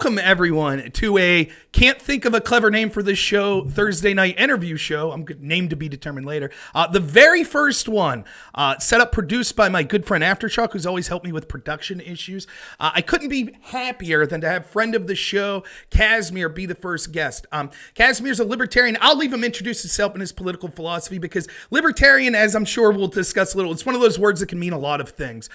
Welcome, everyone, to a can't think of a clever name for this show, Thursday night interview show. I'm named to be determined later. The very first one, set up, produced by my good friend Aftershock, who's always helped me with production issues. I couldn't be happier than to have friend of the show, Kasimir, be the first guest. Kasimir's a libertarian. I'll leave him introduce himself and his political philosophy because libertarian, as I'm sure we'll discuss a little, it's one of those words that can mean a lot of things.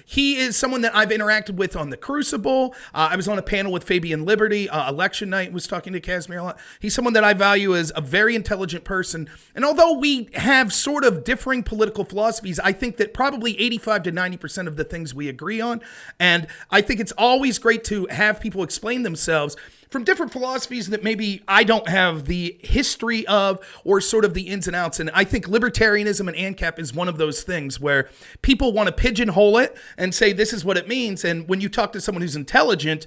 He is someone that I've interacted with on the Crucible. I was on a panel with Hoppean Liberty, election night, was talking to Kasimir a lot. He's someone that I value as a very intelligent person. And although we have sort of differing political philosophies, I think that probably 85 to 90% of the things we agree on. And I think it's always great to have people explain themselves from different philosophies that maybe I don't have the history of or sort of the ins and outs. And I think libertarianism and ANCAP is one of those things where people want to pigeonhole it and say this is what it means. And when you talk to someone who's intelligent,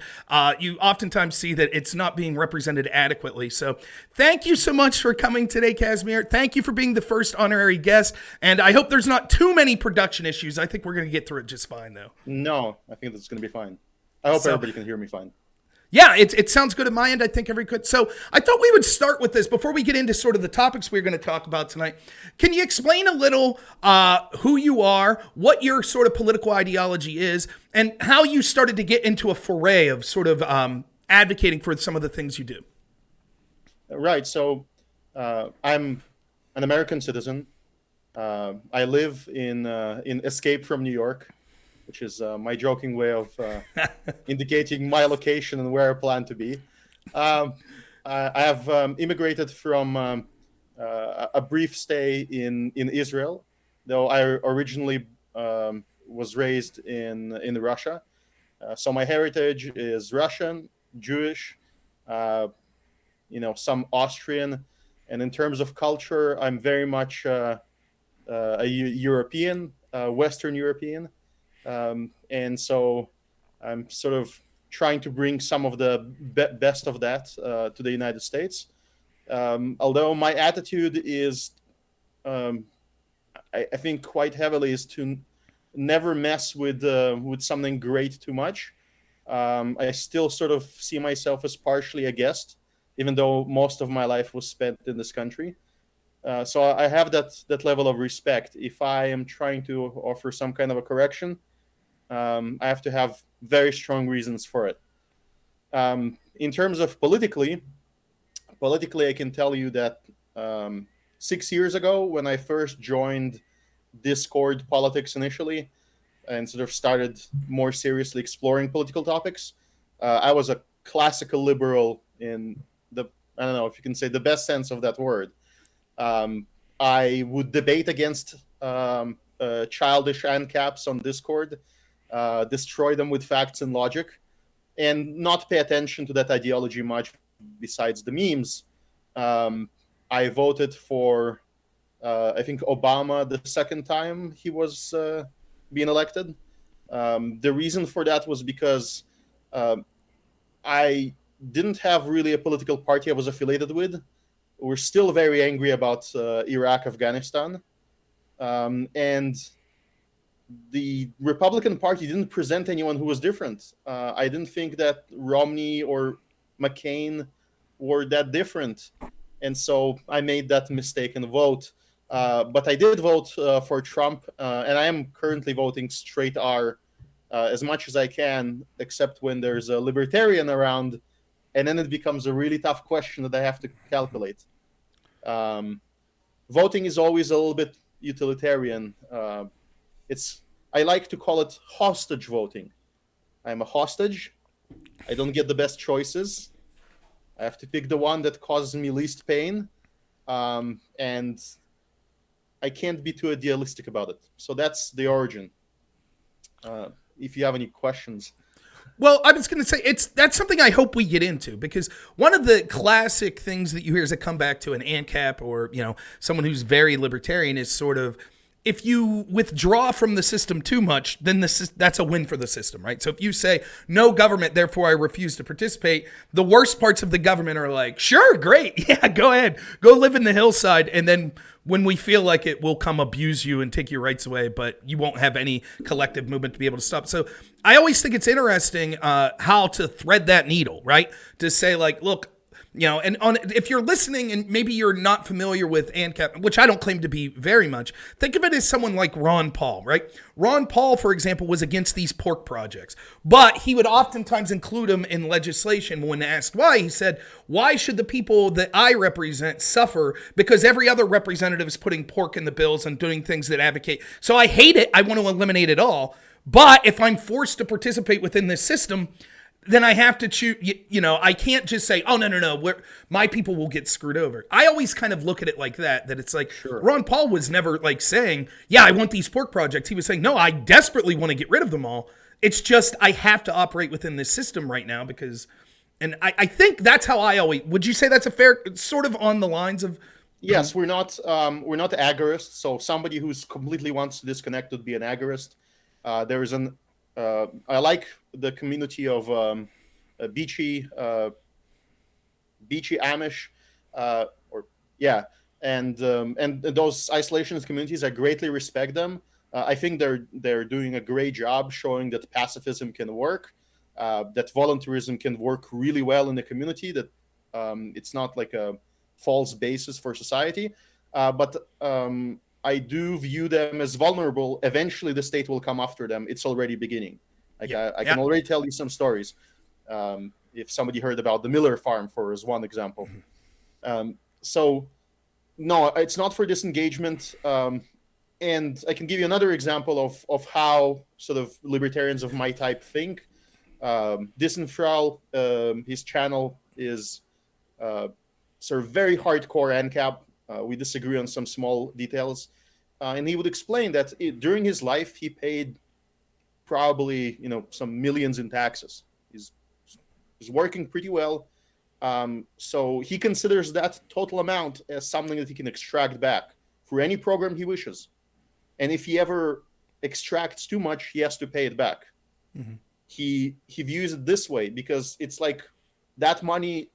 you oftentimes see that it's not being represented adequately. So thank you so much for coming today, Kasimir. Thank you for being the first honorary guest. And I hope there's not too many production issues. I think we're going to get through it just fine, though. No, I think that's going to be fine. I hope everybody can hear me fine. Yeah, it sounds good at my end. I think every could. So I thought we would start with this before we get into sort of the topics we're going to talk about tonight. Can you explain a little who you are, what your sort of political ideology is, and how you started to get into a foray of sort of advocating for some of the things you do? Right. So I'm an American citizen. I live in Escape from New York, which is my joking way of indicating my location and where I plan to be. I have immigrated from a brief stay in Israel, though I originally was raised in Russia. So my heritage is Russian, Jewish, some Austrian, and in terms of culture, I'm very much a European, Western European. And so I'm sort of trying to bring some of the best of that to the United States. Although my attitude is, I think, quite heavily is to never mess with something great too much. I still sort of see myself as partially a guest, even though most of my life was spent in this country. So I have that level of respect. If I am trying to offer some kind of a correction, I have to have very strong reasons for it. In terms of politically, I can tell you that 6 years ago, when I first joined Discord politics initially and sort of started more seriously exploring political topics, I was a classical liberal in I don't know if you can say the best sense of that word. I would debate against childish ANCAPs on Discord, destroy them with facts and logic, and not pay attention to that ideology much besides the memes. I voted for, I think, Obama the second time he was being elected. The reason for that was because I didn't have really a political party I was affiliated with. We're still very angry about Iraq, Afghanistan. And the Republican Party didn't present anyone who was different. I didn't think that Romney or McCain were that different. And so I made that mistaken vote. But I did vote for Trump, and I am currently voting straight R as much as I can, except when there's a libertarian around, and then it becomes a really tough question that I have to calculate. Voting is always a little bit utilitarian. I like to call it hostage voting. I'm a hostage. I don't get the best choices. I have to pick the one that causes me least pain. And I can't be too idealistic about it. So that's the origin. If you have any questions. Well, I was going to say that's something I hope we get into, because one of the classic things that you hear as a comeback to an ANCAP or, someone who's very libertarian is sort of, if you withdraw from the system too much, then that's a win for the system, right? So if you say no government, therefore I refuse to participate, the worst parts of the government are like, sure, great, yeah, go ahead, go live in the hillside, and then when we feel like it, we'll come abuse you and take your rights away, but you won't have any collective movement to be able to stop. So I always think it's interesting how to thread that needle, right? To say like, look, and if you're listening and maybe you're not familiar with ANCAP, which I don't claim to be very much, think of it as someone like Ron Paul, right? Ron Paul, for example, was against these pork projects, but he would oftentimes include them in legislation. When asked why, he said, why should the people that I represent suffer because every other representative is putting pork in the bills and doing things that advocate. So I hate it. I want to eliminate it all. But if I'm forced to participate within this system, then I have to choose, I can't just say, oh, no, my people will get screwed over. I always kind of look at it like that it's like, sure. Ron Paul was never like saying, yeah, I want these pork projects. He was saying, no, I desperately want to get rid of them all. It's just, I have to operate within this system right now because, and I think that's how I always, would you say that's a fair, sort of on the lines of? Yes, we're not agorists. So somebody who's completely wants to disconnect would be an agorist. There is I like the community of Beachy Amish, and those isolationist communities. I greatly respect them. I think they're doing a great job showing that pacifism can work, that voluntarism can work really well in the community. That it's not like a false basis for society, but I do view them as vulnerable. Eventually, the state will come after them. It's already beginning. I can already tell you some stories. If somebody heard about the Miller farm, as one example. So, no, it's not for disengagement. And I can give you another example of how sort of libertarians of my type think. Disenfraul, his channel is sort of very hardcore ANCAP. We disagree on some small details. And he would explain that during his life, he paid probably, some millions in taxes. He's working pretty well. So he considers that total amount as something that he can extract back for any program he wishes. And if he ever extracts too much, he has to pay it back. Mm-hmm. He views it this way because it's like that money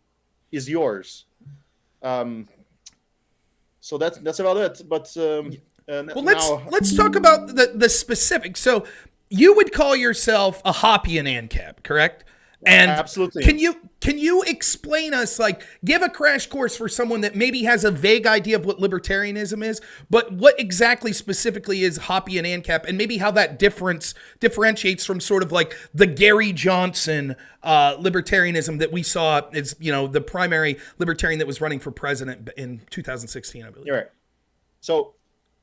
is yours. So that's about it. But let's talk about the specifics. So you would call yourself a Hoppean ANCAP, correct? And absolutely. Can you explain us, like, give a crash course for someone that maybe has a vague idea of what libertarianism is, but what exactly specifically is Hoppean ANCAP, and maybe how that differentiates from sort of like the Gary Johnson libertarianism that we saw as, the primary libertarian that was running for president in 2016, I believe. You're right. So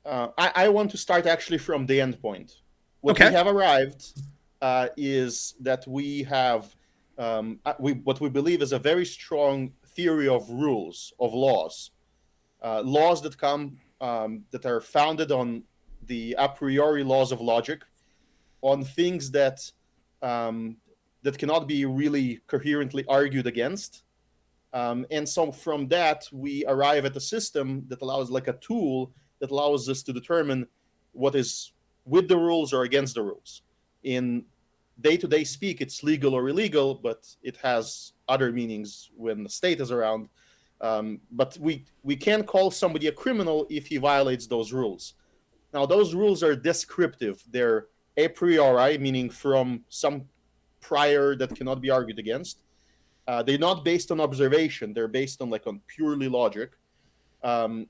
I want to start actually from the end point. What we have arrived is that we have what we believe is a very strong theory of rules, of laws that come that are founded on the a priori laws of logic, on things that cannot be really coherently argued against, and so from that we arrive at a system that allows, like a tool that allows us to determine what is with the rules or against the rules. In day-to-day speak, it's legal or illegal, but it has other meanings when the state is around. But we can't call somebody a criminal if he violates those rules. Now, those rules are descriptive. They're a priori, meaning from some prior that cannot be argued against. They're not based on observation. They're based on on purely logic. And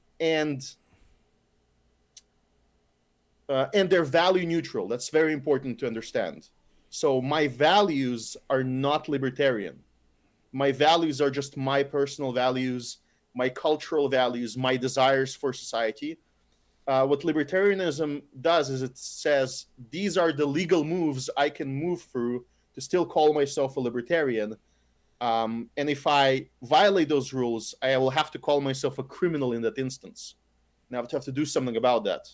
they're value neutral. That's very important to understand. So my values are not libertarian. My values are just my personal values, my cultural values, my desires for society. What libertarianism does is it says, these are the legal moves I can move through to still call myself a libertarian. And if I violate those rules, I will have to call myself a criminal in that instance. And I would have to do something about that.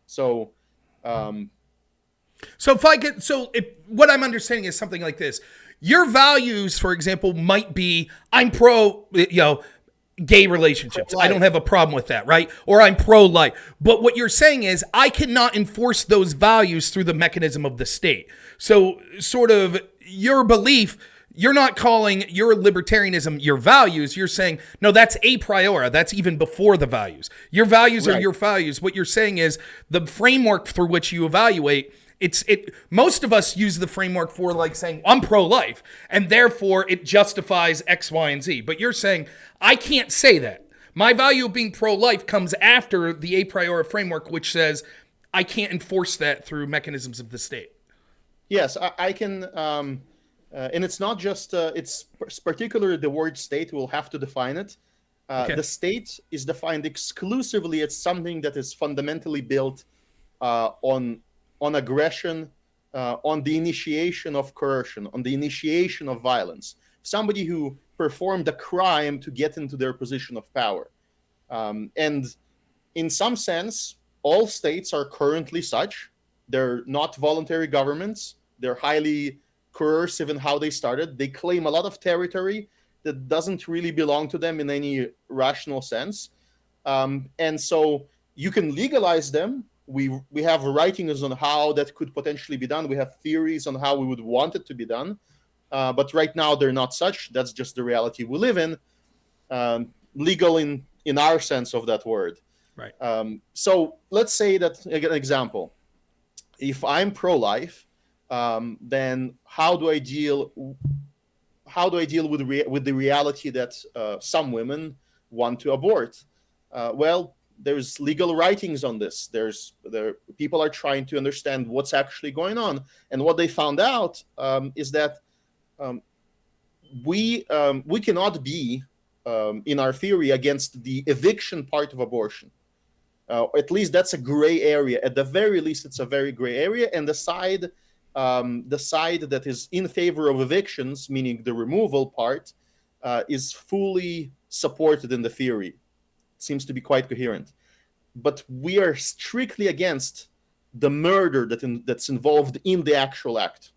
So... what I'm understanding is something like this. Your values, for example, might be, I'm pro, gay relationships. Pro-life. I don't have a problem with that, right? Or I'm pro-life. But what you're saying is I cannot enforce those values through the mechanism of the state. So sort of your belief, you're not calling your libertarianism your values. You're saying, no, that's a priori. That's even before the values. Your values are your values. What you're saying is the framework through which you evaluate. Most of us use the framework for like saying, I'm pro-life, and therefore it justifies X, Y, and Z. But you're saying, I can't say that. My value of being pro-life comes after the a priori framework, which says I can't enforce that through mechanisms of the state. Yes, I can, and it's not just, it's particularly the word state, we'll have to define it. The state is defined exclusively as something that is fundamentally built on aggression, on the initiation of coercion, on the initiation of violence. Somebody who performed a crime to get into their position of power. And in some sense, all states are currently such. They're not voluntary governments. They're highly coercive in how they started. They claim a lot of territory that doesn't really belong to them in any rational sense. And so you can legalize them. We have writings on how that could potentially be done. We have theories on how we would want it to be done. But right now, they're not such. That's just the reality we live in. Legal in our sense of that word. Right. So let's say that, again, an example. If I'm pro-life, then how do I deal with the reality that some women want to abort? Well, there's legal writings on this. People are trying to understand what's actually going on, and what they found out is that we cannot be in our theory against the eviction part of abortion. At least that's a gray area. At the very least, it's a very gray area, and the side that is in favor of evictions, meaning the removal part, is fully supported in the theory. Seems to be quite coherent. But we are strictly against the murder that's involved in the actual act.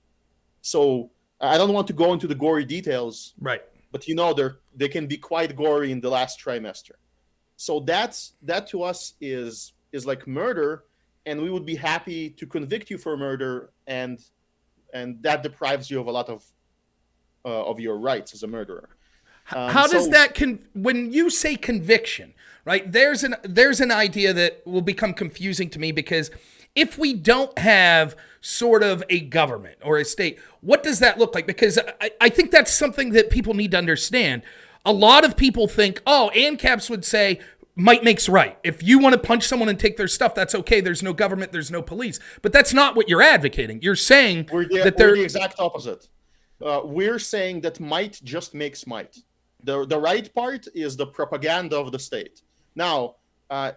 So I don't want to go into the gory details, right? But they can be quite gory in the last trimester. So that to us is like murder, and we would be happy to convict you for murder, and that deprives you of a lot of your rights as a murderer. How does that when you say conviction, right? There's an idea that will become confusing to me, because if we don't have sort of a government or a state, what does that look like? Because I think that's something that people need to understand. A lot of people think, ANCAPs would say might makes right. If you want to punch someone and take their stuff, that's okay. There's no government, there's no police. But that's not what you're advocating. You're saying we're the exact opposite. We're saying that might just makes might. The right part is the propaganda of the state. Now, a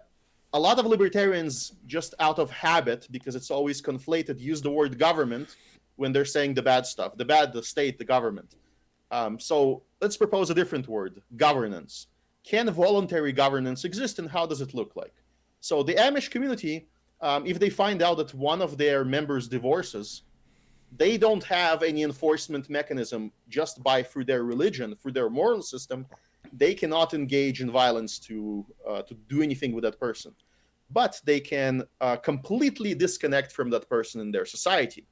lot of libertarians, just out of habit, because it's always conflated, use the word government when they're saying the bad stuff. The state, the government. So let's propose a different word, governance. Can voluntary governance exist, and how does it look like? So the Amish community, if they find out that one of their members divorces, they don't have any enforcement mechanism just through their religion, through their moral system. They cannot engage in violence to do anything with that person. But they can completely disconnect from that person in their society.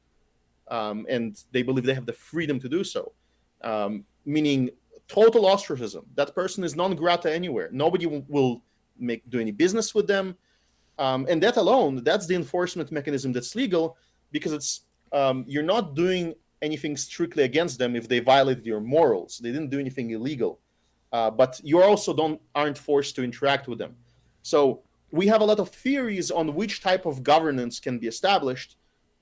And they believe they have the freedom to do so. Meaning total ostracism. That person is non grata anywhere. Nobody will do any business with them. And that alone, that's the enforcement mechanism that's legal, because it's you're not doing anything strictly against them if they violated your morals. They didn't do anything illegal. But you also aren't forced to interact with them. So we have a lot of theories on which type of governance can be established,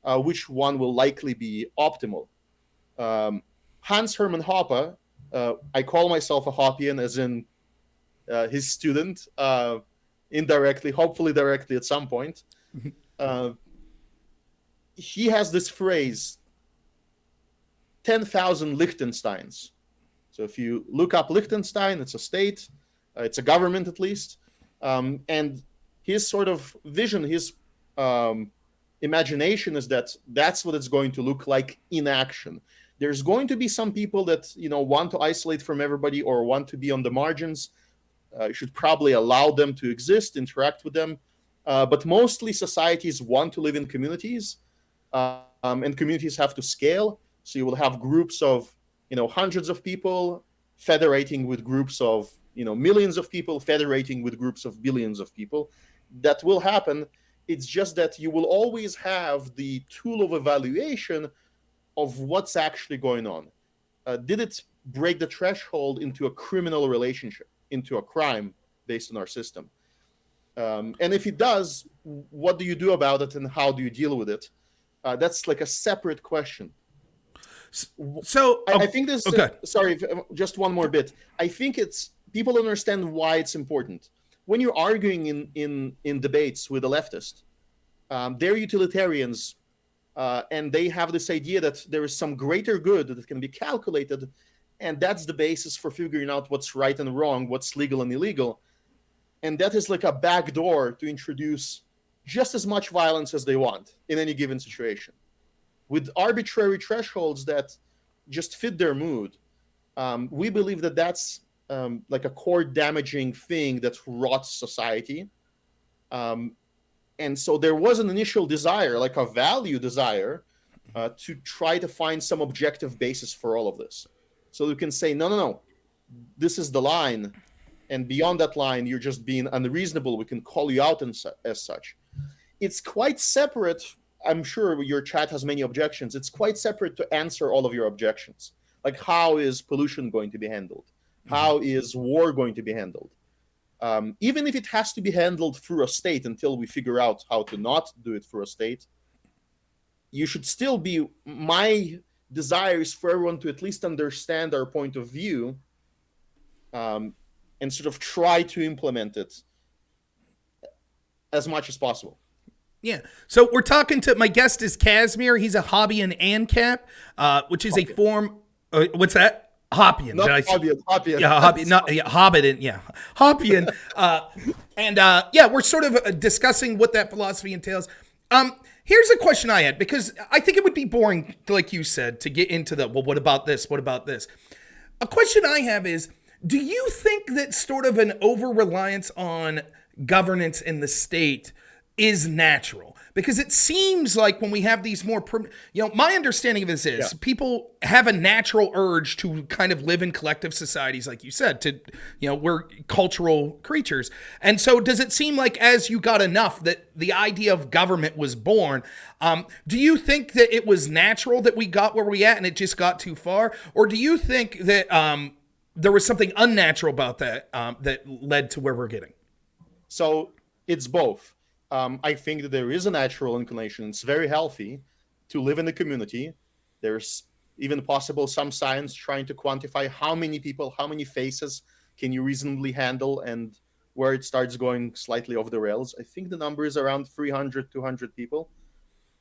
which one will likely be optimal. Hans Herman Hoppe, I call myself a Hoppean, as in his student, indirectly, hopefully directly at some point. He has this phrase, 10,000 Liechtensteins. So if you look up Liechtenstein, it's a state, it's a government at least. And his sort of vision, his imagination is that that's what it's going to look like in action. There's going to be some people that want to isolate from everybody or want to be on the margins. You should probably allow them to exist, interact with them. But mostly societies want to live in communities, and communities have to scale. So you will have groups of, hundreds of people federating with groups of, millions of people federating with groups of billions of people. That will happen. It's just that you will always have the tool of evaluation of what's actually going on. Did it break the threshold into a criminal relationship, into a crime based on our system? And if it does, what do you do about it and how do you deal with it? That's like a separate question. So I think this. Okay. Sorry, just one more bit. I think people understand why it's important. When you're arguing in debates with a leftist, they're utilitarians, and they have this idea that there is some greater good that can be calculated, and that's the basis for figuring out what's right and wrong, what's legal and illegal. And that is like a backdoor to introduce just as much violence as they want in any given situation, with arbitrary thresholds that just fit their mood. We believe that that's like a core damaging thing that rots society. And so there was an initial desire, like a value desire, to try to find some objective basis for all of this. So you can say, no, this is the line. And beyond that line, you're just being unreasonable. We can call you out as such. It's quite separate. I'm sure your chat has many objections. It's quite separate to answer all of your objections. Like, how is pollution going to be handled? How is war going to be handled? Even if it has to be handled through a state until we figure out how to not do it through a state, you should still be, my desire is for everyone to at least understand our point of view, and sort of try to implement it as much as possible. Yeah. So we're talking to, my guest is Kasimir. He's a Hoppean ANCAP, which is a form. What's that? Hoppean. Not Hoppean. Yeah, Hoppean. Not yeah, Hobbiton. Yeah, Hoppean. Yeah, we're sort of discussing what that philosophy entails. Here's a question I had, because I think it would be boring, like you said, to get into the, well, what about this? What about this? A question I have is, do you think that sort of an over-reliance on governance in the state is natural? Because it seems like when we have these more, my understanding of this is people have a natural urge to kind of live in collective societies, like you said, we're cultural creatures. And so does it seem like as you got enough that the idea of government was born? Do you think that it was natural that we got where we at and it just got too far? Or do you think that there was something unnatural about that that led to where we're getting? So it's both. I think that there is a natural inclination. It's very healthy to live in the community. There's even possible some science trying to quantify how many people, how many faces can you reasonably handle, and where it starts going slightly off the rails. I think the number is around 300, 200 people.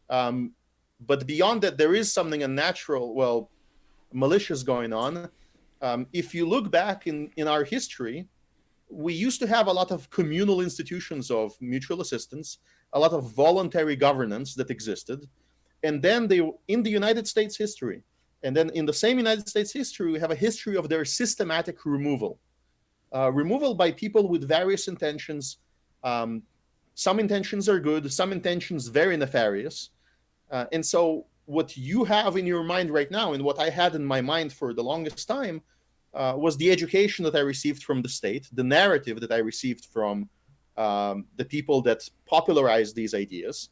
But beyond that, there is something unnatural, malicious going on. If you look back in our history, we used to have a lot of communal institutions of mutual assistance, a lot of voluntary governance that existed. And then in the United States history, and then in the same United States history, we have a history of their systematic removal. Removal by people with various intentions. Some intentions are good, some intentions very nefarious. And so what you have in your mind right now, and what I had in my mind for the longest time, was the education that I received from the state, the narrative that I received from the people that popularize these ideas,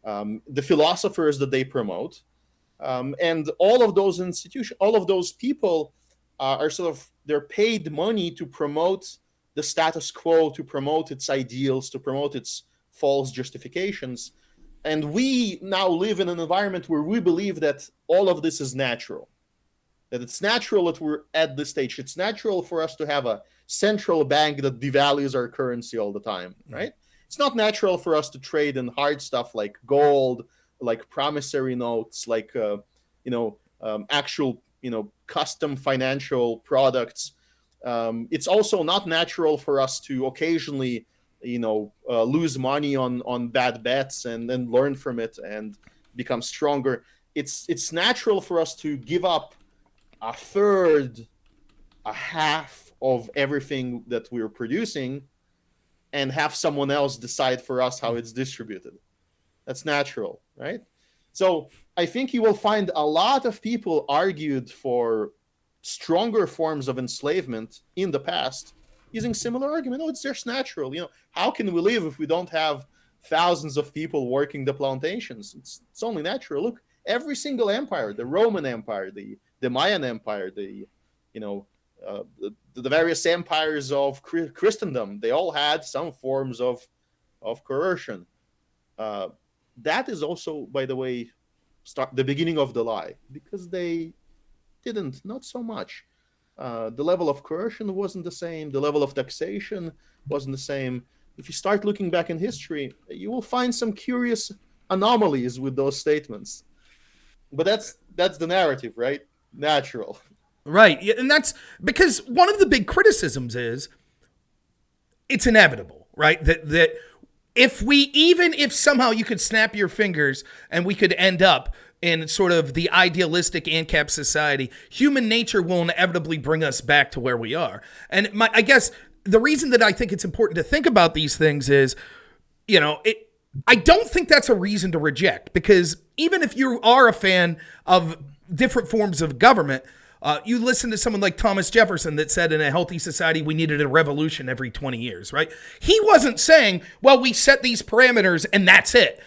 the philosophers that they promote, and all of those institutions, all of those people are they're paid money to promote the status quo, to promote its ideals, to promote its false justifications. And we now live in an environment where we believe that all of this is natural. That it's natural that we're at this stage. It's natural for us to have a central bank that devalues our currency all the time, right? It's not natural for us to trade in hard stuff like gold, like promissory notes, like actual custom financial products. It's also not natural for us to occasionally lose money on bad bets and then learn from it and become stronger. It's natural for us to give up a third, a half of everything that we're producing and have someone else decide for us how it's distributed. That's natural, right? So I think you will find a lot of people argued for stronger forms of enslavement in the past using similar argument. Oh, it's just natural. How can we live if we don't have thousands of people working the plantations? It's only natural. Look, every single empire, the Roman Empire, the Mayan Empire, the various empires of Christendom, they all had some forms of coercion. That is also, by the way, the beginning of the lie, because they didn't, not so much. The level of coercion wasn't the same. The level of taxation wasn't the same. If you start looking back in history, you will find some curious anomalies with those statements. But that's the narrative, right? Natural. Right. And that's because one of the big criticisms is it's inevitable, right? That if somehow you could snap your fingers and we could end up in sort of the idealistic ANCAP society, human nature will inevitably bring us back to where we are. And I guess the reason that I think it's important to think about these things is, I don't think that's a reason to reject, because even if you are a fan of different forms of government, you listen to someone like Thomas Jefferson that said in a healthy society we needed a revolution every 20 years, right? He wasn't saying, well, we set these parameters and that's it.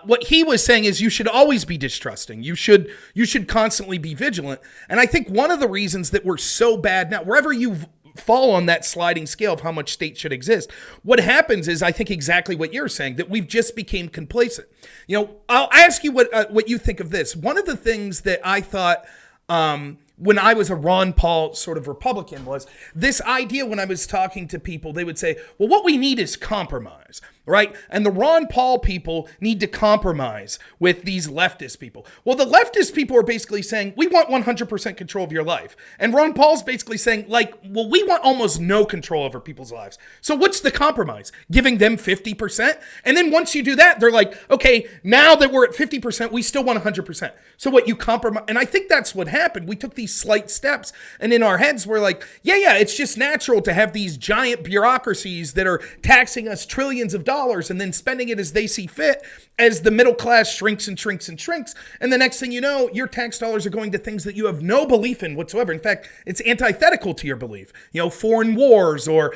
What he was saying is you should always be distrusting. You should constantly be vigilant. And I think one of the reasons that we're so bad now, wherever you fall on that sliding scale of how much state should exist, what happens is I think exactly what you're saying, that we've just became complacent. I'll ask you what you think of this. One of the things that I thought when I was a Ron Paul sort of Republican was this idea. When I was talking to people, they would say, well, what we need is compromise, right? And the Ron Paul people need to compromise with these leftist people. Well, the leftist people are basically saying, we want 100% control of your life. And Ron Paul's basically saying, well, we want almost no control over people's lives. So what's the compromise? Giving them 50%? And then once you do that, they're like, okay, now that we're at 50%, we still want 100%. So what, you compromise? And I think that's what happened. We took these slight steps, and in our heads, we're like, yeah, it's just natural to have these giant bureaucracies that are taxing us trillions of dollars and then spending it as they see fit, as the middle class shrinks and shrinks and shrinks. And the next thing you know, your tax dollars are going to things that you have no belief in whatsoever. In fact, it's antithetical to your belief. Foreign wars, or,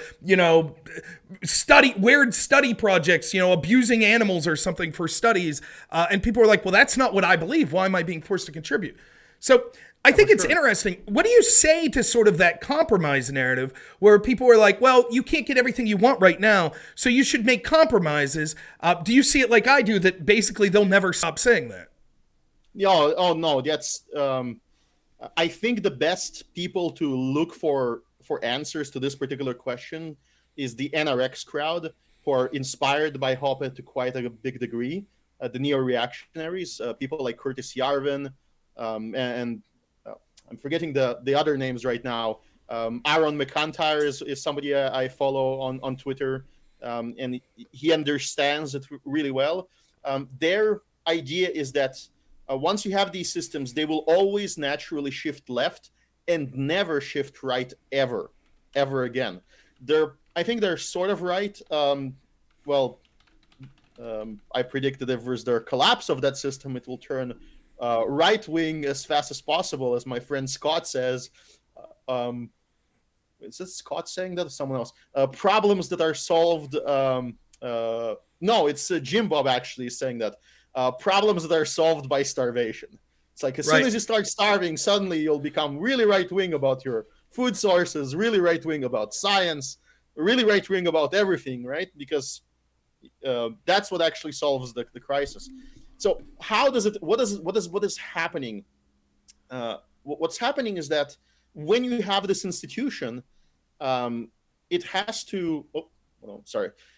weird study projects, abusing animals or something for studies. And people are like, well, that's not what I believe. Why am I being forced to contribute? So I think it's interesting. What do you say to sort of that compromise narrative where people are like, well, you can't get everything you want right now, so you should make compromises? Do you see it like I do, that basically they'll never stop saying that? Yeah. Oh, no. That's. I think the best people to look for answers to this particular question is the NRX crowd, who are inspired by Hoppe to quite a big degree. The neo-reactionaries, people like Curtis Yarvin, and I'm forgetting the other names right now. Aaron McIntyre is somebody I follow on Twitter, and he understands it really well. Their idea is that once you have these systems, they will always naturally shift left and never shift right ever again. I think they're sort of right. I predict that if there's the collapse of that system, it will turn right wing as fast as possible, as my friend Scott says. Is this Scott saying that, or someone else? Problems that are solved. No, it's Jim Bob actually saying that. Problems that are solved by starvation. It's like as soon as you start starving, suddenly you'll become really right wing about your food sources, really right wing about science, really right wing about everything, right? Because that's what actually solves the crisis. So how does it? What is happening? What's happening is that when you have this institution, it has to.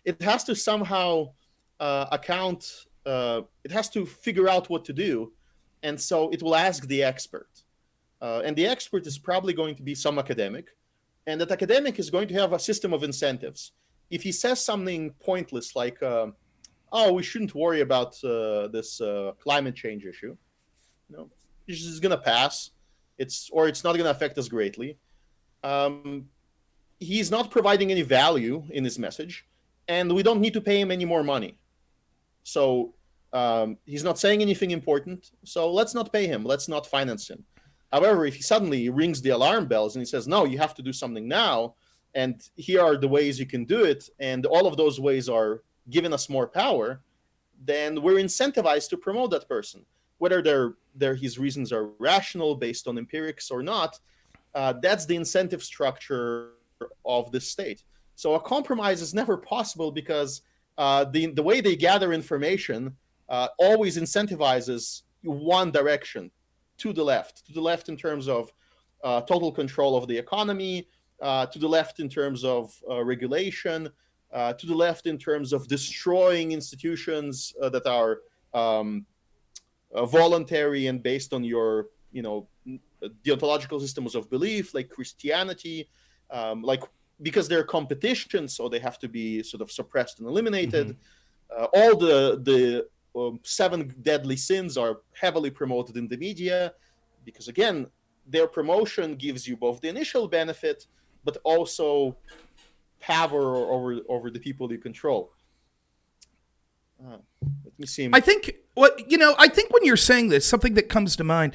It has to somehow account. It has to figure out what to do, and so it will ask the expert, and the expert is probably going to be some academic, and that academic is going to have a system of incentives. If he says something pointless like, "Oh, we shouldn't worry about this climate change issue," it's just going to pass. It's not going to affect us greatly. he's not providing any value in his message, and we don't need to pay him any more money. So he's not saying anything important, so let's not pay him. Let's not finance him. However, if he suddenly rings the alarm bells and he says, no, you have to do something now, and here are the ways you can do it, and all of those ways are giving us more power, then we're incentivized to promote that person. Whether his reasons are rational, based on empirics or not, that's the incentive structure of the state. So a compromise is never possible because the way they gather information always incentivizes one direction, to the left in terms of total control of the economy, to the left in terms of regulation, to the left in terms of destroying institutions that are voluntary and based on your, deontological systems of belief, like Christianity, because they're competition, so they have to be sort of suppressed and eliminated. All the 7 deadly sins are heavily promoted in the media because, again, their promotion gives you both the initial benefit but also power over the people you control. Let me see. I think when you're saying this, something that comes to mind,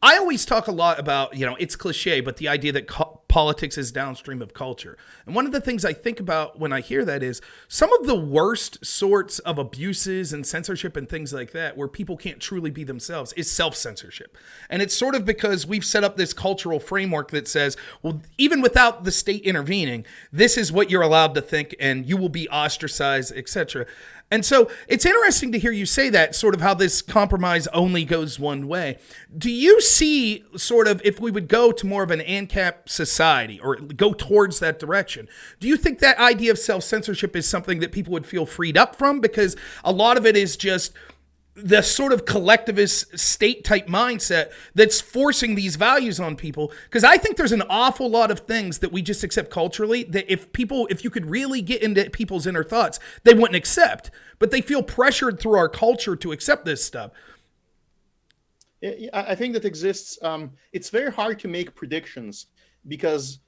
I always talk a lot about, it's cliche, but the idea that politics is downstream of culture. And one of the things I think about when I hear that is some of the worst sorts of abuses and censorship and things like that, where people can't truly be themselves, is self-censorship. And it's sort of because we've set up this cultural framework that says, well, even without the state intervening, this is what you're allowed to think and you will be ostracized, etc. And so it's interesting to hear you say that, sort of how this compromise only goes one way. Do you see sort of, if we would go to more of an ANCAP society or go towards that direction, do you think that idea of self-censorship is something that people would feel freed up from? Because a lot of it is just the sort of collectivist state type mindset that's forcing these values on people. Because I think there's an awful lot of things that we just accept culturally that if you could really get into people's inner thoughts, they wouldn't accept, but they feel pressured through our culture to accept this stuff. I think that exists. It's very hard to make predictions because,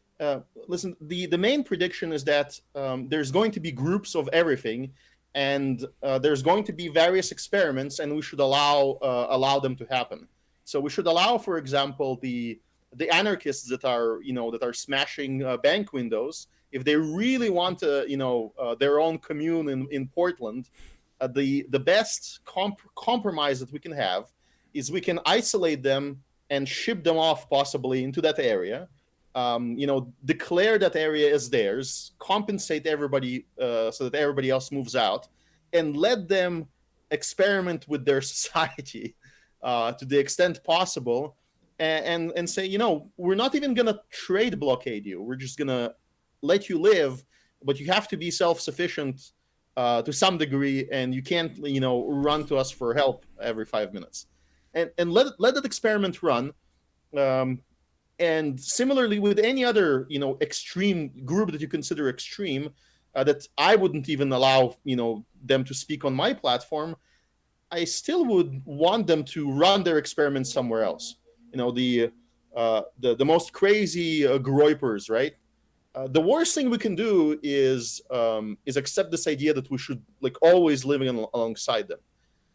listen, the main prediction is that there's going to be groups of everything, and there's going to be various experiments, and we should allow them to happen. So we should allow, for example, the anarchists that are smashing bank windows, if they really want their own commune in Portland, the best compromise that we can have is we can isolate them and ship them off possibly into that area. Declare that area as theirs, compensate everybody so that everybody else moves out, and let them experiment with their society to the extent possible, and say, we're not even going to trade blockade you. We're just going to let you live, but you have to be self-sufficient to some degree, and you can't, run to us for help every 5 minutes. And let that experiment run. And similarly with any other, extreme group that you consider extreme, that I wouldn't even allow, them to speak on my platform, I still would want them to run their experiments somewhere else. The most crazy groypers, right? The worst thing we can do is accept this idea that we should always live alongside them,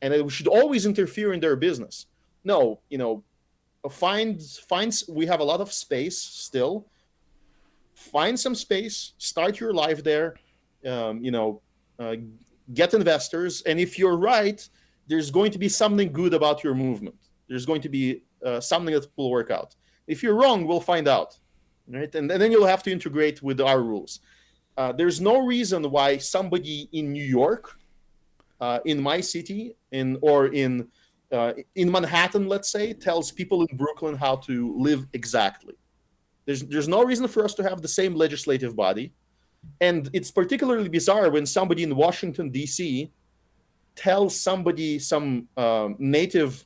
and that we should always interfere in their business. No, we have a lot of space still. Find some space, start your life there, get investors, and if you're right, there's going to be something good about your movement. There's going to be something that will work out. If you're wrong, we'll find out, right? And then you'll have to integrate with our rules. There's no reason why somebody in New York, in my city, in Manhattan, let's say, tells people in Brooklyn how to live exactly. There's no reason for us to have the same legislative body. And it's particularly bizarre when somebody in Washington, D.C. tells somebody, some native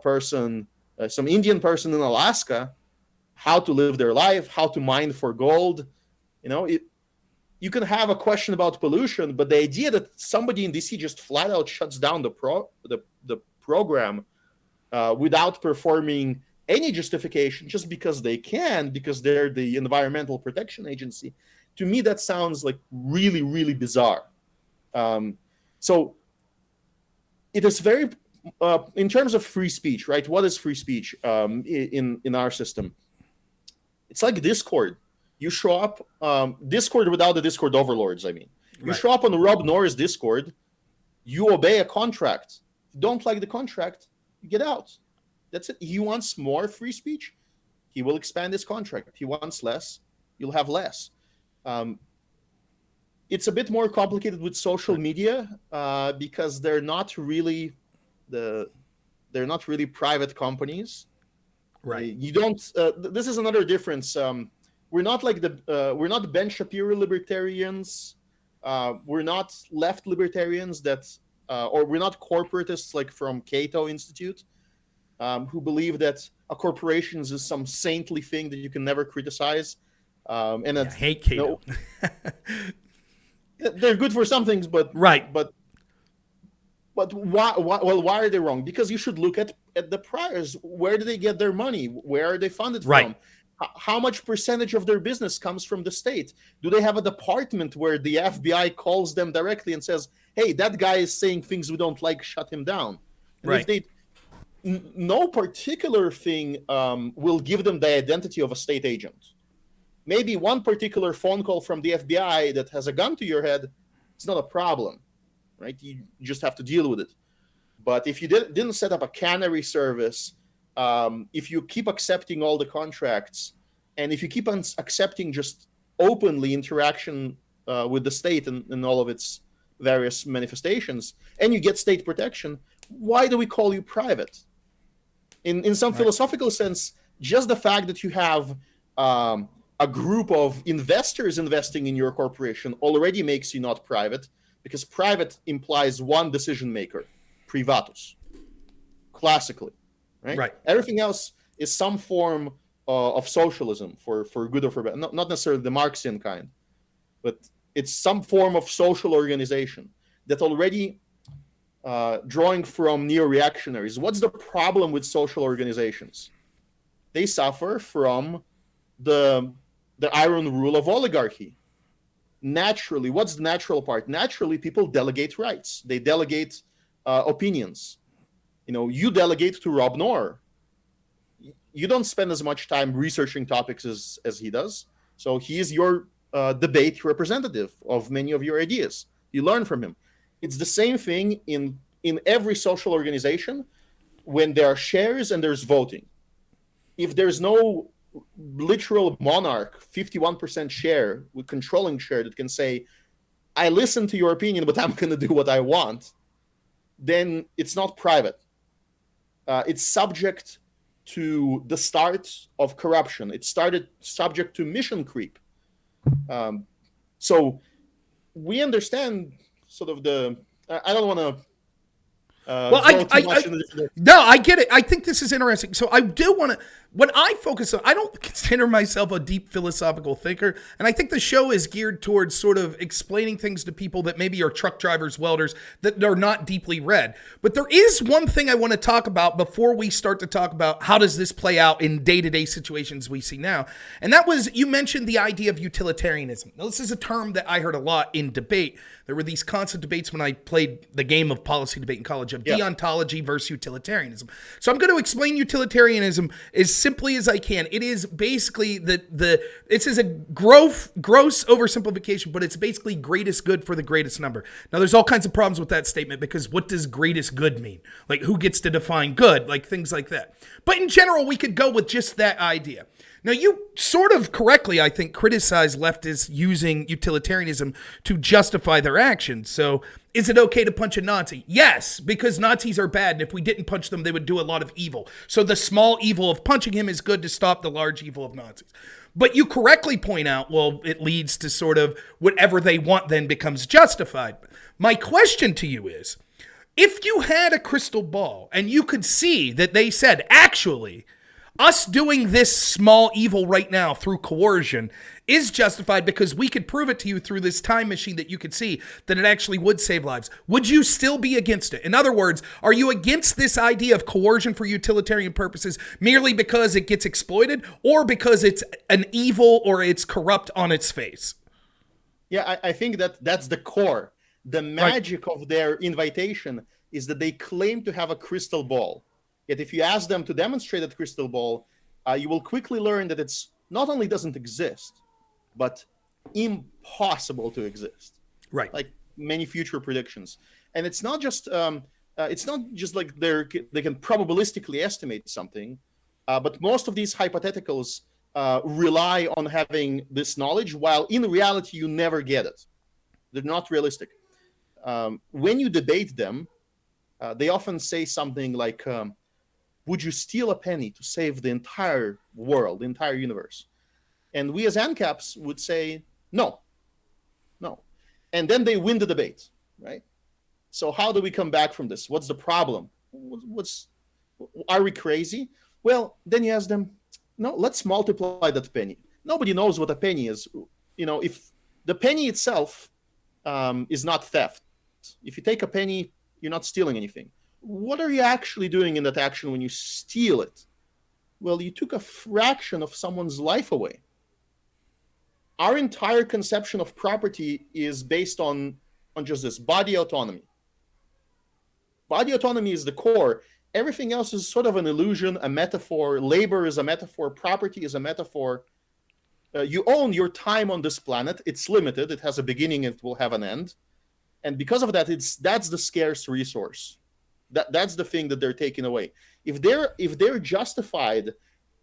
person, some Indian person in Alaska, how to live their life, how to mine for gold. You can have a question about pollution, but the idea that somebody in D.C. just flat out shuts down the program without performing any justification just because they can, because they're the Environmental Protection Agency, to me that sounds like really, really bizarre. So it is very, in terms of free speech, right? What is free speech in our system? It's like Discord. You show up, Discord without the Discord overlords, I mean. You show up on Rob Noerr's Discord, you obey a contract. If you don't like the contract, you get out. That's it. He wants more free speech, he will expand his contract. He wants less, you'll have less. It's a bit more complicated with social media because they're not really private companies. Right. You don't. This is another difference. We're not like we're not Ben Shapiro libertarians. We're not left libertarians or we're not corporatists like from Cato Institute, who believe that a corporation is some saintly thing that you can never criticize. And I hate Cato. They're good for some things, but But why? Why are they wrong? Because you should look at the priors. Where do they get their money? Where are they funded from? How much percentage of their business comes from the state? Do they have a department where the FBI calls them directly and says, "Hey, that guy is saying things we don't like. Shut him down." And if they, no particular thing will give them the identity of a state agent. Maybe one particular phone call from the FBI that has a gun to your head, it's not a problem. Right, you just have to deal with it. But if you didn't set up a cannery service, if you keep accepting all the contracts, and if you keep on accepting just openly interaction with the state and all of its various manifestations, and you get state protection, why do we call you private? In some philosophical sense, just the fact that you have a group of investors investing in your corporation already makes you not private. Because private implies one decision maker, privatus, classically, right? Everything else is some form of socialism for good or for bad. Not necessarily the Marxian kind, but it's some form of social organization that already drawing from neo-reactionaries. What's the problem with social organizations? They suffer from the iron rule of oligarchy. Naturally, what's the natural part? Naturally, people delegate rights. They delegate opinions. You delegate to Rob Noerr. You don't spend as much time researching topics as he does. So he is your debate representative of many of your ideas. You learn from him. It's the same thing in every social organization when there are shares and there's voting. If there's no literal monarch, 51% share with controlling share that can say, I listen to your opinion, but I'm going to do what I want, then it's not private. It's subject to the start of corruption. It's subject to mission creep. So we understand sort of I don't want to no, I get it. I think this is interesting. So I do want to, when I focus on, I don't consider myself a deep philosophical thinker. And I think the show is geared towards sort of explaining things to people that maybe are truck drivers, welders, that are not deeply read. But there is one thing I want to talk about before we start to talk about how does this play out in day-to-day situations we see now. And that was, you mentioned the idea of utilitarianism. Now, this is a term that I heard a lot in debate. There were these constant debates when I played the game of policy debate in college of deontology versus utilitarianism. So I'm going to explain utilitarianism as simply as I can. It is basically this is a gross oversimplification, but it's basically greatest good for the greatest number. Now, there's all kinds of problems with that statement because what does greatest good mean? Like, who gets to define good? Like, things like that. But in general, we could go with just that idea. Now, you sort of correctly, I think, criticize leftists using utilitarianism to justify their actions. So, is it okay to punch a Nazi? Yes, because Nazis are bad, and if we didn't punch them, they would do a lot of evil. So the small evil of punching him is good to stop the large evil of Nazis. But you correctly point out, well, it leads to sort of whatever they want then becomes justified. My question to you is, if you had a crystal ball and you could see that they said, actually, us doing this small evil right now through coercion is justified because we could prove it to you through this time machine that you could see that it actually would save lives. Would you still be against it? In other words, are you against this idea of coercion for utilitarian purposes merely because it gets exploited or because it's an evil or it's corrupt on its face? Yeah, I think that's the core. The magic of their invitation is that they claim to have a crystal ball. Yet if you ask them to demonstrate that crystal ball, you will quickly learn that it's not only doesn't exist, but impossible to exist. Right. Like many future predictions. And it's not just like they can probabilistically estimate something, but most of these hypotheticals rely on having this knowledge, while in reality you never get it. They're not realistic. When you debate them, they often say something like, would you steal a penny to save the entire world, the entire universe? And we as ANCAPs would say, no. And then they win the debate, right? So how do we come back from this? What's the problem? Are we crazy? Well, then you ask them, no, let's multiply that penny. Nobody knows what a penny is. If the penny itself is not theft, if you take a penny, you're not stealing anything. What are you actually doing in that action when you steal it? Well, you took a fraction of someone's life away. Our entire conception of property is based on just this body autonomy. Body autonomy is the core. Everything else is sort of an illusion, a metaphor. Labor is a metaphor. Property is a metaphor. You own your time on this planet. It's limited. It has a beginning. It will have an end. And because of that, that's the scarce resource. That's the thing that they're taking away. If they're justified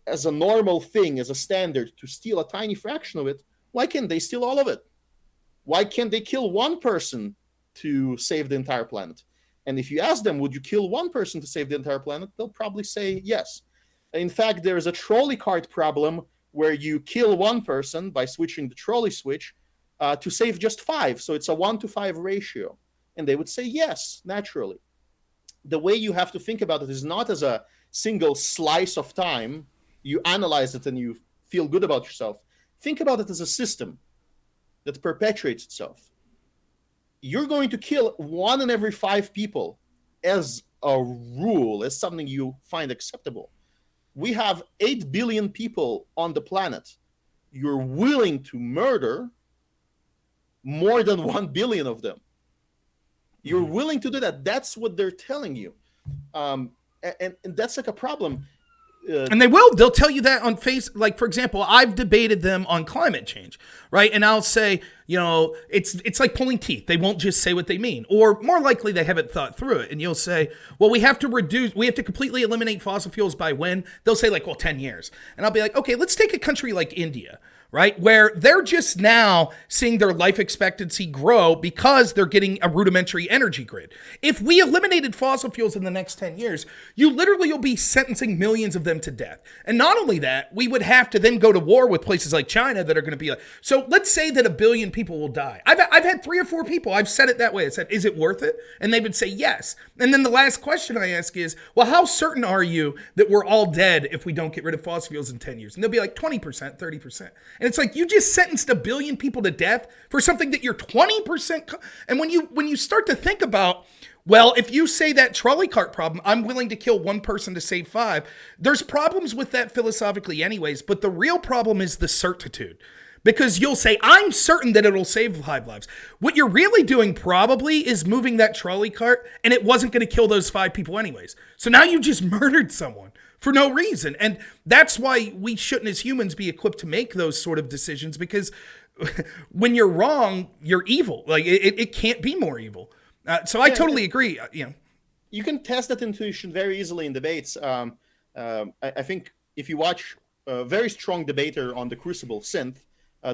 as a normal thing, as a standard, to steal a tiny fraction of it, why can't they steal all of it? Why can't they kill one person to save the entire planet? And if you ask them, would you kill one person to save the entire planet? They'll probably say yes. In fact, there's a trolley cart problem where you kill one person by switching the trolley switch to save just 5. So it's a 1-to-5 ratio. And they would say yes, naturally. The way you have to think about it is not as a single slice of time. You analyze it and you feel good about yourself. Think about it as a system that perpetuates itself. You're going to kill 1 in every 5 people as a rule, as something you find acceptable. We have 8 billion people on the planet. You're willing to murder more than 1 billion of them. You're willing to do that. That's what they're telling you. And that's like a problem. And they will. They'll tell you that on face. Like, for example, I've debated them on climate change, right? And I'll say, it's like pulling teeth. They won't just say what they mean. Or more likely, they haven't thought through it. And you'll say, well, we have to completely eliminate fossil fuels by when? They'll say 10 years. And I'll be like, okay, let's take a country like India, right? Where they're just now seeing their life expectancy grow because they're getting a rudimentary energy grid. If we eliminated fossil fuels in the next 10 years, you'll be sentencing millions of them to death. And not only that, we would have to then go to war with places like China that are going to be so let's say that 1 billion people will die. I've had 3 or 4 people, I've said it that way. I said, is it worth it? And they would say yes. And then the last question I ask is, well, how certain are you that we're all dead if we don't get rid of fossil fuels in 10 years? And they'll be like 20%, 30%. And it's like, you just sentenced 1 billion people to death for something that you're 20%. And when you start to think about, well, if you say that trolley cart problem, I'm willing to kill 1 person to save 5. There's problems with that philosophically anyways, but the real problem is the certitude. Because you'll say, I'm certain that it'll save 5 lives. What you're really doing probably is moving that trolley cart, and it wasn't going to kill those 5 people anyways. So now you just murdered someone for no reason. And that's why we shouldn't as humans be equipped to make those sort of decisions, because when you're wrong, you're evil. Like it can't be more evil. So I totally agree. You can test that intuition very easily in debates. I think if you watch a very strong debater on the Crucible, Synth,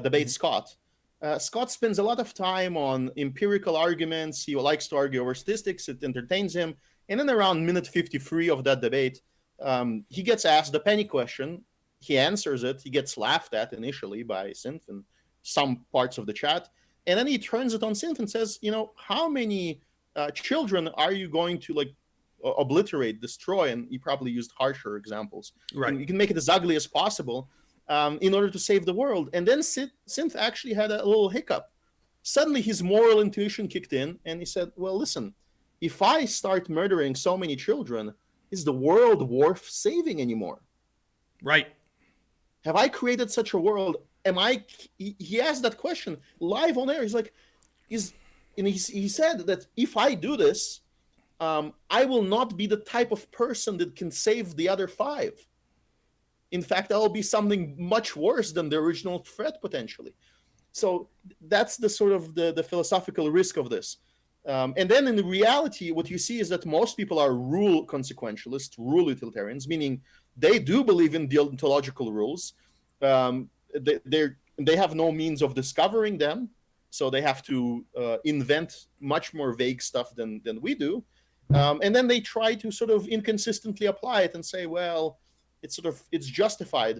debate Scott, Scott spends a lot of time on empirical arguments. He likes to argue over statistics. It entertains him. And then around minute 53 of that debate, he gets asked the penny question. He answers it. He gets laughed at initially by Synth and some parts of the chat. And then he turns it on Synth and says, how many children are you going to obliterate, destroy, and he probably used harsher examples. Right. And you can make it as ugly as possible in order to save the world. And then Synth actually had a little hiccup. Suddenly his moral intuition kicked in, and he said, well, listen, if I start murdering so many children, is the world worth saving anymore? Right. Have I created such a world? He asked that question live on air. He's like, he said that if I do this, I will not be the type of person that can save the other 5. In fact, I'll be something much worse than the original threat, potentially. So that's the sort of the philosophical risk of this. And then in reality, what you see is that most people are rule consequentialists, rule utilitarians, meaning they do believe in deontological rules. They have no means of discovering them, so they have to invent much more vague stuff than we do. And then they try to sort of inconsistently apply it and say, well, it's justified.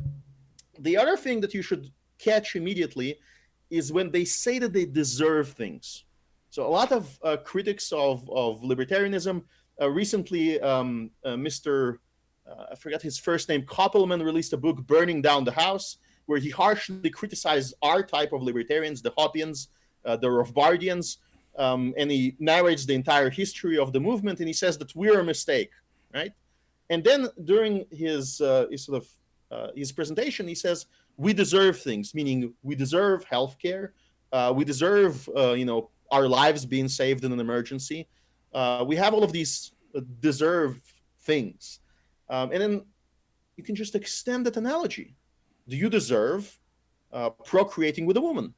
The other thing that you should catch immediately is when they say that they deserve things. So a lot of critics of libertarianism recently, Mr. I forgot his first name, Koppelman, released a book, Burning Down the House, where he harshly criticized our type of libertarians, the Hoppians, the Rothbardians, and he narrates the entire history of the movement, and he says that we're a mistake, right? And then during his presentation, he says, we deserve things, meaning we deserve healthcare, we deserve, our lives being saved in an emergency. We have all of these deserve things. And then you can just extend that analogy. Do you deserve procreating with a woman?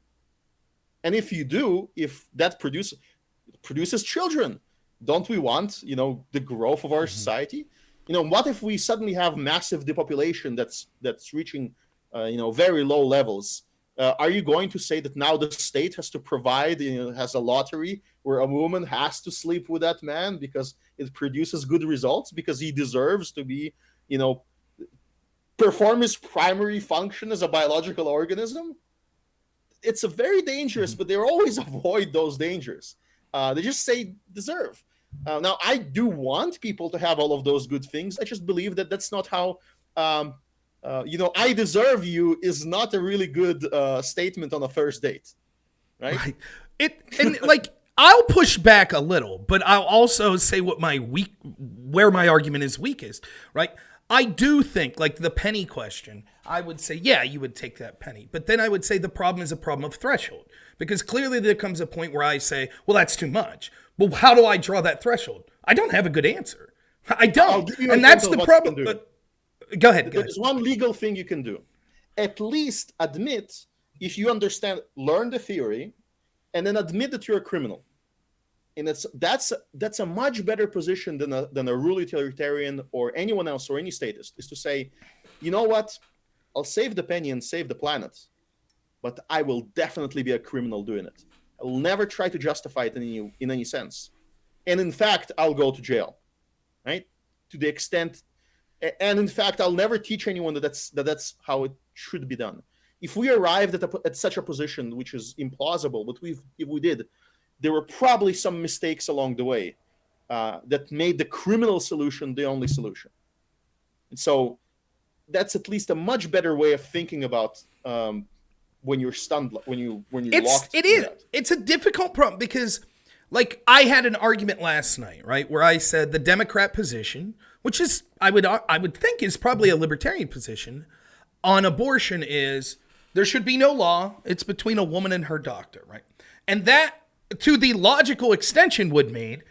And if you do, if that produces children, don't we want, the growth of our society? What if we suddenly have massive depopulation that's reaching, very low levels? Are you going to say that now the state has to provide, has a lottery where a woman has to sleep with that man because it produces good results, because he deserves to be, perform his primary function as a biological organism? It's a very dangerous, but they always avoid those dangers. They just say deserve. Now, I do want people to have all of those good things. I just believe that that's not how, I deserve you is not a really good statement on a first date, right? I'll push back a little, but I'll also say where my argument is weakest, right? I do think, like the penny question, I would say, yeah, you would take that penny. But then I would say the problem is a problem of threshold. Because clearly there comes a point where I say, well, that's too much. Well, how do I draw that threshold? I don't have a good answer. I don't. And that's the problem. But go ahead. There's one legal thing you can do. At least admit, if you understand, learn the theory, and then admit that you're a criminal. And that's a much better position than a rule utilitarian or anyone else or any statist, is to say, you know what, I'll save the penny and save the planet, but I will definitely be a criminal doing it. I will never try to justify it in any sense. And in fact, I'll go to jail, right? To the extent, and in fact, I'll never teach anyone that's how it should be done. If we arrived at such a position, which is implausible, but if we did, there were probably some mistakes along the way that made the criminal solution the only solution. And so that's at least a much better way of thinking about when you're stunned, when you're locked. It is. It's a difficult problem because, like, I had an argument last night, right, where I said the Democrat position, which is I would think is probably a libertarian position on abortion, is there should be no law. It's between a woman and her doctor, right? And that, to the logical extension, would mean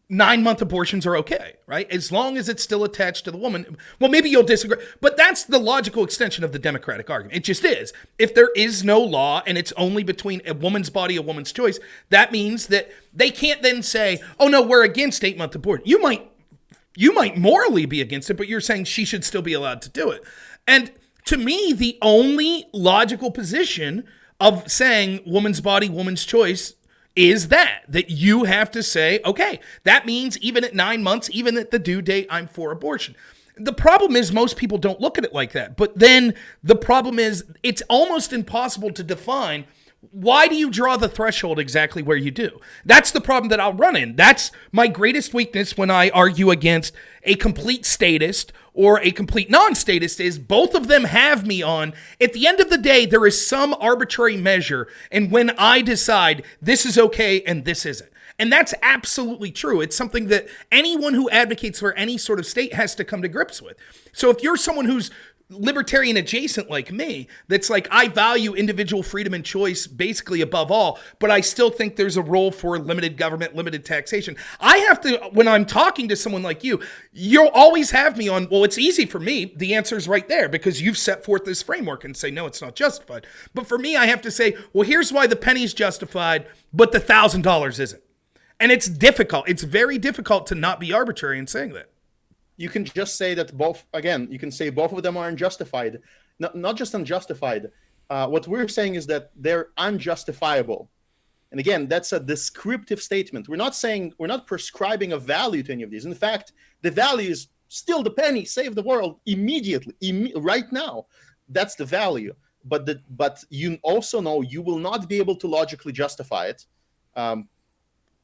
9-month abortions are okay, right? As long as it's still attached to the woman. Well, maybe you'll disagree, but that's the logical extension of the Democratic argument. It just is. If there is no law and it's only between a woman's body, a woman's choice, that means that they can't then say, oh no, we're against 8-month abortion. You might morally be against it, but you're saying she should still be allowed to do it. And to me, the only logical position of saying woman's body, woman's choice is that you have to say, okay, that means even at 9 months, even at the due date, I'm for abortion. The problem is most people don't look at it like that. But then the problem is it's almost impossible to define why do you draw the threshold exactly where you do? That's the problem that I'll run in. That's my greatest weakness when I argue against a complete statist or a complete non-statist, is both of them have me on, at the end of the day, there is some arbitrary measure, and when I decide this is okay and this isn't. And that's absolutely true. It's something that anyone who advocates for any sort of state has to come to grips with. So if you're someone who's libertarian adjacent like me, that's like, I value individual freedom and choice basically above all, but I still think there's a role for limited government, limited taxation. I have to, when I'm talking to someone like you, you'll always have me on, well, it's easy for me. The answer's right there because you've set forth this framework and say, no, it's not justified. But for me, I have to say, well, here's why the penny's justified, but the $1,000 isn't. And it's difficult. It's very difficult to not be arbitrary in saying that. You can just say that both, again, you can say both of them are unjustified. Not just unjustified. What we're saying is that they're unjustifiable. And again, that's a descriptive statement. We're not prescribing a value to any of these. In fact, the value is still the penny, save the world immediately, right now. That's the value. But you also know you will not be able to logically justify it.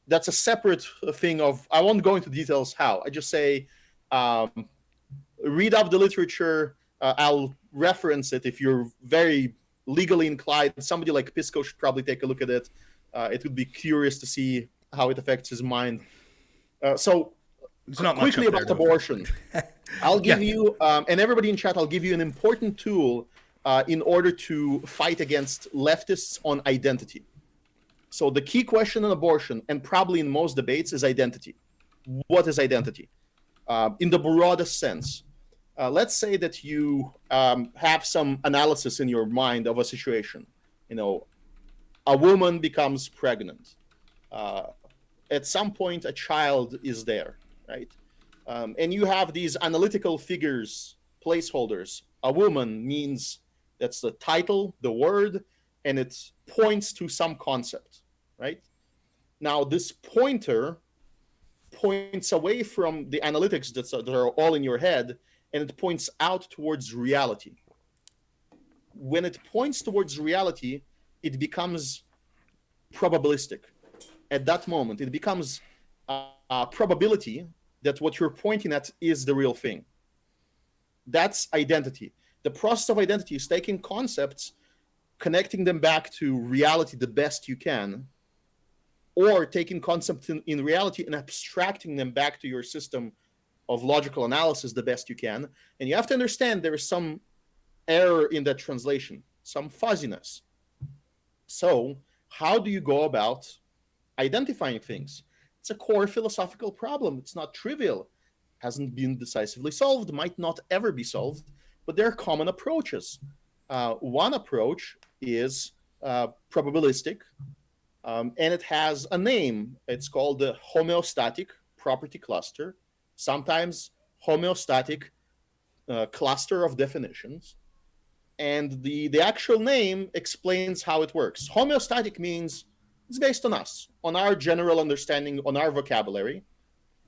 That's a separate thing of, I won't go into details how. I just say, read up the literature. I'll reference it if you're very legally inclined. Somebody like Pisco should probably take a look at it. It would be curious to see how it affects his mind. So it's not quickly about abortion. I'll give you, and everybody in chat, I'll give you an important tool in order to fight against leftists on identity. So the key question on abortion, and probably in most debates, is identity. What is identity? In the broadest sense. Let's say that you have some analysis in your mind of a situation. You know, a woman becomes pregnant. At some point, a child is there, right? And you have these analytical figures, placeholders. A woman means that's the title, the word, and it points to some concept, right? Now, this pointer points away from the analytics that are all in your head, and it points out towards reality. When it points towards reality, it becomes probabilistic. At that moment, it becomes a probability that what you're pointing at is the real thing. That's identity. The process of identity is taking concepts, connecting them back to reality the best you can, or taking concepts in reality and abstracting them back to your system of logical analysis the best you can. And you have to understand there is some error in that translation, some fuzziness. So how do you go about identifying things? It's a core philosophical problem. It's not trivial. Hasn't been decisively solved, might not ever be solved, but there are common approaches. One approach is probabilistic, and it has a name. It's called the homeostatic property cluster, sometimes homeostatic cluster of definitions. And the actual name explains how it works. Homeostatic means it's based on us, on our general understanding, on our vocabulary.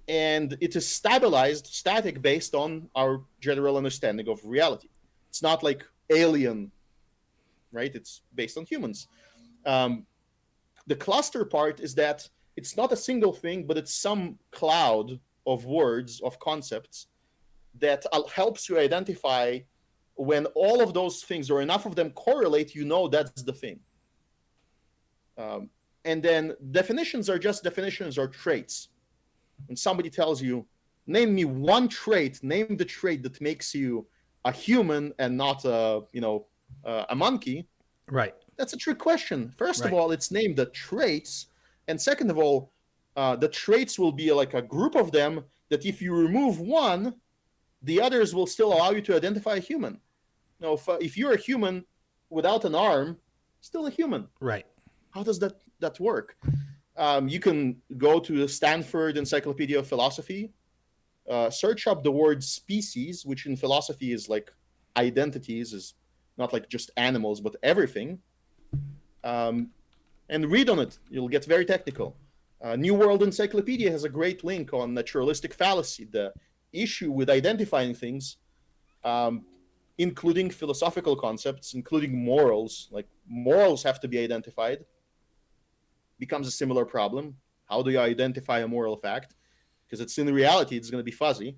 And it is stabilized, static, based on our general understanding of reality. It's not like alien, right? It's based on humans. The cluster part is that it's not a single thing, but it's some cloud of words, of concepts that helps you identify when all of those things or enough of them correlate, you know that's the thing. And then definitions are just definitions or traits. When somebody tells you, name me one trait, name the trait that makes you a human and not a monkey. Right. That's a trick question. First of all, it's named the traits. And second of all, the traits will be like a group of them that if you remove one, the others will still allow you to identify a human. Now, if you're a human without an arm, still a human. Right. How does that work? You can go to the Stanford Encyclopedia of Philosophy, search up the word species, which in philosophy is like identities, is not like just animals, but everything. And read on it. You'll get very technical. New World Encyclopedia has a great link on naturalistic fallacy, the issue with identifying things, including philosophical concepts, including morals, like morals have to be identified, becomes a similar problem. How do you identify a moral fact? Because it's in reality, it's going to be fuzzy.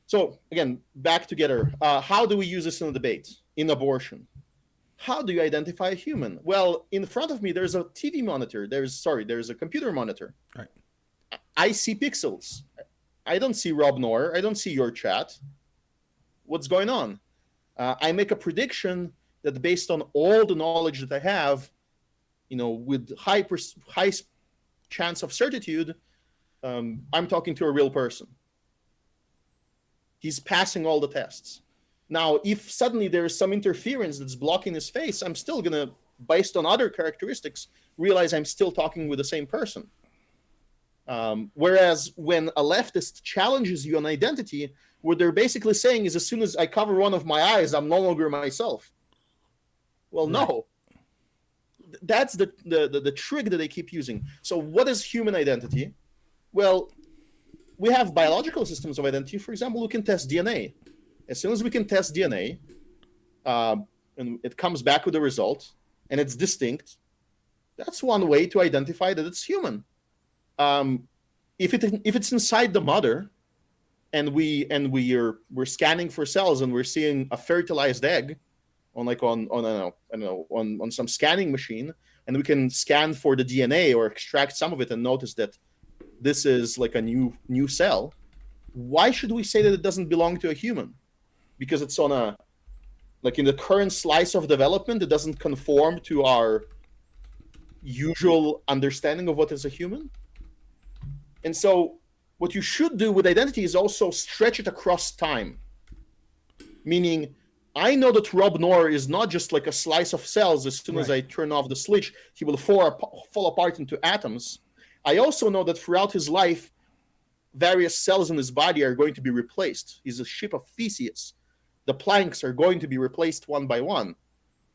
So again, back together. How do we use this in a debate? In abortion. How do you identify a human? Well, in front of me, there's a TV monitor. There's a computer monitor. Right. I see pixels. I don't see Rob Noerr. I don't see your chat. What's going on? I make a prediction that based on all the knowledge that I have, with high chance of certitude, I'm talking to a real person. He's passing all the tests. Now, if suddenly there is some interference that's blocking his face, I'm still going to, based on other characteristics, realize I'm still talking with the same person. Whereas when a leftist challenges you on identity, what they're basically saying is as soon as I cover one of my eyes, I'm no longer myself. Well, no. That's the trick that they keep using. So what is human identity? Well, we have biological systems of identity. For example, we can test DNA. As soon as we can test DNA, and it comes back with a result, and it's distinct, that's one way to identify that it's human. If it's inside the mother, and we're scanning for cells and we're seeing a fertilized egg on some scanning machine, and we can scan for the DNA or extract some of it and notice that this is like a new cell, why should we say that it doesn't belong to a human? Because it's on in the current slice of development, it doesn't conform to our usual understanding of what is a human. And so what you should do with identity is also stretch it across time. Meaning, I know that Rob Noerr is not just like a slice of cells. As soon as I turn off the switch, he will fall apart into atoms. I also know that throughout his life, various cells in his body are going to be replaced. He's a ship of Theseus. The planks are going to be replaced one by one.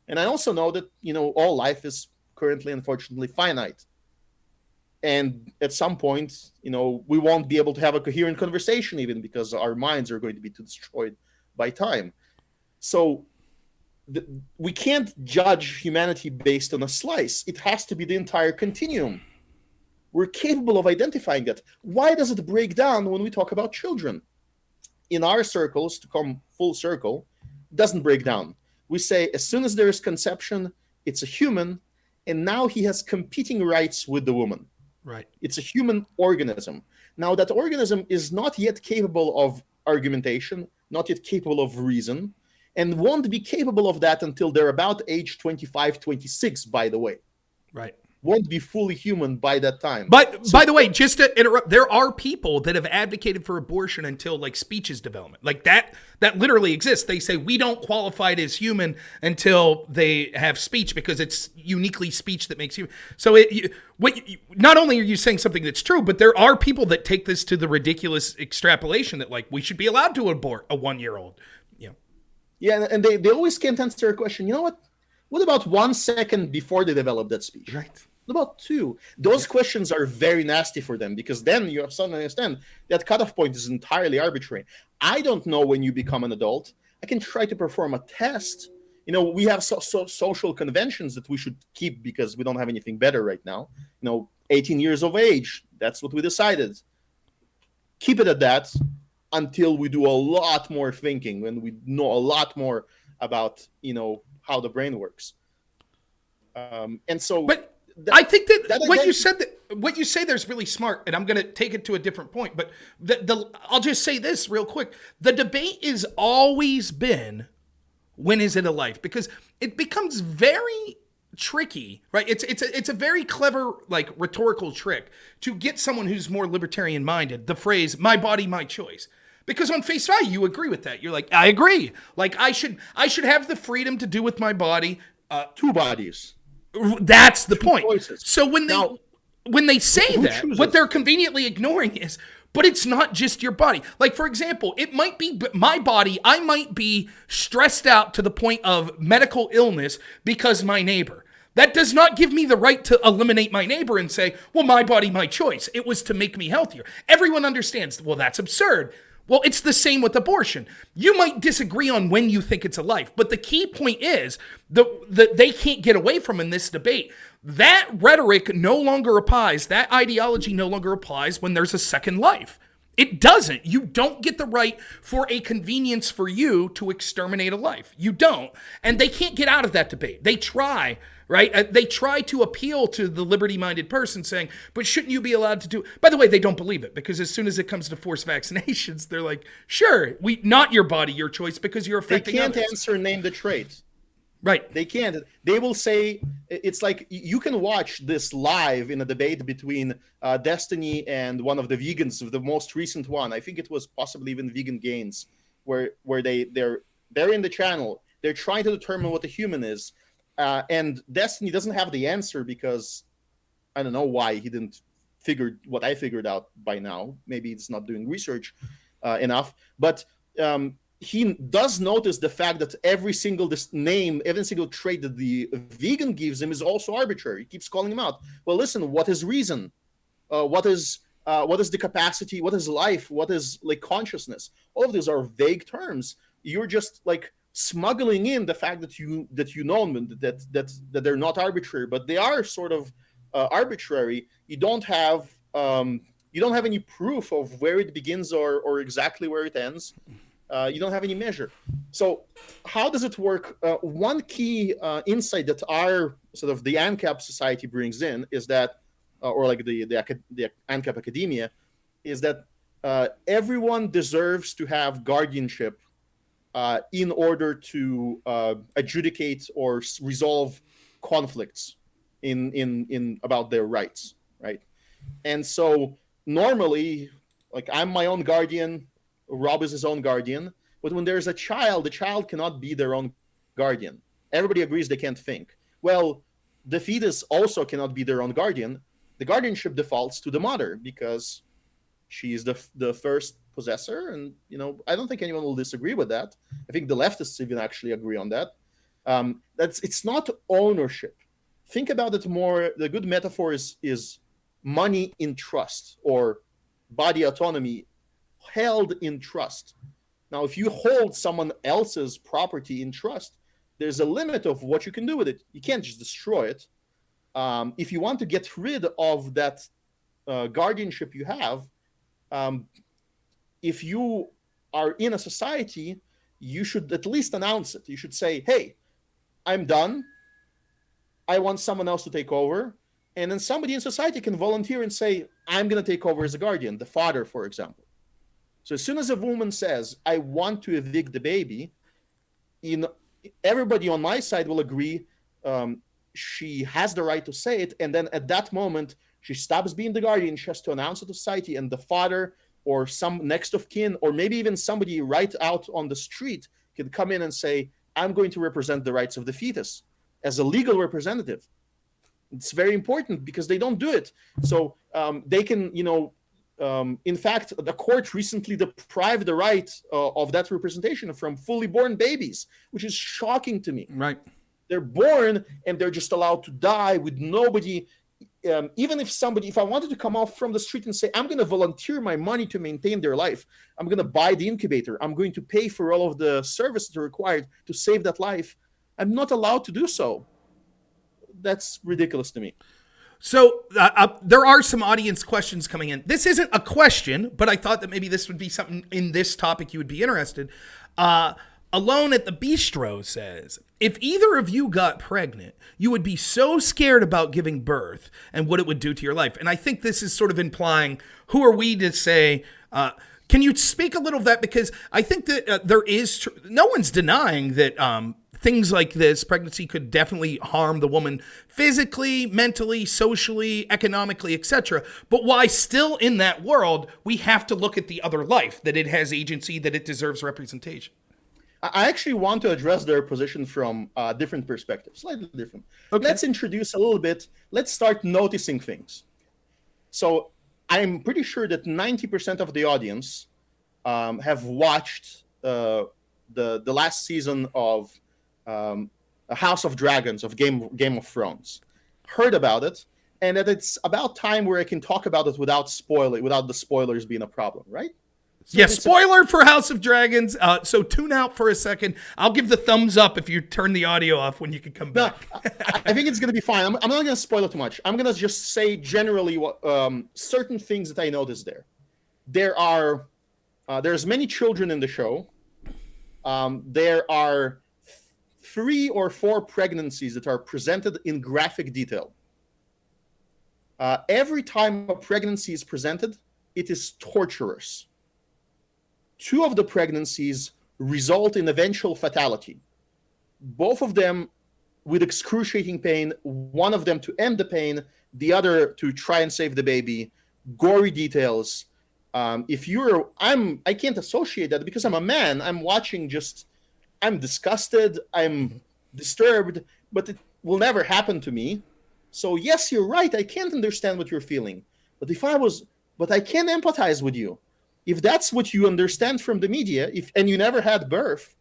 And I also know that, all life is currently, unfortunately, finite. And at some point, we won't be able to have a coherent conversation even because our minds are going to be destroyed by time. So we can't judge humanity based on a slice. It has to be the entire continuum. We're capable of identifying that. Why does it break down when we talk about children? In our circles, to come full circle, it doesn't break down. We say as soon as there is conception, it's a human, and now he has competing rights with the woman. Right. It's a human organism. Now, that organism is not yet capable of argumentation, not yet capable of reason, and won't be capable of that until they're about age 25, 26, by the way. Right. Won't be fully human by that time. But by the way, just to interrupt, there are people that have advocated for abortion until speech is development. That literally exists. They say we don't qualify it as human until they have speech because it's uniquely speech that makes human. So not only are you saying something that's true, but there are people that take this to the ridiculous extrapolation that we should be allowed to abort a 1-year-old. Yeah, and they always can't answer a question. You know what? What about 1 second before they develop that speech? Right. What about 2? Those questions are very nasty for them because then you suddenly understand that cutoff point is entirely arbitrary. I don't know when you become an adult. I can try to perform a test. We have social conventions that we should keep because we don't have anything better right now. 18 years of age, that's what we decided. Keep it at that until we do a lot more thinking and we know a lot more about, how the brain works. And so... But I think that what you say there's really smart, and I'm going to take it to a different point. But I'll just say this real quick: the debate has always been, when is it a life? Because it becomes very tricky, right? It's a very clever rhetorical trick to get someone who's more libertarian minded. The phrase "my body, my choice." Because on face value, you agree with that. You're like, I agree. I should have the freedom to do with my body. 2 bodies. That's the point. Choices. So when they say that, what they're conveniently ignoring is, but it's not just your body. For example, it might be my body. I might be stressed out to the point of medical illness because my neighbor. That does not give me the right to eliminate my neighbor and say, well, my body, my choice. It was to make me healthier. Everyone understands, well, that's absurd. Well, it's the same with abortion. You might disagree on when you think it's a life, but the key point is they can't get away from in this debate. That rhetoric no longer applies. That ideology no longer applies when there's a second life. It doesn't. You don't get the right for a convenience for you to exterminate a life. You don't. And they can't get out of that debate. They try, right? They try to appeal to the liberty-minded person saying, but shouldn't you be allowed to do it? By the way, they don't believe it, because as soon as it comes to forced vaccinations, they're like, sure, not your body, your choice, because you're affecting others. They can't answer name the trait. Right. They can't. They will say, it's like you can watch this live in a debate between Destiny and one of the vegans, the most recent one. I think it was possibly even Vegan Gains, where they're in the channel. They're trying to determine what a human is. And Destiny doesn't have the answer because I don't know why he didn't figure what I figured out by now. Maybe he's not doing research enough. But he does notice the fact that every single trait that the vegan gives him is also arbitrary. He keeps calling him out. Well, listen, what is reason? What is the capacity? What is life? What is like consciousness? All of these are vague terms. You're just like smuggling in the fact that you know them, that they're not arbitrary, but they are sort of arbitrary. You don't have any proof of where it begins or exactly where it ends. You don't have any measure. So how does it work? One key insight that our sort of the ANCAP society brings in is that, or like the ANCAP academia, is that everyone deserves to have guardianship in order to adjudicate or resolve conflicts in about their rights, right? And so normally, like I'm my own guardian, Rob is his own guardian, but when there's a child, the child cannot be their own guardian. Everybody agrees they can't think. Well, the fetus also cannot be their own guardian. The guardianship defaults to the mother because she is the first possessor, and I don't think anyone will disagree with that. I think the leftists even actually agree on that. It's not ownership. Think about it more. The good metaphor is money in trust or body autonomy held in trust. Now, if you hold someone else's property in trust, there's a limit of what you can do with it. You can't just destroy it. If you want to get rid of that guardianship you have, if you are in a society, you should at least announce it. You should say, hey, I'm done. I want someone else to take over. And then somebody in society can volunteer and say, I'm going to take over as a guardian, the father, for example. So as soon as a woman says, I want to evict the baby, everybody on my side will agree she has the right to say it. And then at that moment, she stops being the guardian. She has to announce it to society, and the father or some next of kin, or maybe even somebody right out on the street can come in and say, I'm going to represent the rights of the fetus as a legal representative. It's very important because they don't do it. So they can, in fact, the court recently deprived the right of that representation from fully born babies, which is shocking to me. Right. They're born and they're just allowed to die with nobody. Even if I wanted to come off from the street and say, I'm going to volunteer my money to maintain their life, I'm going to buy the incubator, I'm going to pay for all of the services required to save that life, I'm not allowed to do so. That's ridiculous to me. So there are some audience questions coming in. This isn't a question, but I thought that maybe this would be something in this topic you would be interested. Alone at the Bistro says, if either of you got pregnant, you would be so scared about giving birth and what it would do to your life. And I think this is sort of implying, who are we to say, can you speak a little of that? Because I think that there is, no one's denying that things like this, pregnancy could definitely harm the woman physically, mentally, socially, economically, etc. But why still in that world, we have to look at the other life, that it has agency, that it deserves representation. I actually want to address their position from a different perspective, slightly different. Okay. Let's introduce a little bit. Let's start noticing things. So I'm pretty sure that 90% of the audience have watched the last season of House of Dragons, of Game of Thrones, heard about it, and that it's about time where I can talk about it without the spoilers being a problem, right? Yeah, spoiler for House of Dragons. So tune out for a second. I'll give the thumbs up if you turn the audio off when you can come back. No, I think it's going to be fine. I'm not going to spoil it too much. I'm going to just say generally what certain things that I noticed there. There's many children in the show. There are 3 or 4 pregnancies that are presented in graphic detail. Every time a pregnancy is presented, it is torturous. 2 of the pregnancies result in eventual fatality. Both of them with excruciating pain, one of them to end the pain, the other to try and save the baby. Gory details. I can't associate that because I'm a man. I'm disgusted, I'm disturbed, but it will never happen to me. So yes, you're right, I can't understand what you're feeling. But I can empathize with you. If that's what you understand from the media, and you never had birth,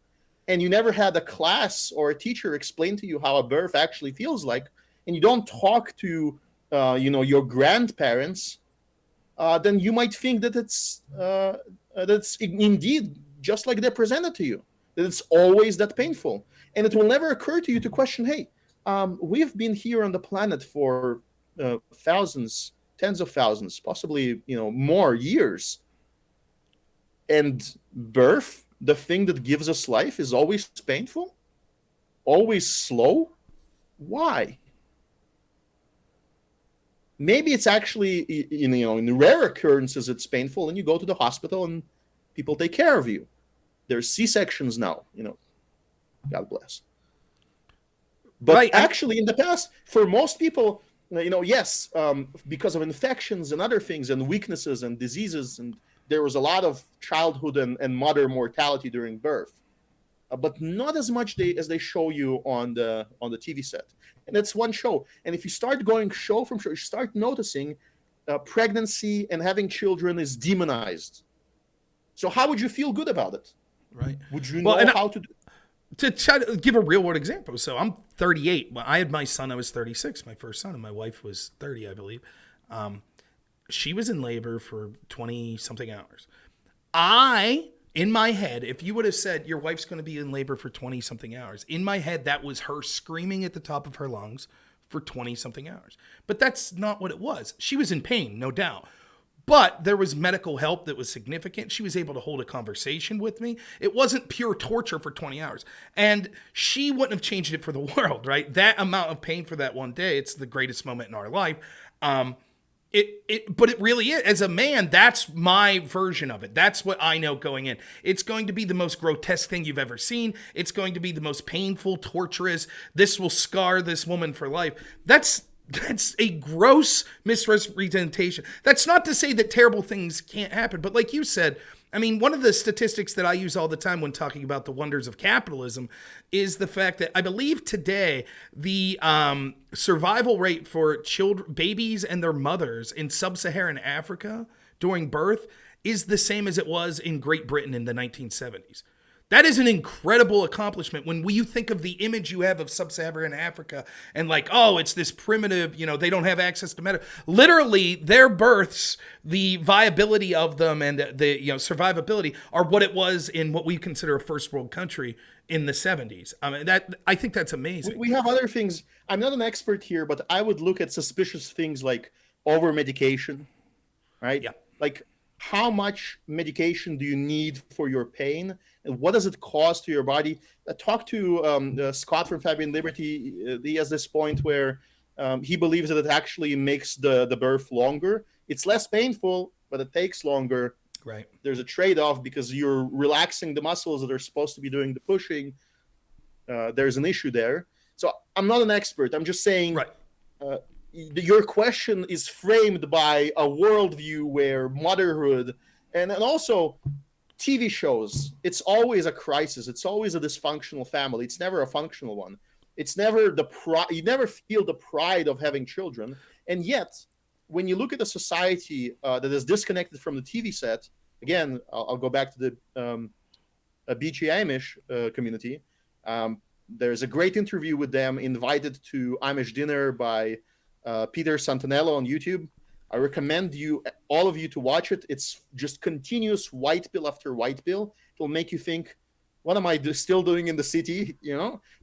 and you never had a class or a teacher explain to you how a birth actually feels like, and you don't talk to your grandparents, then you might think that that's indeed just like they're presented to you, that it's always that painful. And it will never occur to you to question, hey, we've been here on the planet for thousands, tens of thousands, possibly more years. And birth, the thing that gives us life, is always painful, always slow. Why? Maybe it's actually in rare occurrences it's painful, and you go to the hospital and people take care of you. There's C-sections now, God bless. But right. Actually, in the past, for most people, yes, because of infections and other things and weaknesses and diseases, and there was a lot of childhood and mother mortality during birth, but not as much as they show you on the TV set. And it's one show. And if you start going show from show, you start noticing pregnancy and having children is demonized. So how would you feel good about it? Right. Would you know how to do it? To try to give a real world example. So I'm 38. When I had my son, I was 36, my first son, and my wife was 30, I believe. She was in labor for 20 something hours. In my head, if you would have said your wife's going to be in labor for 20 something hours, in my head, that was her screaming at the top of her lungs for 20 something hours. But that's not what it was. She was in pain, no doubt. But there was medical help that was significant. She was able to hold a conversation with me. It wasn't pure torture for 20 hours. And she wouldn't have changed it for the world, right? That amount of pain for that one day, it's the greatest moment in our life. But it really is. As a man, that's my version of it. That's what I know going in. It's going to be the most grotesque thing you've ever seen. It's going to be the most painful, torturous. This will scar this woman for life. That's a gross misrepresentation. That's not to say that terrible things can't happen. But like you said, I mean, one of the statistics that I use all the time when talking about the wonders of capitalism is the fact that I believe today the survival rate for children, babies and their mothers in sub-Saharan Africa during birth is the same as it was in Great Britain in the 1970s. That is an incredible accomplishment when you think of the image you have of sub-Saharan Africa and like, oh, it's this primitive, they don't have access to medical. Literally, their births, the viability of them and the survivability are what it was in what we consider a first world country in the 70s. I mean, I think that's amazing. We have other things. I'm not an expert here, but I would look at suspicious things like over-medication, right? Yeah. Like, how much medication do you need for your pain? And what does it cost to your body? I talked to Scott from Hoppean Liberty. He has this point where he believes that it actually makes the birth longer. It's less painful, but it takes longer. Right. There's a trade-off because you're relaxing the muscles that are supposed to be doing the pushing. There's an issue there. So I'm not an expert. I'm just saying right. Your question is framed by a worldview where motherhood and also TV shows, it's always a crisis. It's always a dysfunctional family. It's never a functional one. It's never you never feel the pride of having children. And yet, when you look at a society that is disconnected from the TV set, again, I'll go back to the BG Amish community. There's a great interview with them, invited to Amish dinner by Peter Santanello on YouTube. I recommend all of you, to watch it. It's just continuous white pill after white pill. It'll make you think, what am I still doing in the city?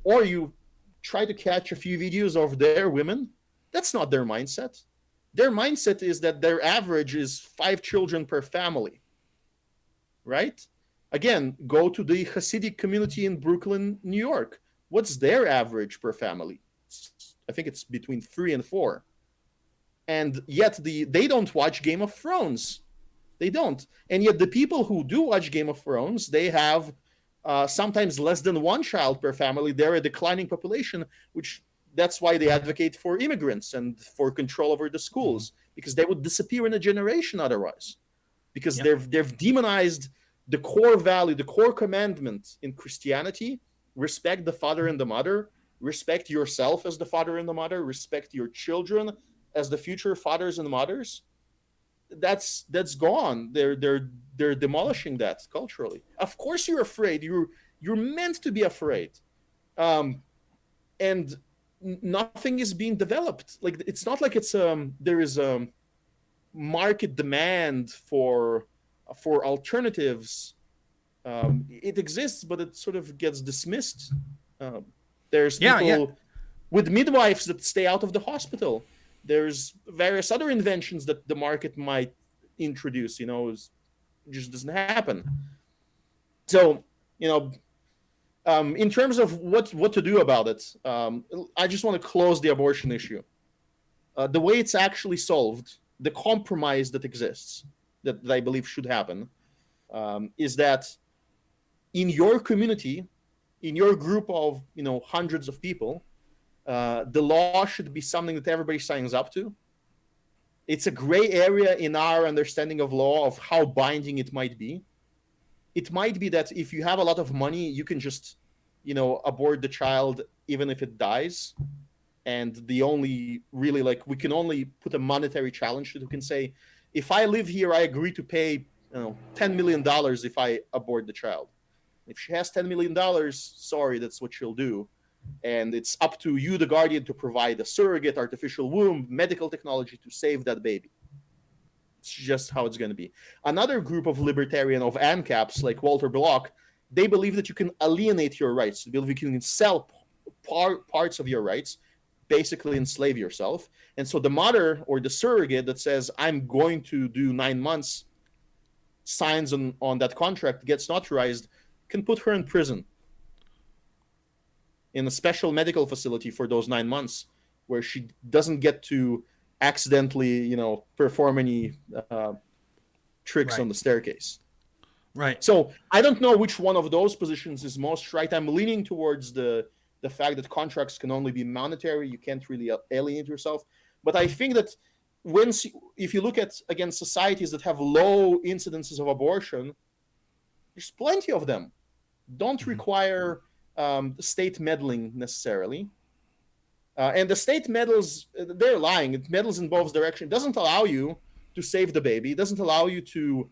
Or you try to catch a few videos of their women. That's not their mindset. Their mindset is that their average is 5 children per family, right? Again, go to the Hasidic community in Brooklyn, New York. What's their average per family? I think it's between 3 and 4. And yet they don't watch Game of Thrones. They don't. And yet the people who do watch Game of Thrones, they have sometimes less than 1 child per family. They're a declining population, that's why they advocate for immigrants and for control over the schools, because they would disappear in a generation otherwise. Because they've demonized the core value, the core commandment in Christianity: respect the father and the mother, respect yourself as the father and the mother, respect your children as the future fathers and mothers. That's gone. They're demolishing that culturally. Of course you're afraid. You're meant to be afraid. And nothing is being developed. Like, it's not like there is a market demand for alternatives. It exists, but it sort of gets dismissed. There's people with midwives that stay out of the hospital. There's various other inventions that the market might introduce. It just doesn't happen. So, in terms of what to do about it, I just want to close the abortion issue. The way it's actually solved, the compromise that exists, that I believe should happen, is that in your community, in your group of hundreds of people, the law should be something that everybody signs up to. It's a gray area in our understanding of law of how binding it might be. It might be that if you have a lot of money, you can just, abort the child even if it dies. And the only really, we can only put a monetary challenge to it. We can say, if I live here, I agree to pay $10 million if I abort the child. If she has $10 million, sorry, that's what she'll do. And it's up to you, the guardian, to provide a surrogate, artificial womb, medical technology to save that baby. It's just how it's going to be. Another group of libertarian, of ANCAPs, like Walter Block, they believe that you can alienate your rights. They believe you can sell parts of your rights, basically enslave yourself. And so the mother or the surrogate that says, I'm going to do 9 months, signs on that contract, gets notarized, can put her in prison, in a special medical facility for those 9 months, where she doesn't get to accidentally, perform any tricks on the staircase. Right. So I don't know which one of those positions is most right. I'm leaning towards the fact that contracts can only be monetary. You can't really alienate yourself. But I think that if you look at, again, societies that have low incidences of abortion, there's plenty of them. Don't require state meddling necessarily. And the state meddles, they're lying. It meddles in both directions. It doesn't allow you to save the baby. It doesn't allow you to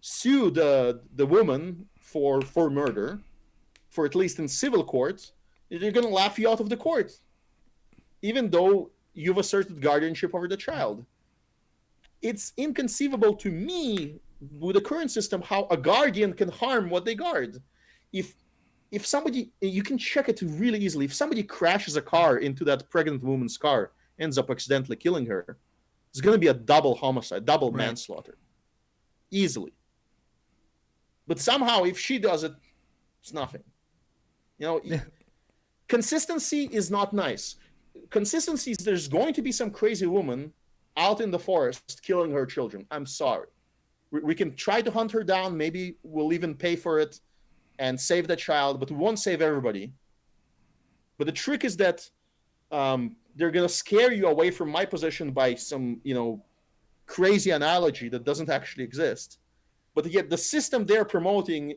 sue the woman for murder, for at least in civil court. They're going to laugh you out of the court, even though you've asserted guardianship over the child. It's inconceivable to me, with the current system, how a guardian can harm what they guard. If somebody, you can check it really easily. If somebody crashes a car into that pregnant woman's car, ends up accidentally killing her, it's going to be a double homicide, double manslaughter. Easily. But somehow, if she does it, it's nothing. Consistency is not nice. Consistency is, there's going to be some crazy woman out in the forest killing her children. I'm sorry. We can try to hunt her down. Maybe we'll even pay for it and save the child, but we won't save everybody. But the trick is that they're going to scare you away from my position by some, crazy analogy that doesn't actually exist. But yet the system they're promoting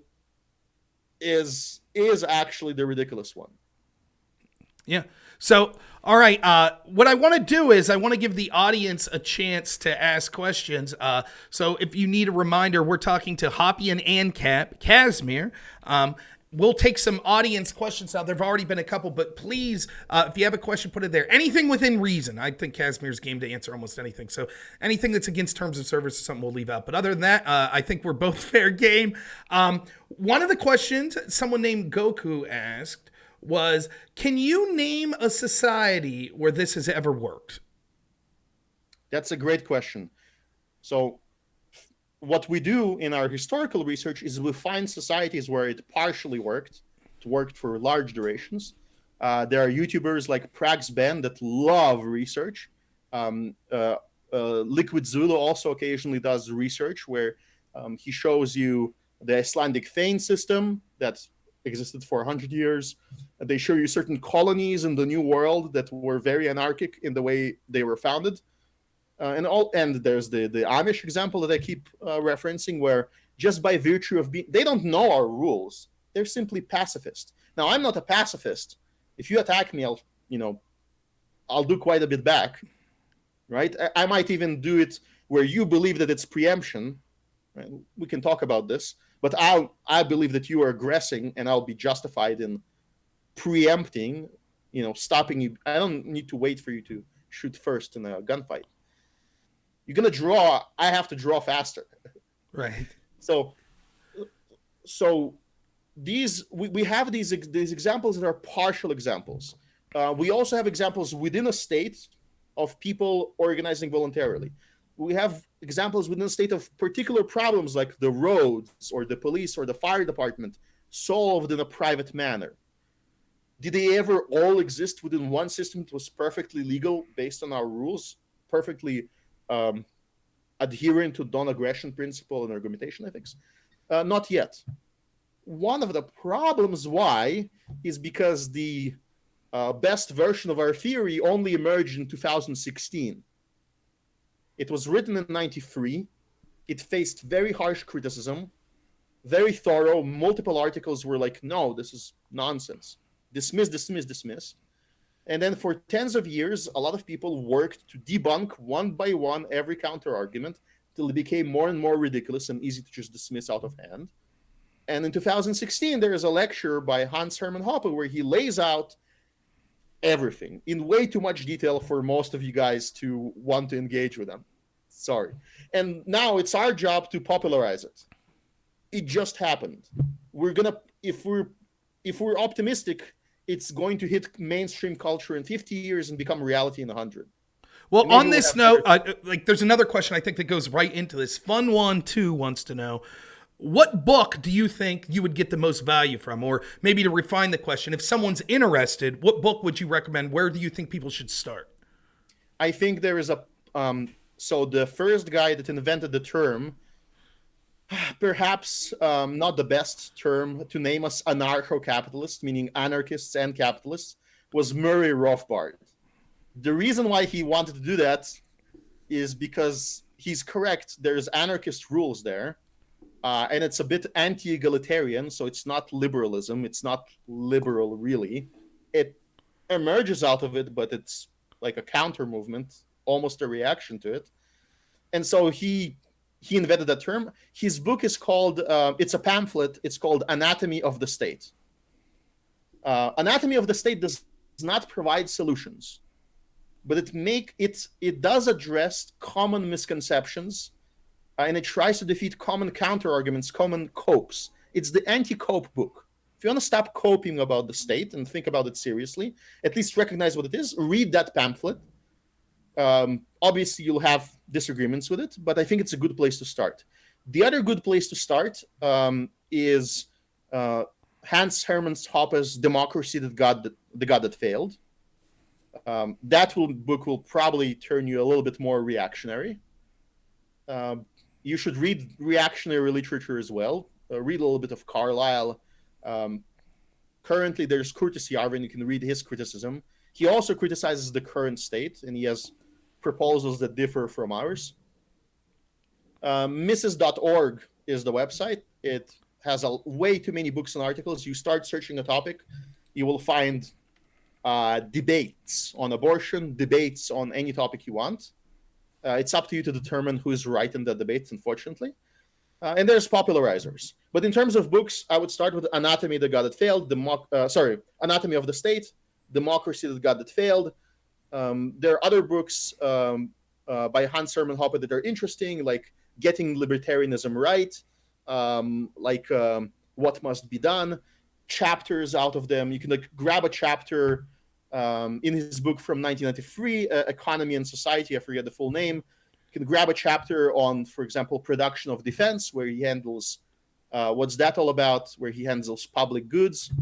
is actually the ridiculous one. Yeah. So, all right. What I want to do is I want to give the audience a chance to ask questions. So if you need a reminder, we're talking to Hoppean and Kasimir. we'll take some audience questions now. There have already been a couple, but please, if you have a question, put it there. Anything within reason. I think Kasimir's game to answer almost anything. So anything that's against terms of service is something we'll leave out. But other than that, I think we're both fair game. One of the questions someone named Goku asked was, can you name a society where this has ever worked? That's a great question. So what we do in our historical research is we find societies where it partially worked. It worked for large durations. There are YouTubers like Prax Ben that love research. Liquid Zulu also occasionally does research where he shows you the Icelandic Thane system that existed for 100 years. They show you certain colonies in the New World that were very anarchic in the way they were founded. And there's the Amish example that I keep referencing, where just by virtue of being, they don't know our rules. They're simply pacifist. Now, I'm not a pacifist. If you attack me, I'll do quite a bit back, right? I might even do it where you believe that it's preemption. Right? We can talk about this, but I believe that you are aggressing, and I'll be justified in preempting, stopping you. I don't need to wait for you to shoot first in a gunfight. You're gonna draw. I have to draw faster. Right. So these we have these examples that are partial examples. We also have examples within a state of people organizing voluntarily. We have examples within a state of particular problems like the roads or the police or the fire department solved in a private manner. Did they ever all exist within one system that was perfectly legal based on our rules, perfectly adhering to non-aggression principle and argumentation ethics? Not yet. One of the problems why is because the best version of our theory only emerged in 2016. It was written in 93. It faced very harsh criticism, very thorough. Multiple articles were like, no, this is nonsense. Dismiss, dismiss, dismiss. And then for tens of years, a lot of people worked to debunk one by one every counter argument till it became more and more ridiculous and easy to just dismiss out of hand. And in 2016, there is a lecture by Herman Hoppe where he lays out everything in way too much detail for most of you guys to want to engage with them. Sorry. And now it's our job to popularize it. It just happened. We're gonna, if we're optimistic, it's going to hit mainstream culture in 50 years and become reality in 100. Well, on this note, there's another question I think that goes right into this. Fun12 wants to know, what book do you think you would get the most value from? Or maybe to refine the question, if someone's interested, what book would you recommend? Where do you think people should start? I think there is a... so the first guy that invented the term, perhaps not the best term to name us anarcho-capitalist, meaning anarchists and capitalists, was Murray Rothbard. The reason why he wanted to do that is because he's correct. There's anarchist rules there, and it's a bit anti-egalitarian, so it's not liberalism. It's not liberal, really. It emerges out of it, but it's like a counter movement, almost a reaction to it. And so he invented that term. His book is called, it's a pamphlet, it's called Anatomy of the State. Anatomy of the State does not provide solutions, but it does address common misconceptions, and it tries to defeat common counter-arguments, common copes. It's the anti-cope book. If you want to stop coping about the state and think about it seriously, at least recognize what it is, read that pamphlet. Obviously, you'll have disagreements with it, but I think it's a good place to start. The other good place to start is Hans Hermann Hoppe's Democracy, the God That Failed. That book will probably turn you a little bit more reactionary. You should read reactionary literature as well. Read a little bit of Carlyle. Currently, there's Courtesy Arvin. You can read his criticism. He also criticizes the current state, and he has proposals that differ from ours. Mises.org is the website. It has way too many books and articles. You start searching a topic, you will find debates on abortion, debates on any topic you want. It's up to you to determine who is right in the debates, unfortunately. And there's popularizers. But in terms of books, I would start with Anatomy of the God That Failed, Anatomy of the State, Democracy, the God That Failed. There are other books by Herman Hoppe that are interesting, like Getting Libertarianism Right, What Must Be Done, chapters out of them. You can grab a chapter in his book from 1993, Economy and Society. I forget the full name. You can grab a chapter on, for example, production of defense, where he handles what's that all about, where he handles public goods.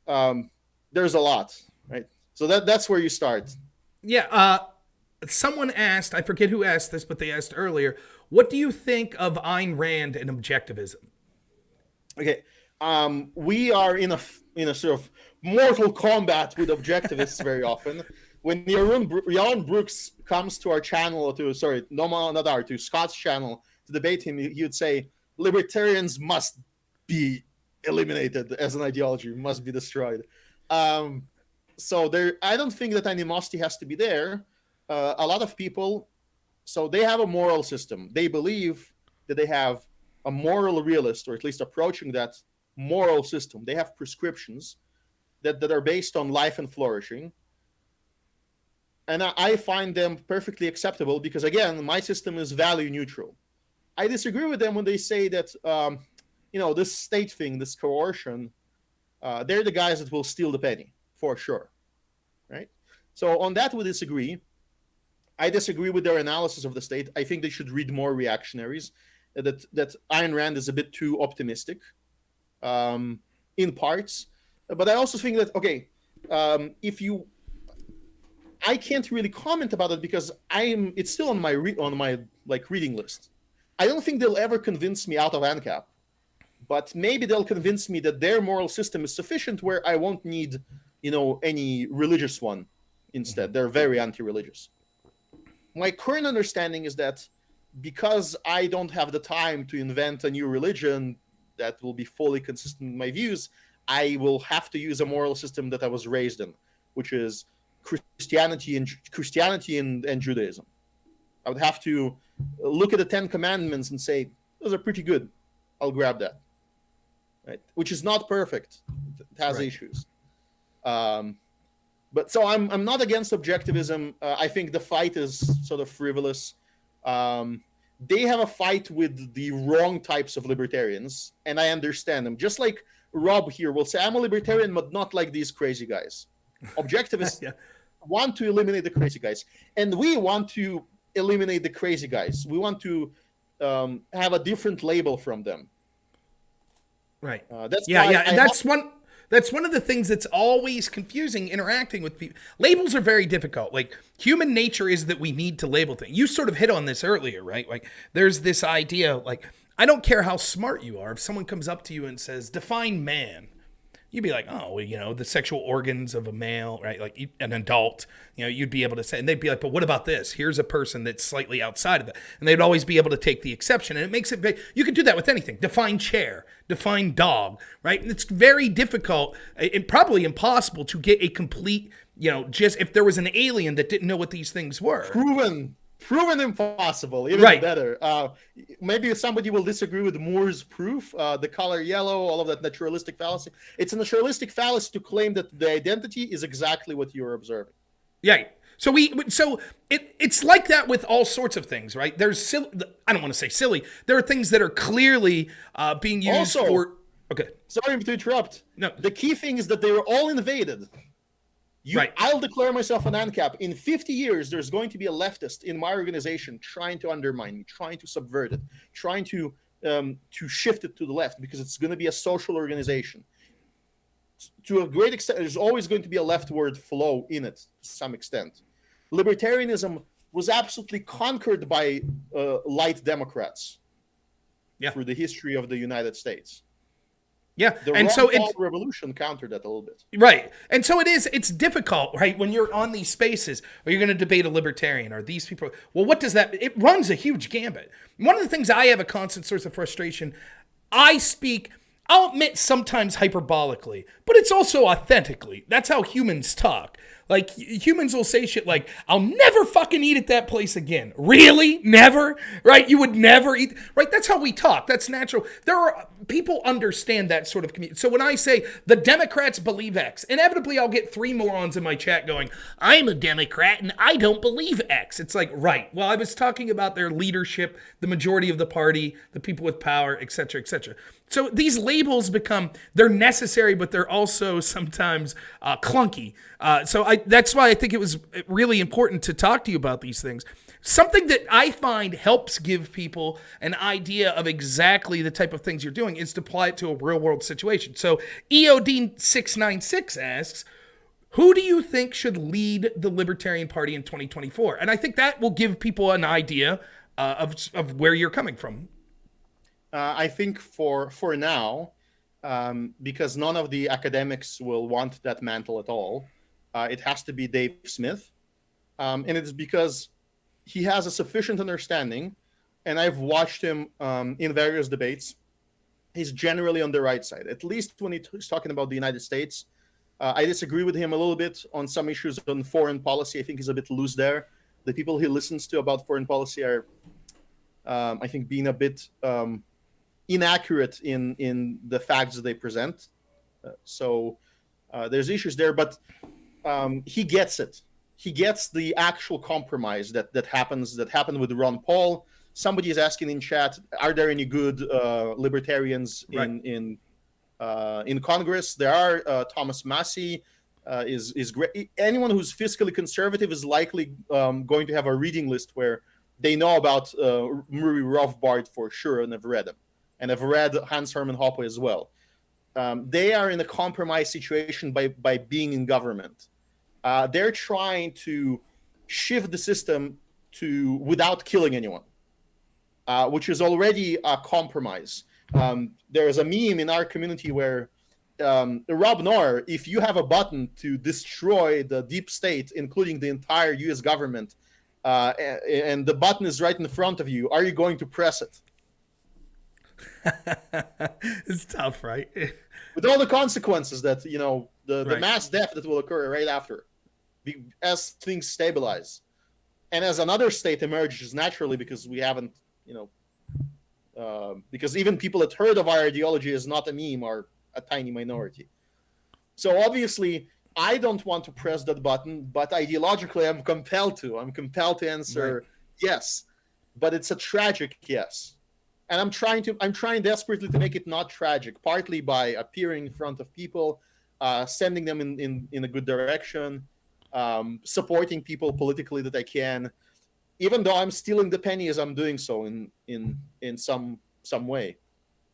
There's a lot, right? So that's where you start. Yeah. Someone asked, I forget who asked this, but they asked earlier, what do you think of Ayn Rand and objectivism? Okay. We are in a sort of mortal combat with objectivists very often. When Jan Brooks comes to our channel, to Scott's channel to debate him, he would say libertarians must be eliminated as an ideology, must be destroyed. So I don't think that animosity has to be there. A lot of people, so they have a moral system. They believe that they have a moral realist, or at least approaching that moral system. They have prescriptions that are based on life and flourishing. And I find them perfectly acceptable because, again, my system is value neutral. I disagree with them when they say that, this state thing, this coercion, they're the guys that will steal the penny, for sure, right? So on that, we disagree. I disagree with their analysis of the state. I think they should read more reactionaries, that Ayn Rand is a bit too optimistic in parts. But I also think that, I can't really comment about it because it's still on my reading list. I don't think they'll ever convince me out of ANCAP, but maybe they'll convince me that their moral system is sufficient where I won't need, any religious one instead. They're very anti-religious. My current understanding is that because I don't have the time to invent a new religion that will be fully consistent with my views, I will have to use a moral system that I was raised in, which is Christianity and Judaism. I would have to look at the 10 Commandments and say, those are pretty good. I'll grab that. Right? Which is not perfect. It has issues. But so I'm not against objectivism. I think the fight is sort of frivolous. They have a fight with the wrong types of libertarians, and I understand them. Just like Rob here will say, I'm a libertarian, but not like these crazy guys. Objectivists want to eliminate the crazy guys, and we want to eliminate the crazy guys. We want to have a different label from them. Right. That's one of the things that's always confusing interacting with people. Labels are very difficult. Like, human nature is that we need to label things. You sort of hit on this earlier, right? Like, there's this idea, like, I don't care how smart you are. If someone comes up to you and says, define man, you'd be like, oh, well, the sexual organs of a male, right? Like an adult, you'd be able to say, and they'd be like, but what about this? Here's a person that's slightly outside of it. And they'd always be able to take the exception. And it makes it, you can do that with anything. Define chair, define dog, right? And it's very difficult and probably impossible to get a complete, just if there was an alien that didn't know what these things were. Proven impossible, even better. Maybe somebody will disagree with Moore's proof, the color yellow, all of that naturalistic fallacy. It's a naturalistic fallacy to claim that the identity is exactly what you're observing. Yeah. So it's like that with all sorts of things, right? There's I don't want to say silly. There are things that are clearly being used for. Okay. Sorry to interrupt. No. The key thing is that they were all invaded. I'll declare myself an ANCAP. In 50 years, there's going to be a leftist in my organization trying to undermine me, trying to subvert it, trying to shift it to the left because it's going to be a social organization. To a great extent, there's always going to be a leftward flow in it to some extent. Libertarianism was absolutely conquered by light Democrats through the history of the United States. Yeah, and so the revolution countered that a little bit. Right, and so it's difficult, right, when you're on these spaces or you're going to debate a libertarian or these people. Well, what does that? It runs a huge gambit. One of the things I have a constant source of frustration. I'll admit sometimes hyperbolically, but it's also authentically. That's how humans talk. Like humans will say shit like, "I'll never fucking eat at that place again." Really? Never? Right? You would never eat. Right? That's how we talk. That's natural. There are people understand that sort of community. So when I say the Democrats believe X, inevitably I'll get 3 morons in my chat going, "I'm a Democrat and I don't believe X." It's like, right. Well, I was talking about their leadership, the majority of the party, the people with power, etc., etc. So these labels they're necessary, but they're also sometimes clunky. That's why I think it was really important to talk to you about these things. Something that I find helps give people an idea of exactly the type of things you're doing is to apply it to a real world situation. So EOD696 asks, who do you think should lead the Libertarian Party in 2024? And I think that will give people an idea of where you're coming from. I think for now, because none of the academics will want that mantle at all, it has to be Dave Smith. And it's because he has a sufficient understanding, and I've watched him in various debates. He's generally on the right side, at least when he's talking about the United States. I disagree with him a little bit on some issues on foreign policy. I think he's a bit loose there. The people he listens to about foreign policy are, I think, being a bit inaccurate in the facts that they present. So there's issues there, but he gets it. He gets the actual compromise that happened with Ron Paul. Somebody is asking in chat, are there any good libertarians in Congress? There are. Thomas Massey is great. Anyone who's fiscally conservative is likely going to have a reading list where they know about Murray Rothbard for sure, and have read them. And I've read Hans Herman Hoppe as well. They are in a compromise situation by being in government. They're trying to shift the system without killing anyone, which is already a compromise. There's a meme in our community where Rob Noerr, if you have a button to destroy the deep state, including the entire U.S. government, and the button is right in front of you, are you going to press it? It's tough, right? With all the consequences that, the mass death that will occur right after, as things stabilize. And as another state emerges naturally, because we haven't, because even people that heard of our ideology as not a meme are a tiny minority. So obviously, I don't want to press that button, but ideologically, I'm compelled to. I'm compelled to answer yes. But it's a tragic yes. And I'm trying desperately to make it not tragic, partly by appearing in front of people, sending them in a good direction, supporting people politically that I can, even though I'm stealing the penny as I'm doing so in some way.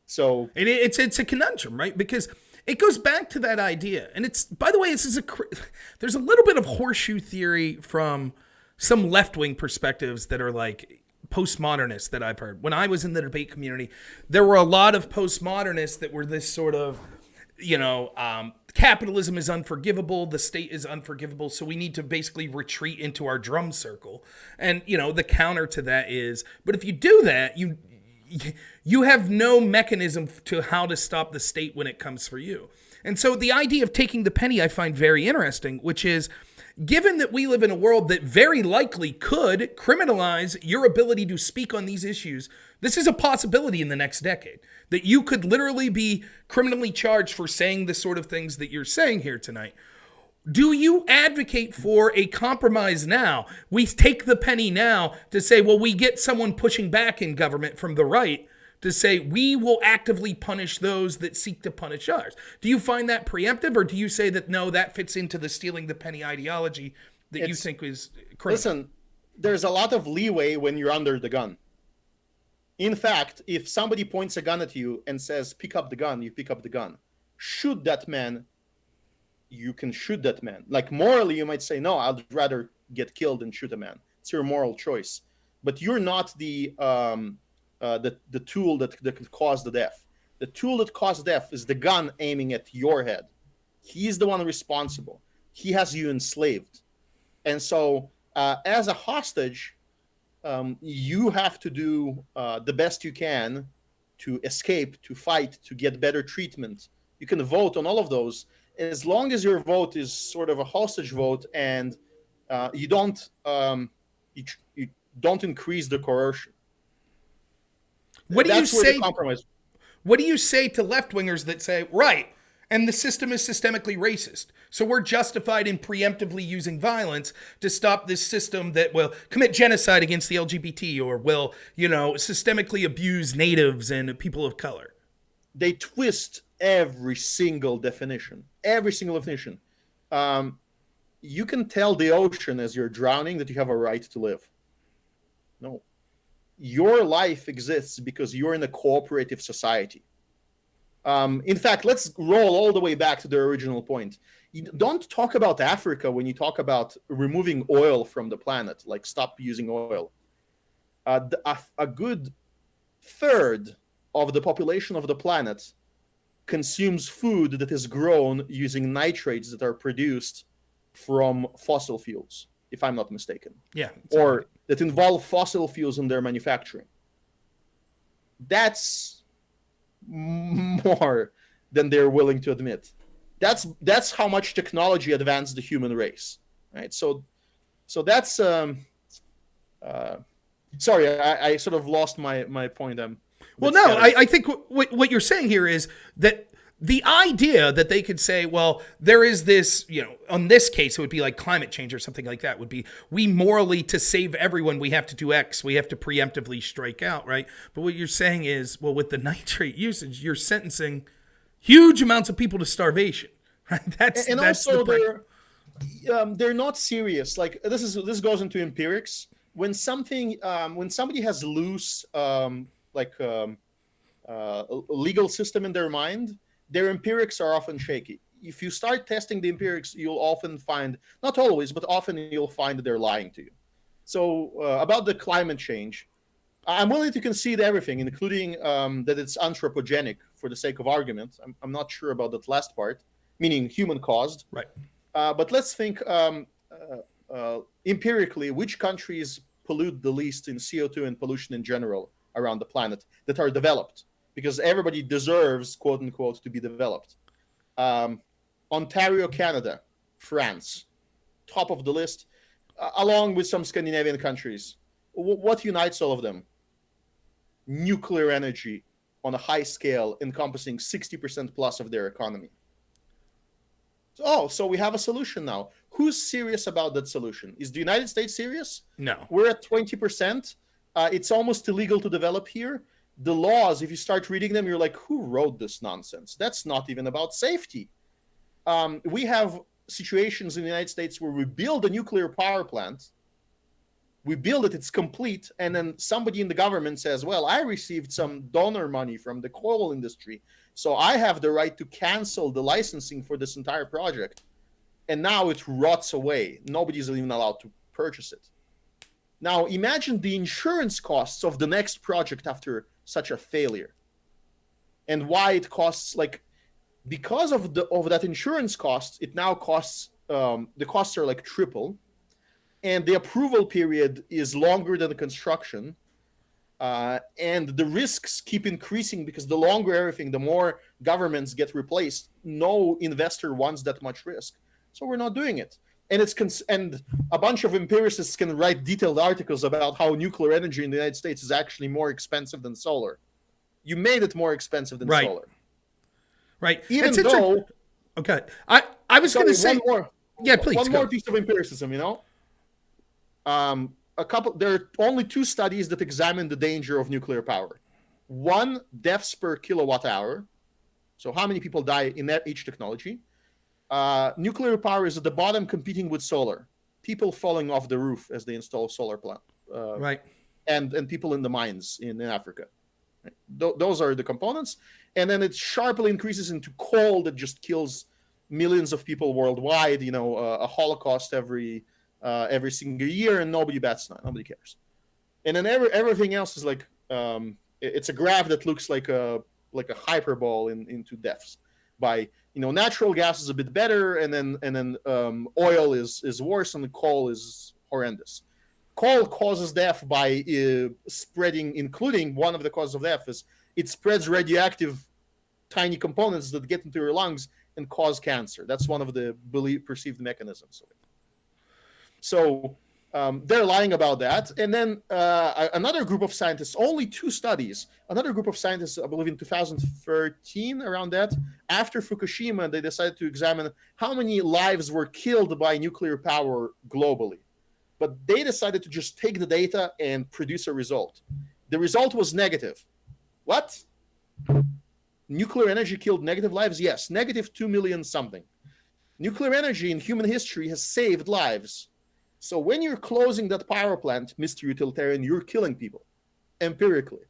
So it's a conundrum, right? Because it goes back to that idea, and it's, by the way, there's a little bit of horseshoe theory from some left-wing perspectives that are like postmodernists that I've heard. When I was in the debate community, there were a lot of postmodernists that were this sort of, capitalism is unforgivable, the state is unforgivable, so we need to basically retreat into our drum circle. And, the counter to that is, but if you do that, you have no mechanism to how to stop the state when it comes for you. And so the idea of taking the penny I find very interesting, which is, given that we live in a world that very likely could criminalize your ability to speak on these issues, this is a possibility in the next decade, that you could literally be criminally charged for saying the sort of things that you're saying here tonight. Do you advocate for a compromise now? We take the penny now to say, well, we get someone pushing back in government from the right to say we will actively punish those that seek to punish ours. Do you find that preemptive, or do you say that no, that fits into the stealing the penny ideology that you think is criminal? Listen, there's a lot of leeway when you're under the gun. In fact, if somebody points a gun at you and says, pick up the gun, you pick up the gun. Shoot that man, you can shoot that man. Like morally, you might say, no, I'd rather get killed than shoot a man. It's your moral choice. But you're not the tool that could cause the death. The tool that caused death is the gun aiming at your head. He's the one responsible. He has you enslaved. And so as a hostage, you have to do the best you can to escape, to fight, to get better treatment. You can vote on all of those. as long as your vote is sort of a hostage vote and you don't you don't increase the coercion. What do you That's where the say? compromise. What do you say to left-wingers that say, right, and the system is systemically racist, so we're justified in preemptively using violence to stop this system that will commit genocide against the LGBT or will, systemically abuse natives and people of color? They twist every single definition. Every single definition. You can tell the ocean as you're drowning that you have a right to live. No. Your life exists because you're in a cooperative society. In fact, let's roll all the way back to the original point. You don't talk about Africa when you talk about removing oil from the planet, like stop using oil. A good third of the population of the planet consumes food that is grown using nitrates that are produced from fossil fuels, if I'm not mistaken. Yeah. Or right. that involve fossil fuels in their manufacturing. That's more than they're willing to admit. That's how much technology advanced the human race, right? So that's sorry, I sort of lost my point. Well, no, I think what you're saying here is that the idea that they could say, well, there is this, on this case, it would be like climate change or something like that, would be we morally, to save everyone, we have to do X, we have to preemptively strike out, right? But what you're saying is, well, with the nitrate usage, you're sentencing huge amounts of people to starvation, right? That's also they're not serious. Like this goes into empirics. When somebody has loose legal system in their mind, their empirics are often shaky. If you start testing the empirics, you'll often find, not always, but often you'll find that they're lying to you. So about the climate change, I'm willing to concede everything, including that it's anthropogenic for the sake of argument. I'm not sure about that last part, meaning human-caused. Right. But let's think empirically, which countries pollute the least in CO2 and pollution in general around the planet that are developed? Because everybody deserves, quote unquote, to be developed. Ontario, Canada, France, top of the list, along with some Scandinavian countries. What unites all of them? Nuclear energy on a high scale, encompassing 60% plus of their economy. So we have a solution now. Who's serious about that solution? Is the United States serious? No. We're at 20%. It's almost illegal to develop here. The laws, if you start reading them, you're like, who wrote this nonsense? That's not even about safety. We have situations in the United States where we build a nuclear power plant, we build it, it's complete, and then somebody in the government says, well, I received some donor money from the coal industry, so I have the right to cancel the licensing for this entire project. And now it rots away. Nobody's even allowed to purchase it. Now, imagine the insurance costs of the next project after such a failure, and why it costs, because of that insurance cost, it now costs, the costs are like triple, and the approval period is longer than the construction, and the risks keep increasing because the longer everything, the more governments get replaced. No investor wants that much risk, so we're not doing it. And and a bunch of empiricists can write detailed articles about how nuclear energy in the United States is actually more expensive than solar. You made it more expensive than solar. Right. Even though... Okay. I was going to say... Yeah, please. One more piece of empiricism, there are only 2 studies that examine the danger of nuclear power. 1, deaths per kilowatt hour. So how many people die in each technology. Nuclear power is at the bottom, competing with solar. People falling off the roof as they install solar plant. Right. And people in the mines in Africa. Right? Those are the components. And then it sharply increases into coal that just kills millions of people worldwide. A Holocaust every single year, and nobody bats an eye. Nobody cares. And then everything else is like it's a graph that looks like a hyperbole into deaths. By natural gas is a bit better, and then oil is worse, and coal is horrendous. Coal causes death by spreading, including one of the causes of death is it spreads radioactive tiny components that get into your lungs and cause cancer. That's one of the perceived mechanisms of it. So they're lying about that. And then another group of scientists, only 2 studies, another group of scientists, I believe in 2013, around that, after Fukushima, they decided to examine how many lives were killed by nuclear power globally. But they decided to just take the data and produce a result. The result was negative. What? Nuclear energy killed negative lives? Yes, negative 2 million something. Nuclear energy in human history has saved lives. So when you're closing that power plant, Mr. Utilitarian, you're killing people, empirically.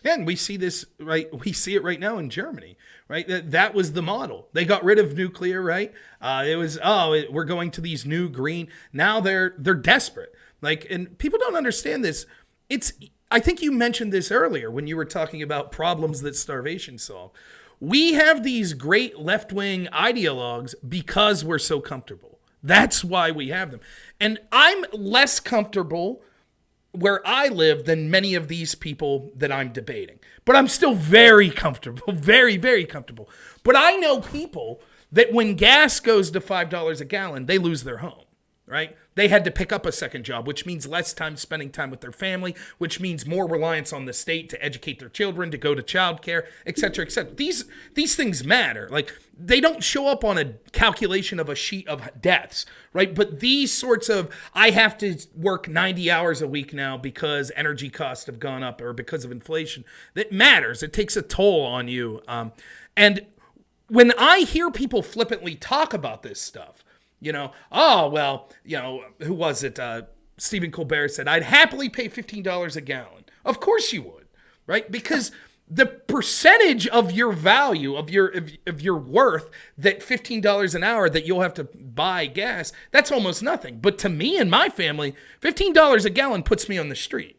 Yeah, and we see this, right? We see it right now in Germany, right? That was the model. They got rid of nuclear, right? It was, we're going to these new green. Now they're desperate. Like, and people don't understand this. I think you mentioned this earlier when you were talking about problems that starvation solve. We have these great left-wing ideologues because we're so comfortable. That's why we have them. And I'm less comfortable where I live than many of these people that I'm debating. But I'm still very comfortable, very, very comfortable. But I know people that when gas goes to $5 a gallon, they lose their home, right? They had to pick up a second job, which means less time spending time with their family, which means more reliance on the state to educate their children, to go to childcare, et cetera, et cetera. These things matter. Like, they don't show up on a calculation of a sheet of deaths, right? But these sorts of, I have to work 90 hours a week now because energy costs have gone up or because of inflation, that matters. It takes a toll on you. And when I hear people flippantly talk about this stuff, who was it? Stephen Colbert said, I'd happily pay $15 a gallon. Of course you would, right? Because the percentage of your value, of your worth, that $15 an hour that you'll have to buy gas, that's almost nothing. But to me and my family, $15 a gallon puts me on the street.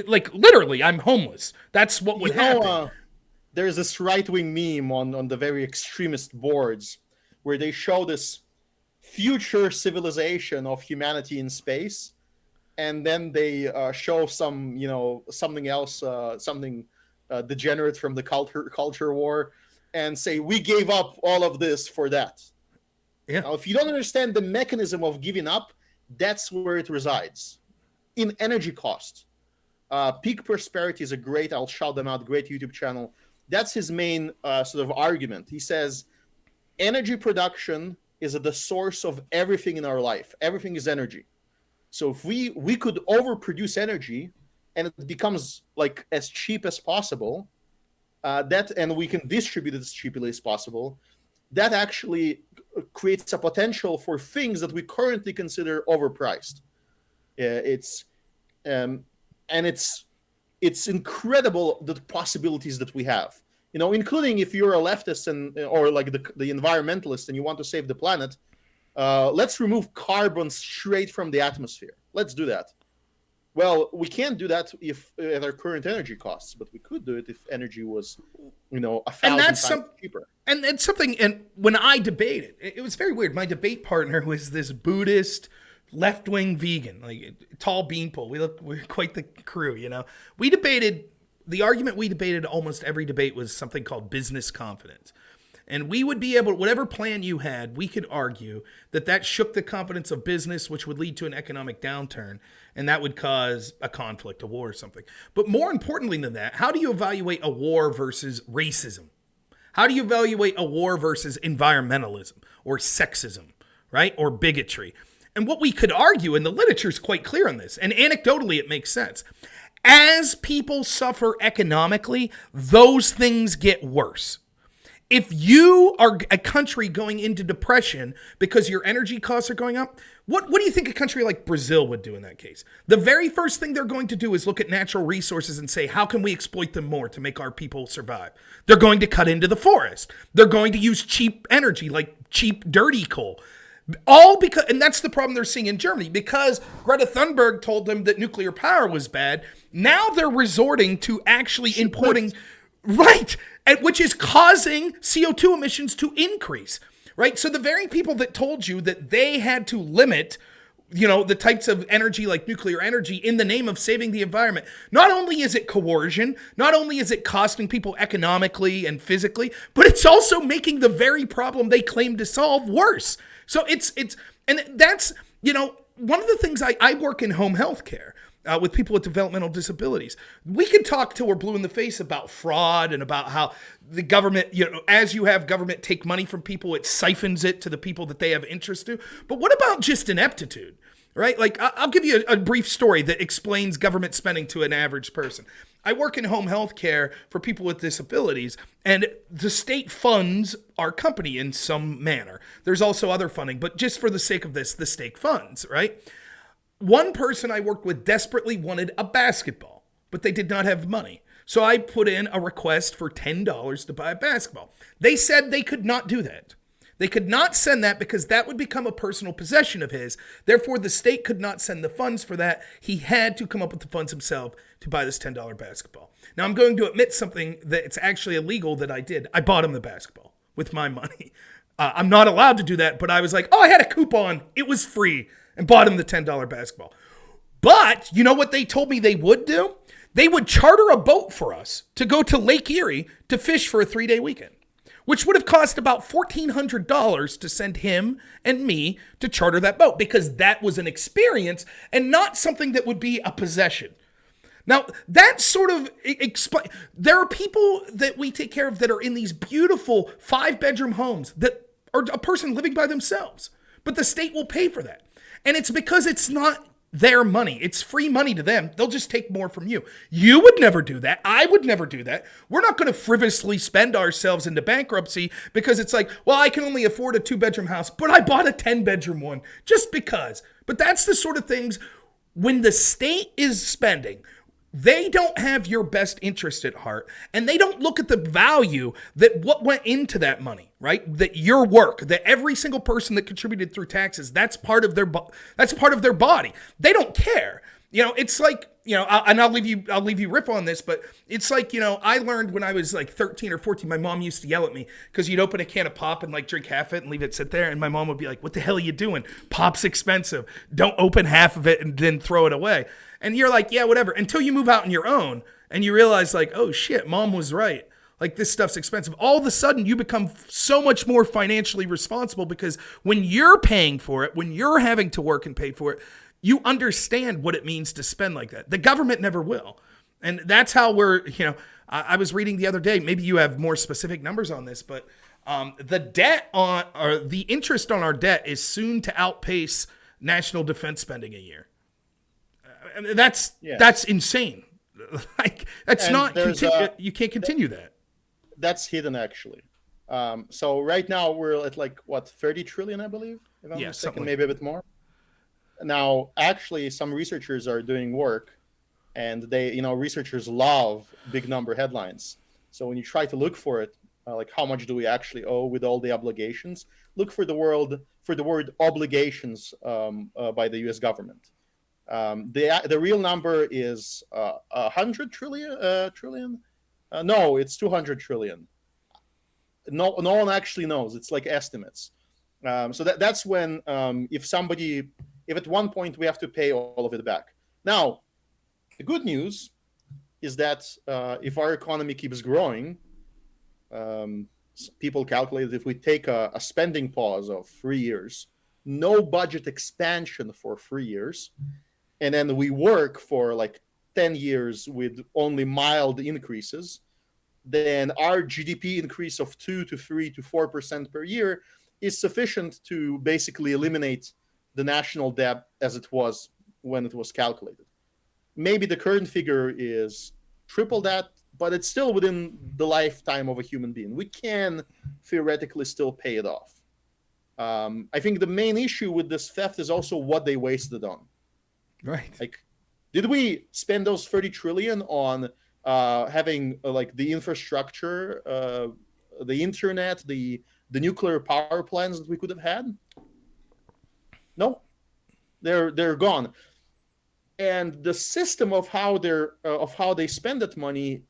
Like, literally, I'm homeless. That's what would happen. There's this right-wing meme on the very extremist boards where they show this future civilization of humanity in space, and then they show something else, degenerate from the culture war, and say, we gave up all of this for that. Yeah. Now, if you don't understand the mechanism of giving up, that's where it resides, in energy cost. Peak Prosperity is I'll shout them out, great YouTube channel. That's his main sort of argument. He says, energy production is the source of everything in our life. Everything is energy. So if we could overproduce energy and it becomes like as cheap as possible, and we can distribute it as cheaply as possible, that actually creates a potential for things that we currently consider overpriced. It's incredible the possibilities that we have. Including if you're a leftist or like the environmentalist and you want to save the planet, let's remove carbon straight from the atmosphere. Let's do that. Well, we can't do that if at our current energy costs, but we could do it if energy was, 1,000 times cheaper. And it's something. And when I debated, it was very weird. My debate partner was this Buddhist left-wing vegan, like tall beanpole. We're quite the crew, We debated. The argument we debated almost every debate was something called business confidence. And we would be able, whatever plan you had, we could argue that shook the confidence of business, which would lead to an economic downturn, and that would cause a conflict, a war or something. But more importantly than that, how do you evaluate a war versus racism? How do you evaluate a war versus environmentalism or sexism, right? Or bigotry? And what we could argue, and the literature is quite clear on this, and anecdotally it makes sense, as people suffer economically, those things get worse. If you are a country going into depression because your energy costs are going up, what do you think a country like Brazil would do in that case? The very first thing they're going to do is look at natural resources and say, how can we exploit them more to make our people survive? They're going to cut into the forest. They're going to use cheap energy, like cheap, dirty coal. All because, and that's the problem they're seeing in Germany, because Greta Thunberg told them that nuclear power was bad. Now they're resorting to actually importing, right, which is causing CO2 emissions to increase, right? So the very people that told you that they had to limit the types of energy like nuclear energy in the name of saving the environment. Not only is it coercion, not only is it costing people economically and physically, but it's also making the very problem they claim to solve worse. So and that's, one of the things I work in home health care. With people with developmental disabilities. We could talk till we're blue in the face about fraud and about how the government, as you have government take money from people, it siphons it to the people that they have interest to. But what about just ineptitude, right? Like, I'll give you a brief story that explains government spending to an average person. I work in home health care for people with disabilities, and the state funds our company in some manner. There's also other funding, but just for the sake of this, the state funds, right? One person I worked with desperately wanted a basketball, but they did not have money. So I put in a request for $10 to buy a basketball. They said they could not do that. They could not send that because that would become a personal possession of his. Therefore, the state could not send the funds for that. He had to come up with the funds himself to buy this $10 basketball. Now, I'm going to admit something that it's actually illegal that I did. I bought him the basketball with my money. I'm not allowed to do that, but I was like, I had a coupon. It was free. And bought him the $10 basketball. But you know what they told me they would do? They would charter a boat for us to go to Lake Erie to fish for a 3-day weekend, which would have cost about $1,400 to send him and me to charter that boat, because that was an experience and not something that would be a possession. Now, that sort of explain. There are people that we take care of that are in these beautiful 5-bedroom homes that are a person living by themselves, but the state will pay for that. And it's because it's not their money. It's free money to them. They'll just take more from you. You would never do that. I would never do that. We're not going to frivolously spend ourselves into bankruptcy because it's like, well, I can only afford a 2-bedroom house, but I bought a 10-bedroom one just because. But that's the sort of things when the state is spending. They don't have your best interest at heart, and they don't look at the value that what went into that money, right? That your work, that every single person that contributed through taxes, that's part of their body. They don't care. It's like, and I'll leave you riff on this, but it's like, I learned when I was like 13 or 14, my mom used to yell at me because you'd open a can of pop and like drink half it and leave it sit there. And my mom would be like, what the hell are you doing? Pop's expensive. Don't open half of it and then throw it away. And you're like, yeah, whatever, until you move out on your own and you realize like, oh shit, mom was right. Like, this stuff's expensive. All of a sudden you become so much more financially responsible because when you're paying for it, when you're having to work and pay for it, you understand what it means to spend like that. The government never will. And that's how I was reading the other day, maybe you have more specific numbers on this, but the interest on our debt is soon to outpace national defense spending a year. That's insane. Like, that's you can't continue that. That's hidden, actually. So right now we're at like, 30 trillion, I believe, if I'm mistaken, maybe a bit more. Now, actually, some researchers are doing work, and they, researchers love big number headlines. So when you try to look for it, like how much do we actually owe with all the obligations, look for the word obligations by the U.S. government. The real number is 100 trillion. No, it's 200 trillion. No one actually knows. It's like estimates. So that's when if at one point we have to pay all of it back. Now, the good news is that if our economy keeps growing, people calculate that if we take a spending pause of 3 years, no budget expansion for 3 years, and then we work for like 10 years with only mild increases, then our GDP increase of 2 to 3 to 4% per year is sufficient to basically eliminate the national debt as it was when it was calculated. Maybe the current figure is triple that, but it's still within the lifetime of a human being. We can theoretically still pay it off. I think the main issue with this theft is also what they wasted on. Right. Like, did we spend those 30 trillion on having like the infrastructure, the internet, the nuclear power plants that we could have had? No, they're gone. And the system of how they spend that money,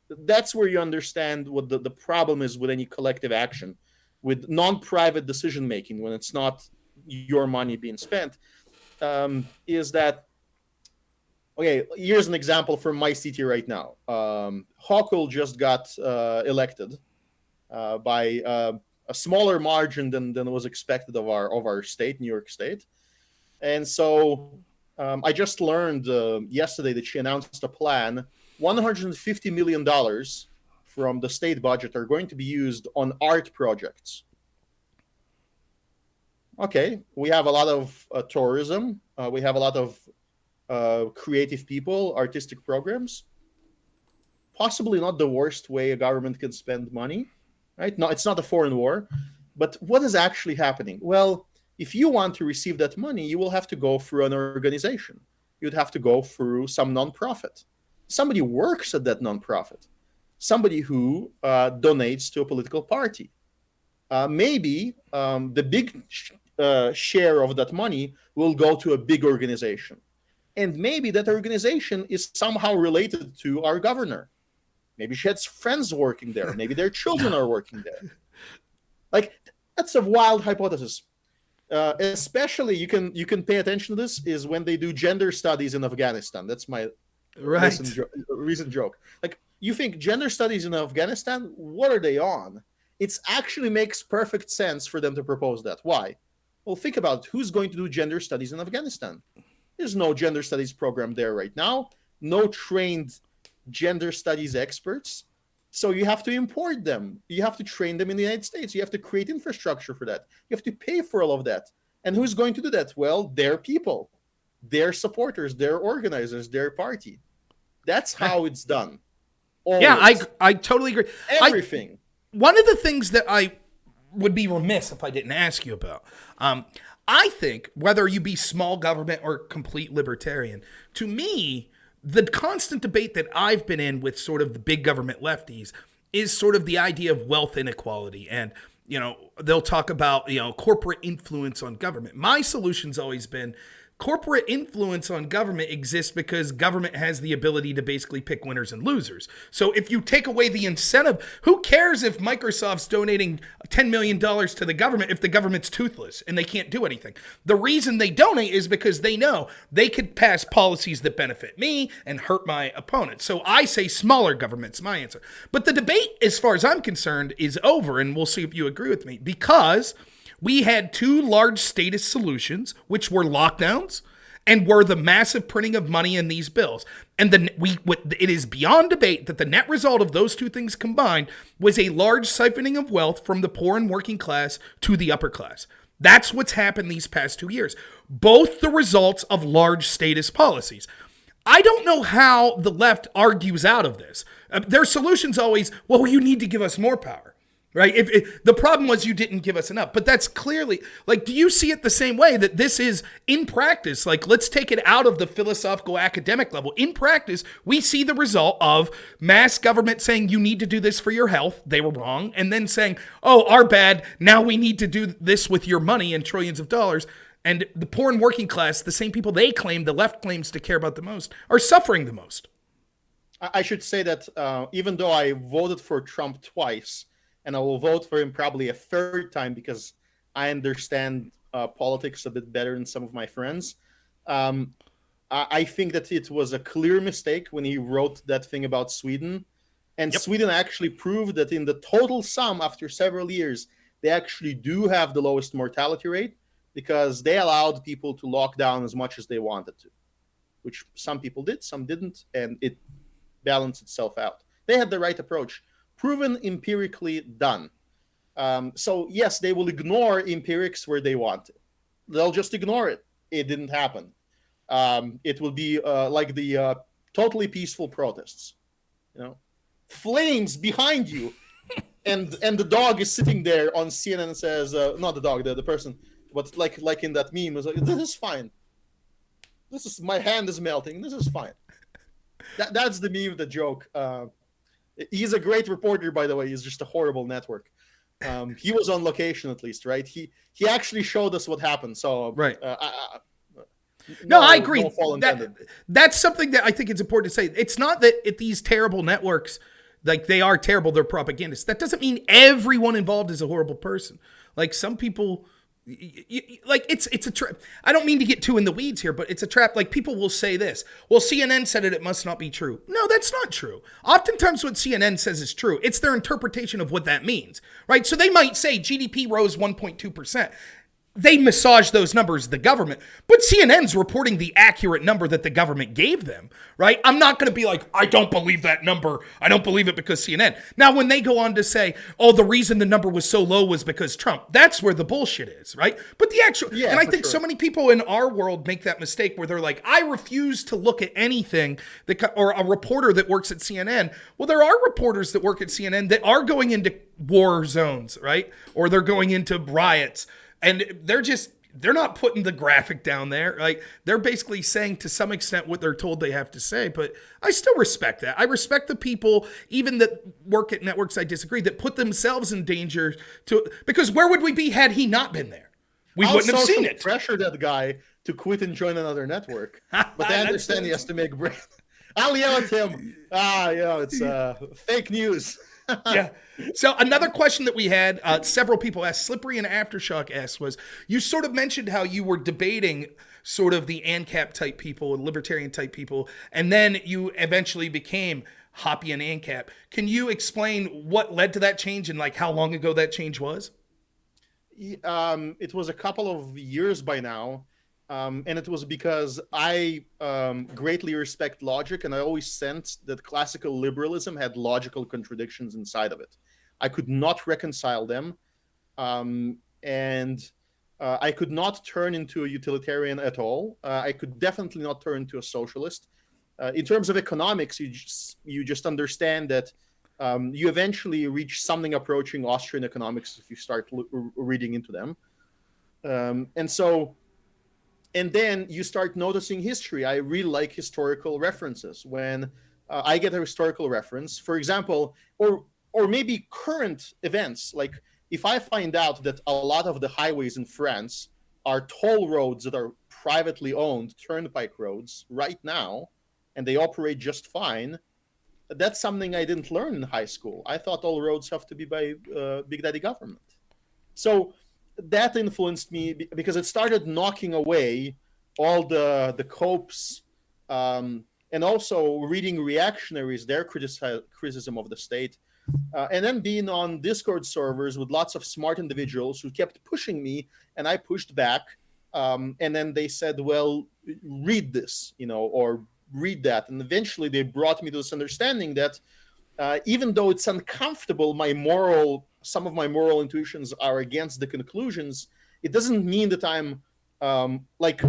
that's where you understand what the problem is with any collective action, with non-private decision making when it's not your money being spent. is that, okay, here's an example from my city right now. Hochul just got elected by a smaller margin than was expected of our state, New York State. And so I just learned yesterday that she announced a plan. $150 million from the state budget are going to be used on art projects. Okay, we have a lot of tourism. We have a lot of creative people, artistic programs. Possibly not the worst way a government can spend money, right? No, it's not a foreign war. But what is actually happening? Well, if you want to receive that money, you will have to go through an organization. You'd have to go through some nonprofit. Somebody works at that nonprofit. Somebody who donates to a political party. Maybe the big share of that money will go to a big organization. And maybe that organization is somehow related to our governor. Maybe she has friends working there. Maybe their children are working there. Like, that's a wild hypothesis. Especially, you can pay attention to this, is when they do gender studies in Afghanistan. That's my recent joke. Like, you think gender studies in Afghanistan, what are they on? It actually makes perfect sense for them to propose that. Why? Well, think about it. Who's going to do gender studies in Afghanistan? There's no gender studies program there right now. No trained gender studies experts. So you have to import them. You have to train them in the United States. You have to create infrastructure for that. You have to pay for all of that. And who's going to do that? Well, their people, their supporters, their organizers, their party. That's how it's done. Always. Yeah, I totally agree. Everything. One of the things that I would be remiss if I didn't ask you about, I think whether you be small government or complete libertarian, to me, the constant debate that I've been in with sort of the big government lefties is sort of the idea of wealth inequality. And, you know, they'll talk about, you know, corporate influence on government. My solution's always been corporate influence on government exists because government has the ability to basically pick winners and losers. So if you take away the incentive, who cares if Microsoft's donating $10 million to the government if the government's toothless and they can't do anything? The reason they donate is because they know they could pass policies that benefit me and hurt my opponent. So I say smaller government's my answer. But the debate, as far as I'm concerned, is over, and we'll see if you agree with me, because we had two large statist solutions, which were lockdowns and were the massive printing of money in these bills. And it is beyond debate that the net result of those two things combined was a large siphoning of wealth from the poor and working class to the upper class. That's what's happened these past 2 years. Both the results of large statist policies. I don't know how the left argues out of this. Their solution's always, well, you need to give us more power. Right? If the problem was you didn't give us enough, but that's clearly, like, do you see it the same way that this is in practice? Like, let's take it out of the philosophical academic level. In practice, we see the result of mass government saying you need to do this for your health. They were wrong. And then saying, oh, our bad. Now we need to do this with your money and trillions of dollars. And the poor and working class, the same people they claim, the left claims to care about the most, are suffering the most. I should say that even though I voted for Trump twice, and I will vote for him probably a third time because I understand politics a bit better than some of my friends. I think that it was a clear mistake when he wrote that thing about Sweden. And Sweden actually proved that in the total sum, after several years, they actually do have the lowest mortality rate because they allowed people to lock down as much as they wanted to, which some people did, some didn't, and it balanced itself out. They had the right approach. Proven, empirically done. So yes, they will ignore empirics where they want it. They'll just ignore it. It didn't happen. It will be like the totally peaceful protests. You know, flames behind you, and the dog is sitting there on CNN and says, not the dog, the person, but like in that meme, is like, this is fine. This is, my hand is melting. This is fine. That's the meme, the joke. He's a great reporter, by the way. He's just a horrible network. He was on location, at least, right? He actually showed us what happened. So right. I agree. No that's something that I think it's important to say. It's not that these terrible networks, like, they are terrible, they're propagandists. That doesn't mean everyone involved is a horrible person. Like, some people Like it's a trap. I don't mean to get too in the weeds here, but it's a trap. Like people will say this, well, CNN said it must not be true. No, that's not true. Oftentimes what CNN says is true. It's their interpretation of what that means, right? So they might say GDP rose 1.2%. They massage those numbers, the government, but CNN's reporting the accurate number that the government gave them, right? I'm not going to be like, I don't believe that number. I don't believe it because CNN. Now, when they go on to say, oh, the reason the number was so low was because Trump, that's where the bullshit is, right? But the actual, and I think so many people in our world make that mistake where they're like, I refuse to look at anything that, or a reporter that works at CNN. Well, there are reporters that work at CNN that are going into war zones, right? Or they're going into riots. And they're not putting the graphic down there. Like they're basically saying to some extent what they're told they have to say, but I still respect that. I respect the people, even that work at networks I disagree, that put themselves in danger because where would we be had he not been there? We wouldn't have seen it. Pressure that guy to quit and join another network. But I understand he has to make bread. I'll yell at him. It's fake news. Yeah. So another question that we had, several people asked, Slippery and Aftershock asked, was you sort of mentioned how you were debating sort of the ANCAP type people and libertarian type people, and then you eventually became Hoppean ANCAP. Can you explain what led to that change and like how long ago that change was? It was a couple of years by now. And it was because I greatly respect logic, and I always sensed that classical liberalism had logical contradictions inside of it. I could not reconcile them, and I could not turn into a utilitarian at all. I could definitely not turn into a socialist. In terms of economics, you just understand that you eventually reach something approaching Austrian economics if you start reading into them. And then you start noticing history. I really like historical references. When I get a historical reference, for example, or maybe current events, like if I find out that a lot of the highways in France are toll roads that are privately owned, turnpike roads right now, and they operate just fine, that's something I didn't learn in high school. I thought all roads have to be by Big Daddy government. So that influenced me because it started knocking away all the copes, and also reading reactionaries, their criticism of the state, and then being on Discord servers with lots of smart individuals who kept pushing me, and I pushed back, and then they said, well, read this, or read that, and eventually they brought me to this understanding that even though it's uncomfortable, some of my moral intuitions are against the conclusions, it doesn't mean that I'm like,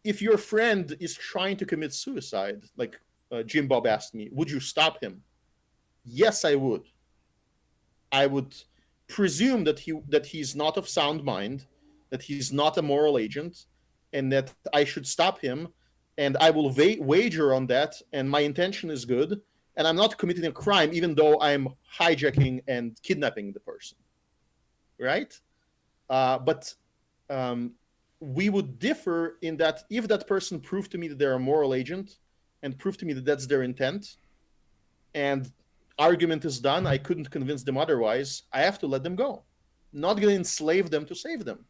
if your friend is trying to commit suicide, like Jim Bob asked me, would you stop him? Yes, I would. I would presume that he's not of sound mind, that he's not a moral agent, and that I should stop him, and I will wager on that, and my intention is good, and I'm not committing a crime, even though I'm hijacking and kidnapping the person, right? But we would differ in that if that person proved to me that they're a moral agent and proved to me that that's their intent, and argument is done, I couldn't convince them otherwise, I have to let them go. Not going to enslave them to save them.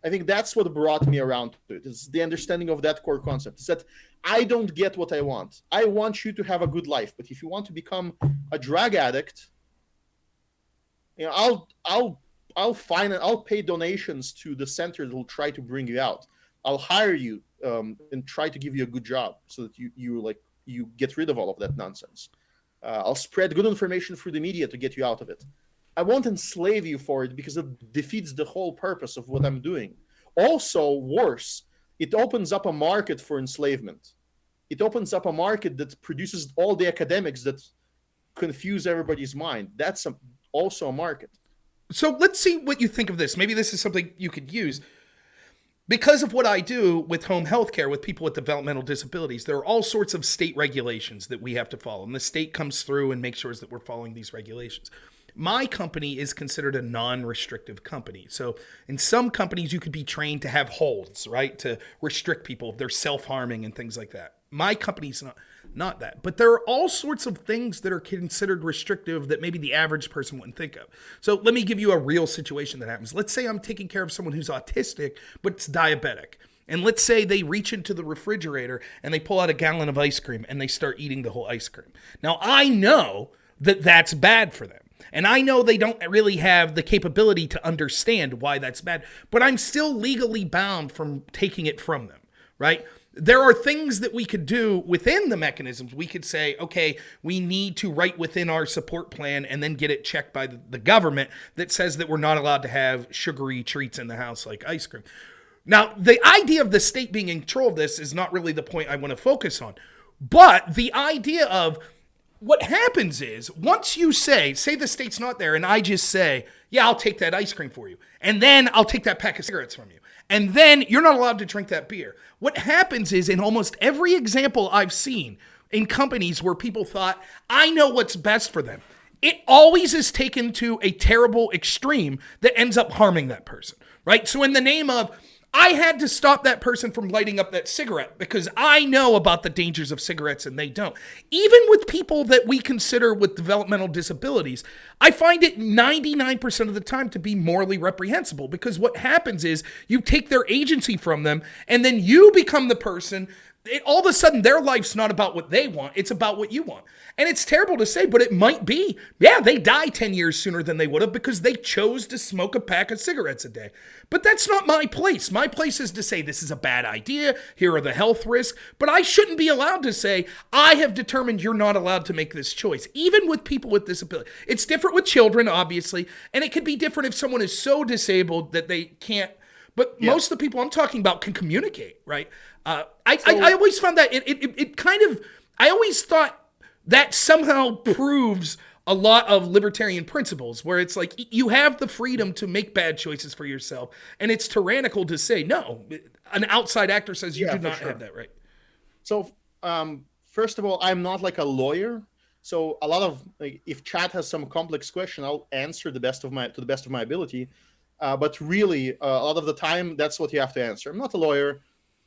I think that's what brought me around to it. It's the understanding of that core concept. It's that I don't get what I want. I want you to have a good life, but if you want to become a drug addict, I'll pay donations to the center that will try to bring you out. I'll hire you and try to give you a good job so that you get rid of all of that nonsense. I'll spread good information through the media to get you out of it. I won't enslave you for it because it defeats the whole purpose of what I'm doing. Also, worse, it opens up a market for enslavement. It opens up a market that produces all the academics that confuse everybody's mind. That's also a market. So let's see what you think of this. Maybe this is something you could use. Because of what I do with home health care with people with developmental disabilities, there are all sorts of state regulations that we have to follow. And the state comes through and makes sure that we're following these regulations. My company is considered a non-restrictive company. So in some companies, you could be trained to have holds, right? To restrict people if they're self-harming and things like that. My company's not that. But there are all sorts of things that are considered restrictive that maybe the average person wouldn't think of. So let me give you a real situation that happens. Let's say I'm taking care of someone who's autistic, but it's diabetic. And let's say they reach into the refrigerator and they pull out a gallon of ice cream and they start eating the whole ice cream. Now, I know that that's bad for them. And I know they don't really have the capability to understand why that's bad, but I'm still legally bound from taking it from them, right? There are things that we could do within the mechanisms. We could say, okay, we need to write within our support plan and then get it checked by the government that says that we're not allowed to have sugary treats in the house like ice cream. Now, the idea of the state being in control of this is not really the point I want to focus on. But the idea of what happens is once you say the state's not there, and I just say, yeah, I'll take that ice cream for you. And then I'll take that pack of cigarettes from you. And then you're not allowed to drink that beer. What happens is in almost every example I've seen in companies where people thought, I know what's best for them, it always is taken to a terrible extreme that ends up harming that person, right? So in the name of, I had to stop that person from lighting up that cigarette because I know about the dangers of cigarettes and they don't. Even with people that we consider with developmental disabilities, I find it 99% of the time to be morally reprehensible because what happens is you take their agency from them and then you become the person. All of a sudden, their life's not about what they want. It's about what you want. And it's terrible to say, but it might be. Yeah, they die 10 years sooner than they would have because they chose to smoke a pack of cigarettes a day. But that's not my place. My place is to say, this is a bad idea. Here are the health risks. But I shouldn't be allowed to say, I have determined you're not allowed to make this choice, even with people with disability. It's different with children, obviously. And it could be different if someone is so disabled that they can't. But most of the people I'm talking about can communicate, right? I always found that it kind of, I always thought that somehow proves a lot of libertarian principles where it's like you have the freedom to make bad choices for yourself. And it's tyrannical to say, no, an outside actor says you do not have that right. So first of all, I'm not like a lawyer. So a lot of, like, if chat has some complex question, I'll answer to the best of my ability. But really, a lot of the time, that's what you have to answer. I'm not a lawyer.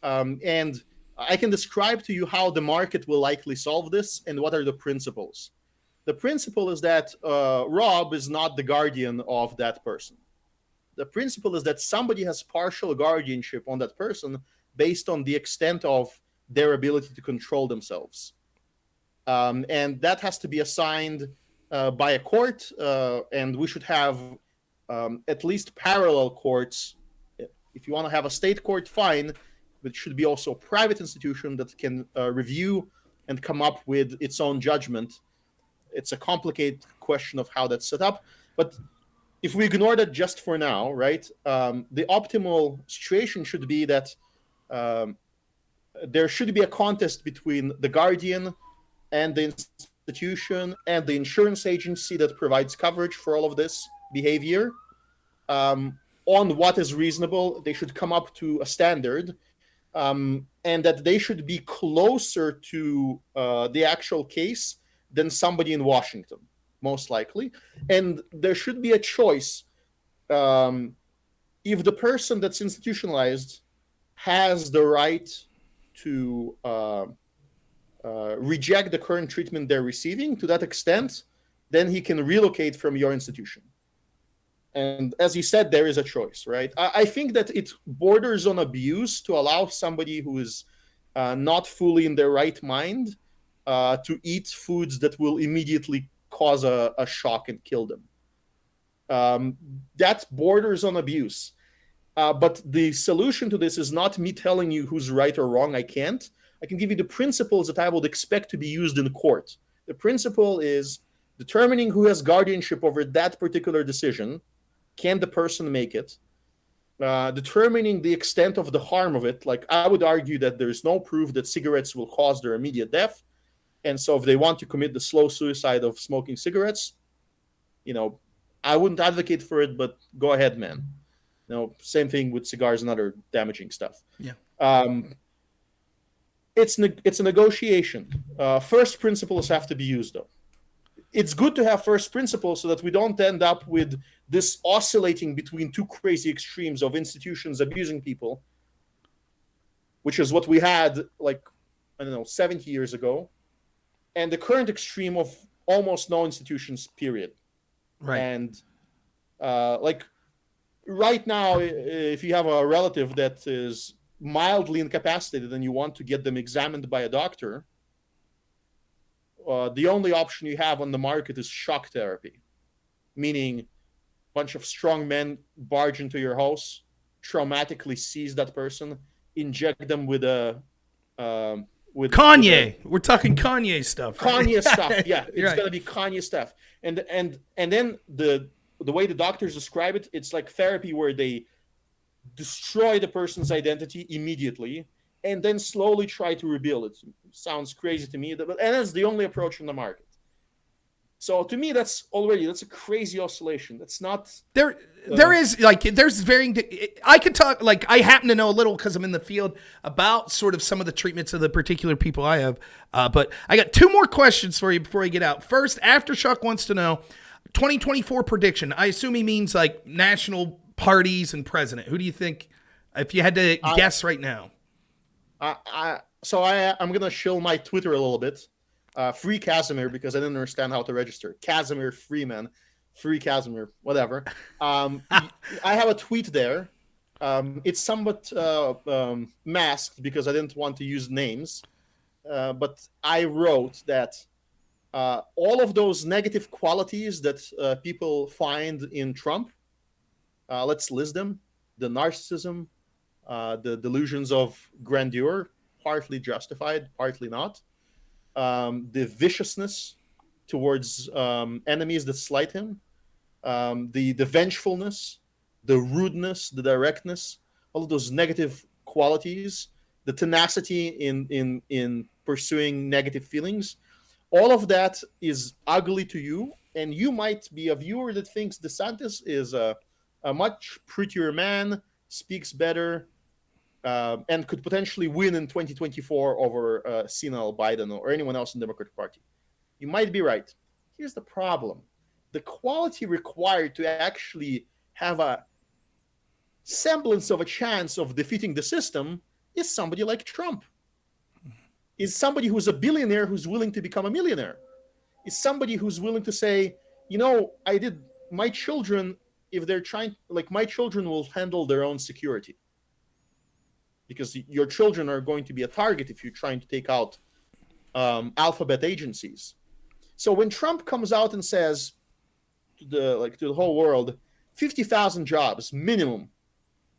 And I can describe to you how the market will likely solve this and what are the principles. The principle is that Rob is not the guardian of that person. The principle is that somebody has partial guardianship on that person based on the extent of their ability to control themselves. And that has to be assigned by a court, and we should have at least parallel courts. If you want to have a state court, fine, but it should be also a private institution that can review and come up with its own judgment. It's a complicated question of how that's set up, but if we ignore that just for now, right, the optimal situation should be that there should be a contest between the guardian and the institution and the insurance agency that provides coverage for all of this behavior on what is reasonable. They should come up to a standard, and that they should be closer to the actual case than somebody in Washington, most likely. And there should be a choice. If the person that's institutionalized has the right to reject the current treatment they're receiving to that extent, then he can relocate from your institution. And as you said, there is a choice, right? I think that it borders on abuse to allow somebody who is not fully in their right mind to eat foods that will immediately cause a shock and kill them. That borders on abuse. But the solution to this is not me telling you who's right or wrong. I can't. I can give you the principles that I would expect to be used in court. The principle is determining who has guardianship over that particular decision. Can the person make it? Determining the extent of the harm of it. Like, I would argue that there's no proof that cigarettes will cause their immediate death. And so if they want to commit the slow suicide of smoking cigarettes, I wouldn't advocate for it, but go ahead, man. Same thing with cigars and other damaging stuff. Yeah. It's a negotiation. First principles have to be used, though. It's good to have first principles so that we don't end up with this oscillating between two crazy extremes of institutions abusing people, which is what we had like I don't know, 70 years ago, and the current extreme of almost no institutions, period. Right. And like right now, if you have a relative that is mildly incapacitated and you want to get them examined by a doctor, the only option you have on the market is shock therapy, meaning a bunch of strong men barge into your house, traumatically seize that person, inject them with a Kanye. We're talking Kanye stuff. Right? Kanye stuff. Yeah, it's Right. gonna be Kanye stuff. And then the way the doctors describe it, it's like therapy where they destroy the person's identity immediately and then slowly try to rebuild it. Sounds crazy to me, and that's the only approach in the market. So to me, that's a crazy oscillation. That's not There is like there's varying. I could talk like I happen to know a little because I'm in the field about sort of some of the treatments of the particular people I have. But I got two more questions for you before I get out. First, Aftershock wants to know 2024 prediction. I assume he means like national parties and president. Who do you think? If you had to guess right now, I'm gonna shill my Twitter a little bit. Free Kasimir, because I didn't understand how to register. Kasimir Freeman, free Kasimir, whatever. I have a tweet there. It's somewhat masked because I didn't want to use names. But I wrote that all of those negative qualities that people find in Trump, let's list them. The narcissism, the delusions of grandeur, partly justified, partly not. The viciousness towards enemies that slight him, the vengefulness, the rudeness, the directness, all of those negative qualities, the tenacity in pursuing negative feelings, all of that is ugly to you, and you might be a viewer that thinks DeSantis is a much prettier man, speaks better, and could potentially win in 2024 over senile Biden or anyone else in the Democratic Party. You might be right. Here's the problem. The quality required to actually have a semblance of a chance of defeating the system is somebody like Trump. Is somebody who's a billionaire who's willing to become a millionaire. Is somebody who's willing to say, my children, if they're trying, like my children will handle their own security. Because your children are going to be a target if you're trying to take out alphabet agencies. So when Trump comes out and says to the whole world, 50,000 jobs minimum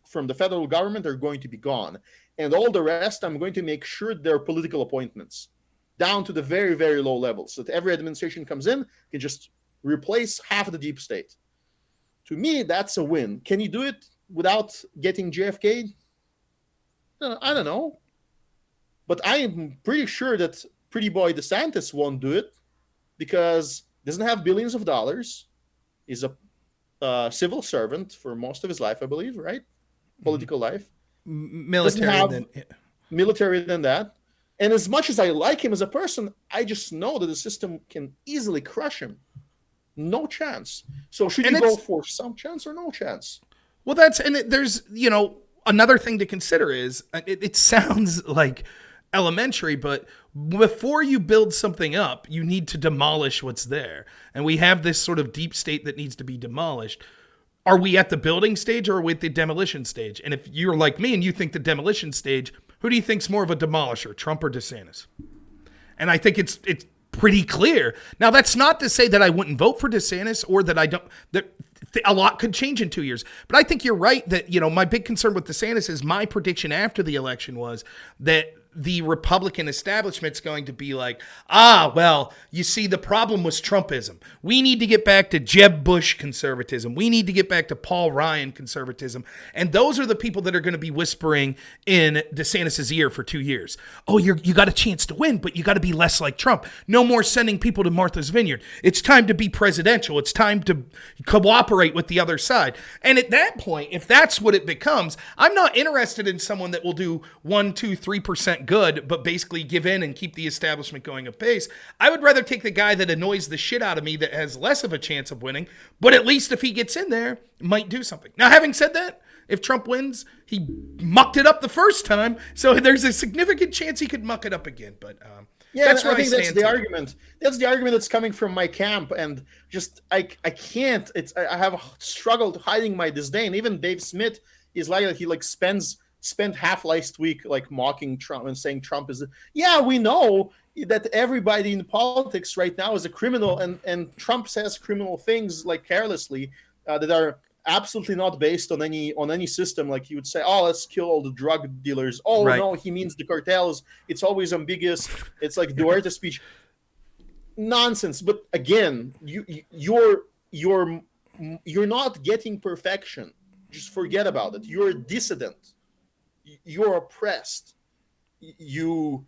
from the federal government are going to be gone, and all the rest I'm going to make sure they're political appointments, down to the very, very low levels, so that every administration comes in can just replace half of the deep state. To me, that's a win. Can you do it without getting JFK? I don't know. But I am pretty sure that pretty boy DeSantis won't do it because he doesn't have billions of dollars. He's a civil servant for most of his life, I believe, right? Political life. Military than that. And as much as I like him as a person, I just know that the system can easily crush him. No chance. So should you go for some chance or no chance? Well, there's, another thing to consider is it sounds like elementary, but before you build something up, you need to demolish what's there. And we have this sort of deep state that needs to be demolished. Are we at the building stage or are we at the demolition stage? And if you're like me and you think the demolition stage, who do you think's more of a demolisher, Trump or DeSantis? And I think it's pretty clear. Now, that's not to say that I wouldn't vote for DeSantis or that I don't. That a lot could change in 2 years. But I think you're right that, my big concern with DeSantis is my prediction after the election was that the Republican establishment's going to be like, well, you see, the problem was Trumpism. We need to get back to Jeb Bush conservatism. We need to get back to Paul Ryan conservatism. And those are the people that are going to be whispering in DeSantis' ear for 2 years. Oh, you got a chance to win, but you got to be less like Trump. No more sending people to Martha's Vineyard. It's time to be presidential. It's time to cooperate with the other side. And at that point, if that's what it becomes, I'm not interested in someone that will do 1%, 2%, 3% good, but basically give in and keep the establishment going apace. I would rather take the guy that annoys the shit out of me that has less of a chance of winning, but at least if he gets in there, might do something. Now, having said that, If Trump wins, he mucked it up the first time, so there's a significant chance he could muck it up again. But yeah, that's where I think that's the today. argument. That's the argument that's coming from my camp, and just I can't. I have struggled hiding my disdain. Even Dave Smith is like that. He like spent half last week like mocking Trump and saying Trump is. Yeah, we know that everybody in politics right now is a criminal, and Trump says criminal things like carelessly that are absolutely not based on any system. Like he would say, oh, let's kill all the drug dealers. Oh, right. No, he means the cartels. It's always ambiguous. It's like Duarte speech. Nonsense. But again, you're not getting perfection. Just forget about it. You're a dissident. You're oppressed. You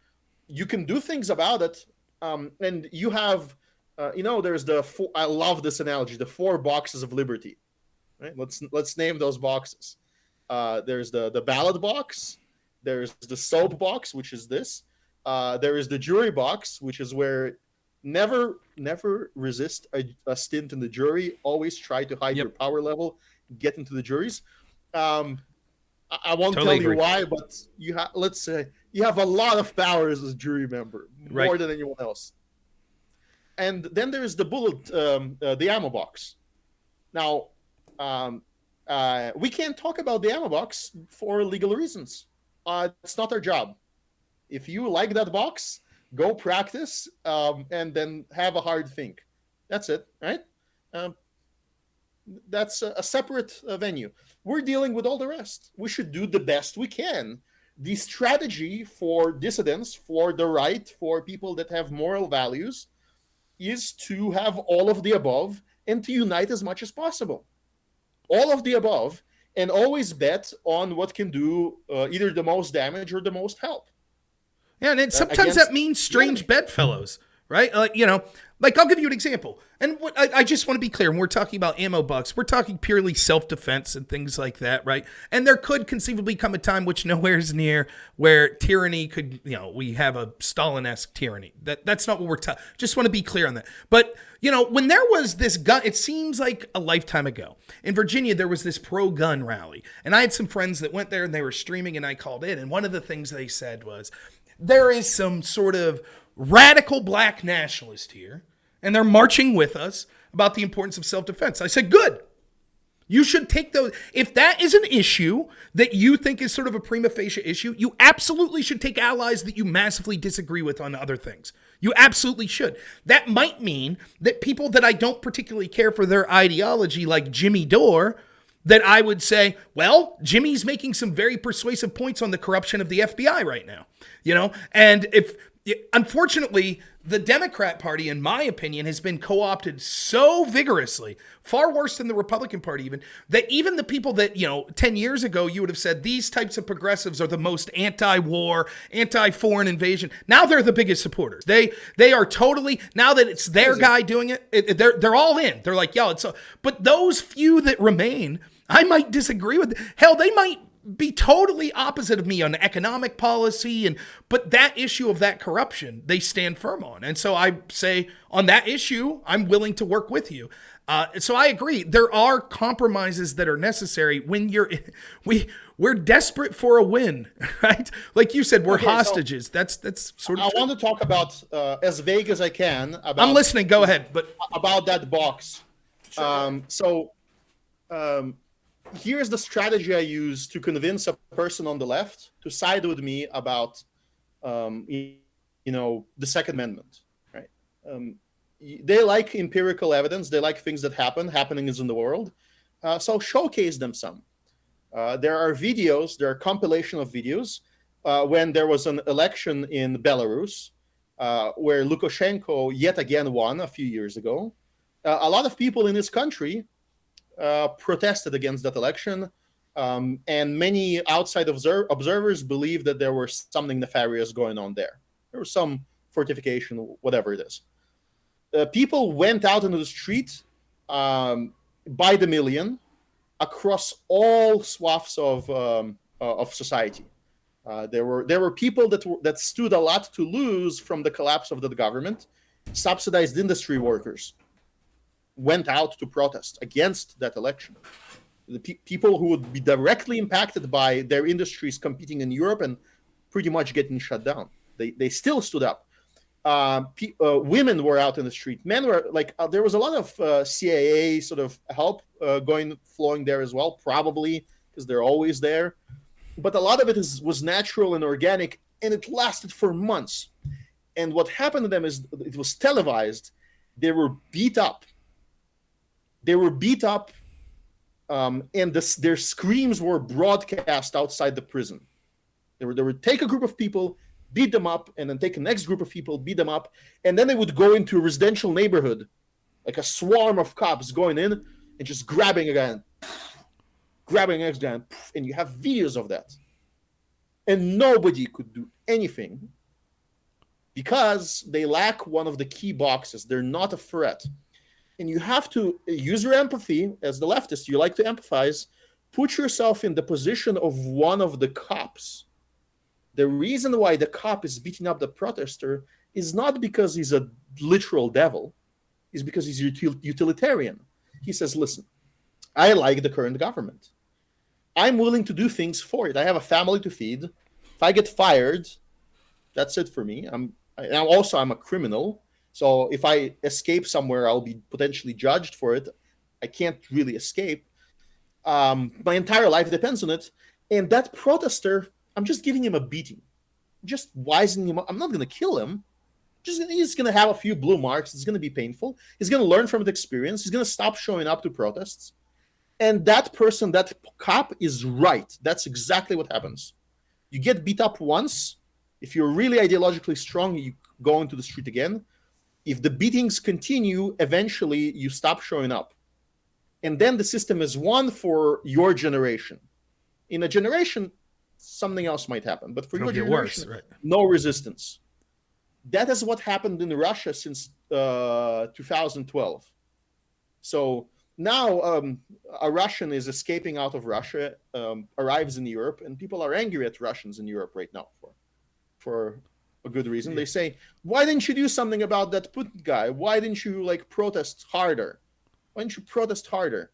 can do things about it, and you have there's I love this analogy, the 4 boxes of liberty. Right? Let's name those boxes. There's the ballot box. There's the soap box, which is this. There is the jury box, which is where never resist a stint in the jury. Always try to hide your power level. Get into the juries. I won't tell you why, but let's say you have a lot of power as a jury member, more than anyone else. And then there's the bullet, the ammo box. Now, we can't talk about the ammo box for legal reasons. It's not our job. If you like that box, go practice and then have a hard think. That's it, right? That's a separate venue. We're dealing with all the rest. We should do the best we can. The strategy for dissidents, for the right, for people that have moral values, is to have all of the above and to unite as much as possible. All of the above, and always bet on what can do either the most damage or the most help. Yeah, and sometimes that means strange bedfellows, right? Like I'll give you an example. And I just want to be clear, when we're talking about ammo bucks, we're talking purely self-defense and things like that, right? And there could conceivably come a time which nowhere's near where tyranny could, we have a Stalin-esque tyranny. That's not what we're talking. Just want to be clear on that. But, when there was this gun, it seems like a lifetime ago. In Virginia, there was this pro-gun rally. And I had some friends that went there and they were streaming and I called in. And one of the things they said was, there is some sort of radical black nationalist here, and they're marching with us about the importance of self-defense. I said, good. You should take those. If that is an issue that you think is sort of a prima facie issue, you absolutely should take allies that you massively disagree with on other things. You absolutely should. That might mean that people that I don't particularly care for their ideology, like Jimmy Dore, that I would say, well, Jimmy's making some very persuasive points on the corruption of the FBI right now, and unfortunately, the Democrat Party, in my opinion, has been co-opted so vigorously, far worse than the Republican Party even, that even the people that, 10 years ago, you would have said these types of progressives are the most anti-war, anti-foreign invasion. Now they're the biggest supporters. They are totally, now that it's their guy doing it, they're all in. They're like, but those few that remain, I might disagree with. Hell, they might be totally opposite of me on economic policy, but that issue of that corruption, they stand firm on. And so I say, on that issue, I'm willing to work with you. So I agree. There are compromises that are necessary when we're desperate for a win, right? Like you said, we're hostages. So that's sort of. I want to talk about as vague as I can. I'm listening. Go ahead. But about that box. Sure. Here's the strategy I use to convince a person on the left to side with me about, the Second Amendment, right? They like empirical evidence. They like things that happenings in the world. So showcase them some. There are videos, there are compilation of videos when there was an election in Belarus where Lukashenko yet again won a few years ago. A lot of people in this country protested against that election, and many outside observers believe that there was something nefarious going on there. There was some fortification, whatever it is. People went out into the street by the million across all swaths of society. There were people that stood a lot to lose from the collapse of the government. Subsidized industry workers went out to protest against that election. the people who would be directly impacted by their industries competing in Europe and pretty much getting shut down. They still stood up. Women were out in the street. Men were like, there was a lot of CIA sort of help flowing there as well, probably because they're always there. But a lot of it was natural and organic, and it lasted for months. And what happened to them is it was televised. They were beat up. And their screams were broadcast outside the prison. They would take a group of people, beat them up, and then take the next group of people, beat them up, and then they would go into a residential neighborhood, like a swarm of cops going in and just grabbing a guy, grabbing next guy, and you have videos of that. And nobody could do anything because they lack one of the key boxes. They're not a threat. And you have to use your empathy. As the leftist, you like to empathize. Put yourself in the position of one of the cops. The reason why the cop is beating up the protester is not because he's a literal devil. It's because he's utilitarian. He says, listen, I like the current government. I'm willing to do things for it. I have a family to feed. If I get fired, that's it for me. I'm a criminal. So if I escape somewhere, I'll be potentially judged for it. I can't really escape. My entire life depends on it. And that protester, I'm just giving him a beating. Just wising him up. I'm not going to kill him. He's going to have a few blue marks. It's going to be painful. He's going to learn from the experience. He's going to stop showing up to protests. And that person, that cop is right. That's exactly what happens. You get beat up once. If you're really ideologically strong, you go into the street again. If the beatings continue, eventually you stop showing up. And then the system is one for your generation. In a generation, something else might happen. But for your generation, right? No resistance. That is what happened in Russia since 2012. So now a Russian is escaping out of Russia, arrives in Europe, and people are angry at Russians in Europe right now for a good reason. They say, why didn't you do something about that Putin guy? Why didn't you protest harder? Why didn't you protest harder?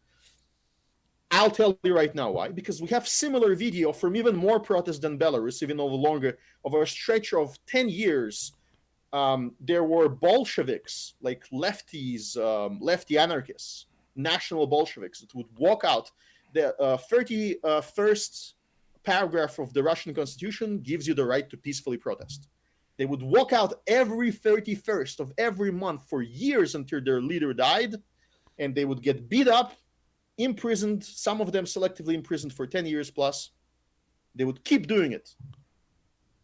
I'll tell you right now why. Because we have similar video from even more protests than Belarus, even over longer, over a stretch of 10 years. There were Bolsheviks, like lefties, lefty anarchists, national Bolsheviks that would walk out. The 31st paragraph of the Russian Constitution gives you the right to peacefully protest. They would walk out every 31st of every month for years until their leader died, and they would get beat up, imprisoned, some of them selectively imprisoned for 10 years plus. They would keep doing it.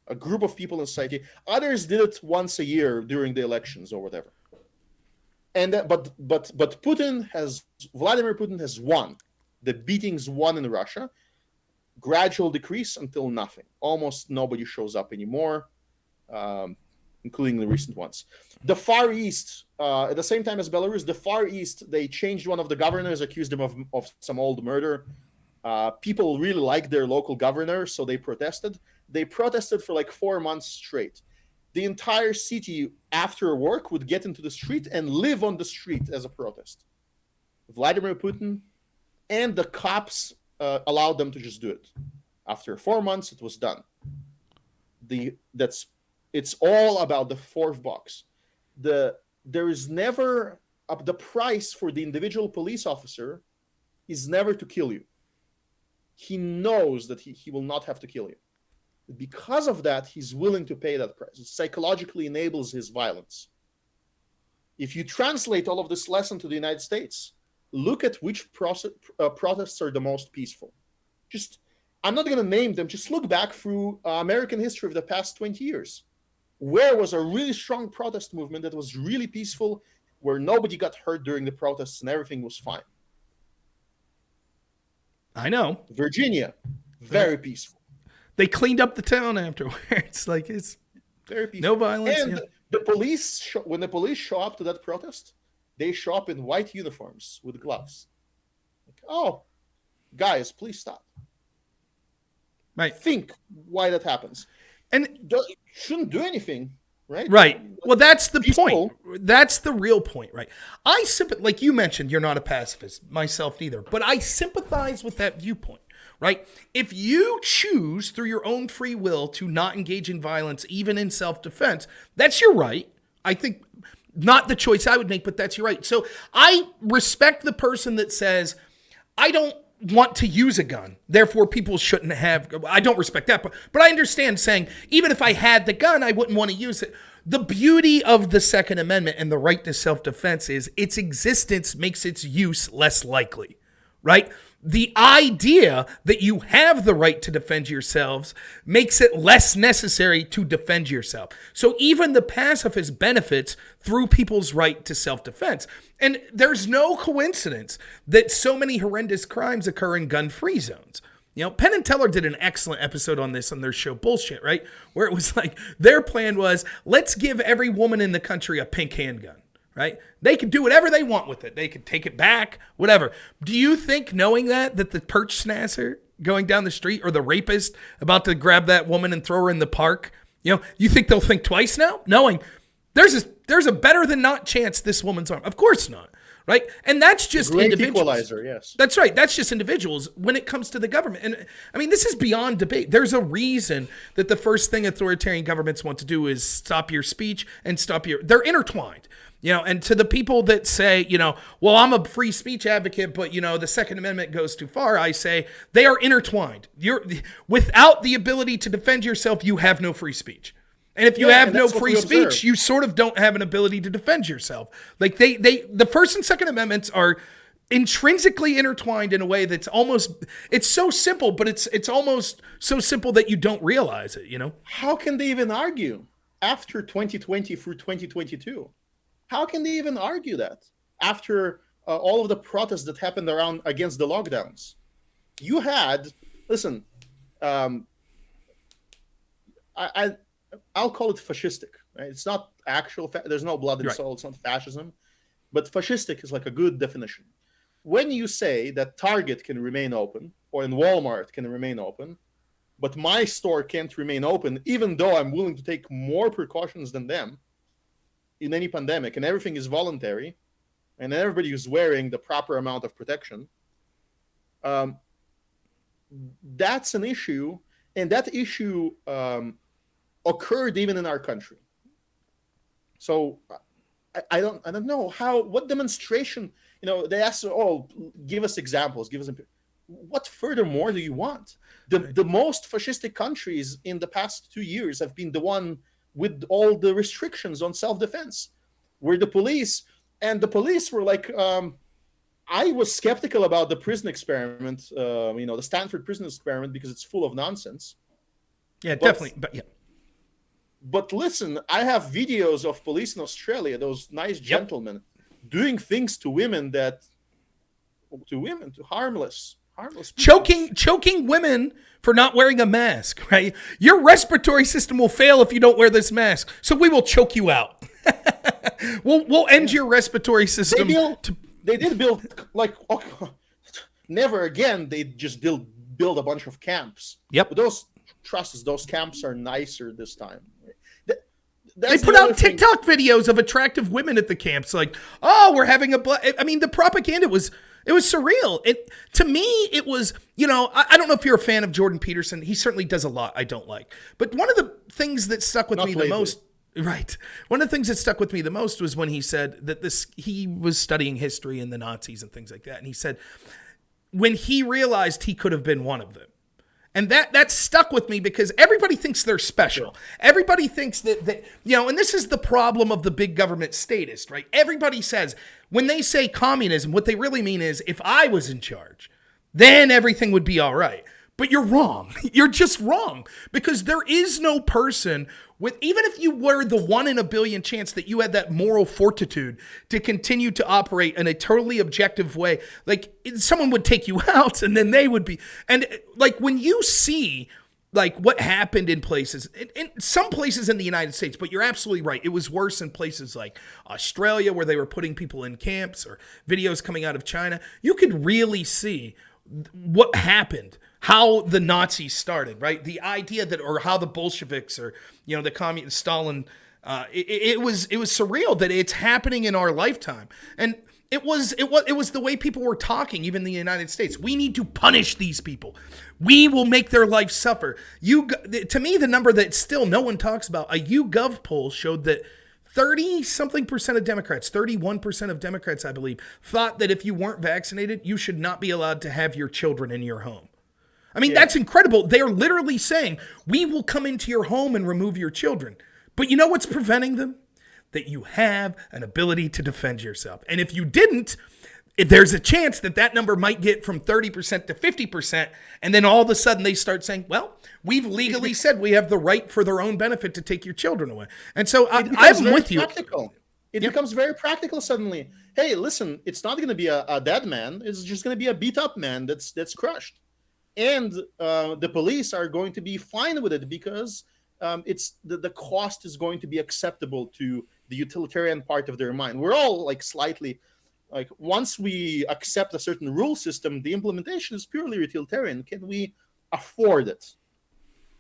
A group of people in society. Others did it once a year during the elections or whatever. And but Vladimir Putin has won. The beatings won in Russia. Gradual decrease until nothing. Almost nobody shows up anymore, including the recent ones. The Far East, at the same time as Belarus, the Far East, they changed one of the governors, accused him of some old murder. People really liked their local governor, so they protested. They protested for 4 months straight. The entire city, after work, would get into the street and live on the street as a protest. Vladimir Putin and the cops allowed them to just do it. After 4 months, it was done. It's all about the fourth box. There is never the price for the individual police officer is never to kill you. He knows that he will not have to kill you. Because of that, he's willing to pay that price. It psychologically enables his violence. If you translate all of this lesson to the United States, look at which protests are the most peaceful. I'm not going to name them. Just look back through American history of the past 20 years. Where was a really strong protest movement that was really peaceful, where nobody got hurt during the protests and everything was fine? I know. Virginia, very peaceful. They cleaned up the town afterwards. It's very peaceful. No violence. And the police, when the police show up to that protest, they show up in white uniforms with gloves. Oh, guys, please stop. Right. Think why that happens. And shouldn't do anything. right? Right. Well, that's the Peaceful. point. That's the real point, right? Like you mentioned, you're not a pacifist, myself neither, but I sympathize with that viewpoint, right? If you choose through your own free will to not engage in violence, even in self-defense, that's your right. I think not the choice I would make, but that's your right. So I respect the person that says, I don't want to use a gun, therefore people shouldn't have. I don't respect that, but I understand saying, even if I had the gun, I wouldn't want to use it. The beauty of the Second Amendment and the right to self-defense is its existence makes its use less likely, right? The idea that you have the right to defend yourselves makes it less necessary to defend yourself. So even the pacifist benefits through people's right to self-defense. And there's no coincidence that so many horrendous crimes occur in gun-free zones. You know, Penn and Teller did an excellent episode on this on their show Bullshit, right? Where it was like, their plan was, let's give every woman in the country a pink handgun. Right? They could do whatever they want with it. They could take it back, whatever. Do you think, knowing that the perch snatcher going down the street or the rapist about to grab that woman and throw her in the park, you think they'll think twice now? Knowing there's a better than not chance this woman's armed. Of course not. Right? And that's just Great individuals. Equalizer, yes. That's right. That's just individuals when it comes to the government. And I mean, this is beyond debate. There's a reason that the first thing authoritarian governments want to do is stop your speech and they're intertwined. And to the people that say, well, I'm a free speech advocate, but, the Second Amendment goes too far, I say they are intertwined. Without the ability to defend yourself, you have no free speech. And if you have no free speech, you sort of don't have an ability to defend yourself. Like the First and Second Amendments are intrinsically intertwined in a way that's it's so simple, but it's almost so simple that you don't realize it, How can they even argue after 2020 through 2022? How can they even argue that after all of the protests that happened against the lockdowns? You had, listen, I'll call it fascistic. Right? It's not actual. There's no blood and soul. It's not fascism, but fascistic is like a good definition. When you say that Target can remain open or in Walmart can remain open, but my store can't remain open, even though I'm willing to take more precautions than them in any pandemic, and everything is voluntary, and everybody is wearing the proper amount of protection, that's an issue, and that issue occurred even in our country. So I don't know what demonstration, they ask, give us examples, what furthermore do you want? The most fascistic countries in the past 2 years have been the one with all the restrictions on self-defense, where the police were like, I was skeptical about the prison experiment, the Stanford prison experiment, because it's full of nonsense. Yeah, definitely. But yeah. But listen, I have videos of police in Australia, those nice gentlemen, doing things to women, to harmless people. Choking women for not wearing a mask, right? Your respiratory system will fail if you don't wear this mask, so we will choke you out. We'll end your respiratory system. They did build never again. They just build a bunch of camps. Yep. But those camps are nicer this time. They put out TikTok videos of attractive women at the camps, like, we're having the propaganda was. It was surreal. To me, it was, I don't know if you're a fan of Jordan Peterson. He certainly does a lot I don't like. But one of the things that stuck with me the most, right? One of the things that stuck with me the most was when he said that he was studying history and the Nazis and things like that. And he said, when he realized he could have been one of them. And that stuck with me because everybody thinks they're special. Sure. Everybody thinks that, and this is the problem of the big government statist, right? Everybody says, when they say communism, what they really mean is, if I was in charge, then everything would be all right. But you're wrong. You're just wrong. Because there is no person even if you were the 1 in a billion chance that you had that moral fortitude to continue to operate in a totally objective way, like someone would take you out and then they would be. And like when you see like what happened in places, in some places in the United States, but you're absolutely right. It was worse in places like Australia where they were putting people in camps, or videos coming out of China. You could really see what happened, how the Nazis started, right? The idea that, or how the Bolsheviks, or, the communist Stalin It was surreal that it's happening in our lifetime, and it was the way people were talking, even in the United States. We need to punish these people. We will make their life suffer. To me, the number that still no one talks about, a YouGov poll showed that 30-something% of Democrats, 31% of Democrats, I believe, thought that if you weren't vaccinated, you should not be allowed to have your children in your home. I mean, that's incredible. They're literally saying, we will come into your home and remove your children. But you know what's preventing them? That you have an ability to defend yourself. And if you didn't, there's a chance that that number might get from 30% to 50%. And then all of a sudden they start saying, well, we've legally said we have the right for their own benefit to take your children away. And so I'm with you. It becomes very practical suddenly. Hey, listen, it's not going to be a dead man. It's just going to be a beat up man that's crushed. And the police are going to be fine with it because it's the cost is going to be acceptable to the utilitarian part of their mind. We're all like slightly like, once we accept a certain rule system, the implementation is purely utilitarian. Can we afford it?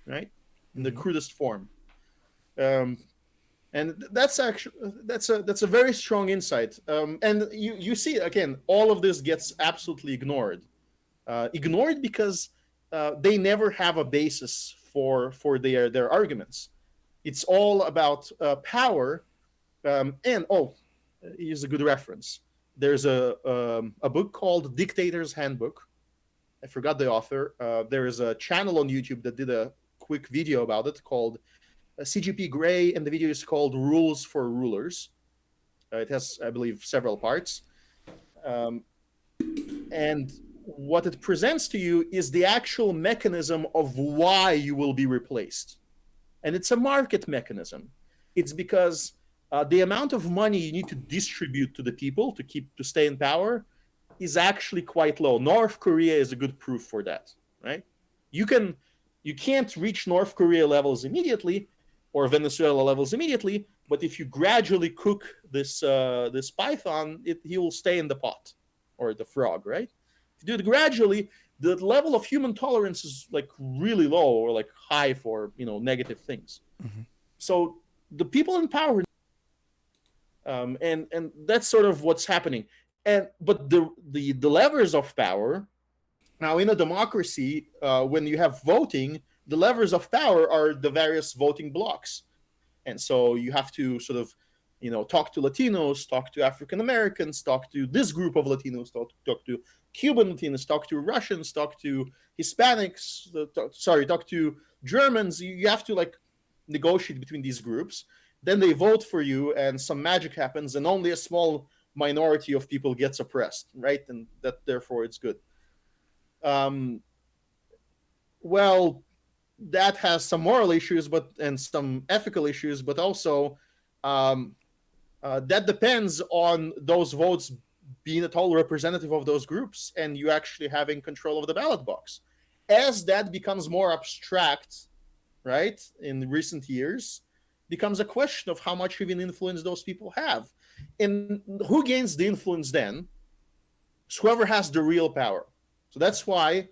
Right? In the crudest form. And that's a very strong insight. And you see, again, all of this gets absolutely ignored. Ignored because they never have a basis for their arguments. It's all about power. And here's a good reference. There's a book called Dictator's Handbook. I forgot the author. There is a channel on YouTube that did a quick video about it called CGP Grey, and the video is called Rules for Rulers. It has, I believe, several parts. And what it presents to you is the actual mechanism of why you will be replaced. And it's a market mechanism. It's because the amount of money you need to distribute to the people to stay in power is actually quite low. North Korea is a good proof for that, right? You can't reach North Korea levels immediately or Venezuela levels immediately, but if you gradually cook this python, he will stay in the pot or the frog, right? If you do it gradually, the level of human tolerance is like really low or like high for negative things. Mm-hmm. So the people in power, and that's sort of what's happening. But the levers of power now in a democracy, when you have voting, the levers of power are the various voting blocks, and so you have to sort of talk to Latinos, talk to African Americans, talk to this group of Latinos, talk to Cuban Latinos, talk to Russians, talk to Hispanics, talk to Germans. You have to negotiate between these groups. Then they vote for you, and some magic happens, and only a small minority of people gets oppressed, right? And that therefore it's good. Well, that has some moral issues, and some ethical issues, but also that depends on those votes being a total representative of those groups, and you actually having control of the ballot box. As that becomes more abstract, right, in recent years, becomes a question of how much even influence those people have. And who gains the influence then? It's whoever has the real power. So that's why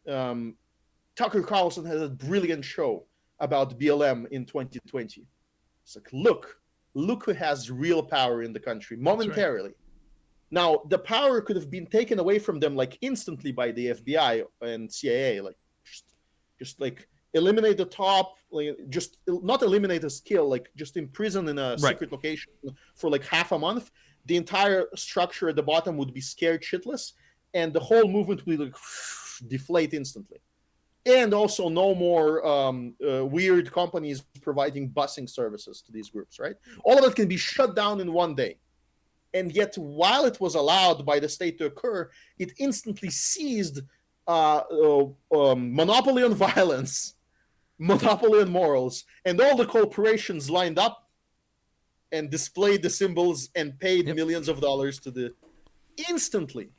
Tucker Carlson has a brilliant show about BLM in 2020. It's like, look who has real power in the country momentarily. Right. Now, the power could have been taken away from them instantly by the FBI and CIA, just eliminate the top, just not eliminate a skill, just imprison in a secret location for half a month. The entire structure at the bottom would be scared shitless, and the whole movement would deflate instantly. And also no more weird companies providing busing services to these groups, right? All of it can be shut down in one day. And yet, while it was allowed by the state to occur, it instantly seized monopoly on violence, monopoly on morals, and all the corporations lined up and displayed the symbols and paid millions of dollars to the instantly.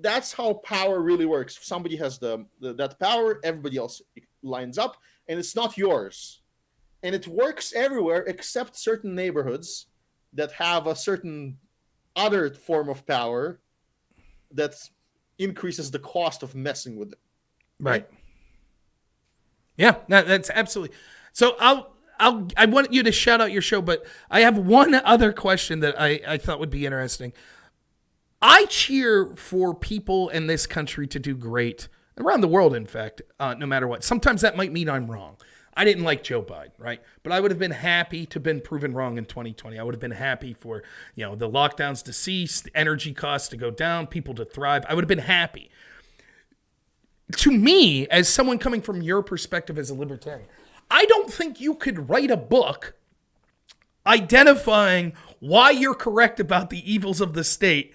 That's how power really works. If somebody has that power, everybody else lines up, and it's not yours. And it works everywhere except certain neighborhoods that have a certain other form of power that increases the cost of messing with them. Right. Yeah, that's absolutely. So I want you to shout out your show, but I have one other question that I thought would be interesting. I cheer for people in this country to do great, around the world, in fact, no matter what. Sometimes that might mean I'm wrong. I didn't like Joe Biden, right? But I would have been happy to have been proven wrong in 2020. I would have been happy for, the lockdowns to cease, the energy costs to go down, people to thrive. I would have been happy. To me, as someone coming from your perspective as a libertarian, I don't think you could write a book identifying why you're correct about the evils of the state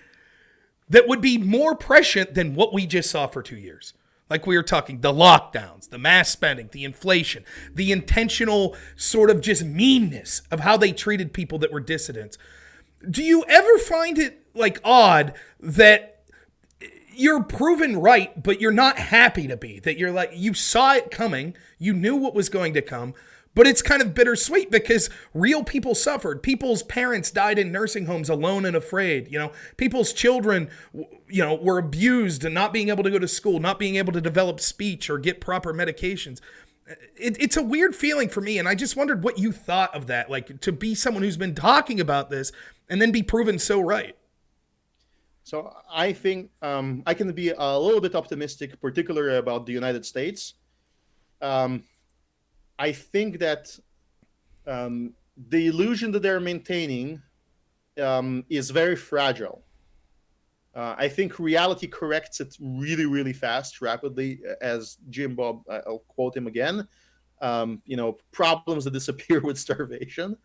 that would be more prescient than what we just saw for 2 years. Like we were talking, the lockdowns, the mass spending, the inflation, the intentional sort of just meanness of how they treated people that were dissidents. Do you ever find it odd that you're proven right, but you're not happy to be? That you're you saw it coming, you knew what was going to come, but it's kind of bittersweet because real people suffered. People's parents died in nursing homes alone and afraid. People's children, were abused and not being able to go to school, not being able to develop speech or get proper medications. It's a weird feeling for me, and I just wondered what you thought of that, to be someone who's been talking about this and then be proven so right. So I think I can be a little bit optimistic, particularly about the United States. I think that the illusion that they're maintaining is very fragile. I think reality corrects it really, really fast, rapidly, as Jim Bob, I'll quote him again, problems that disappear with starvation,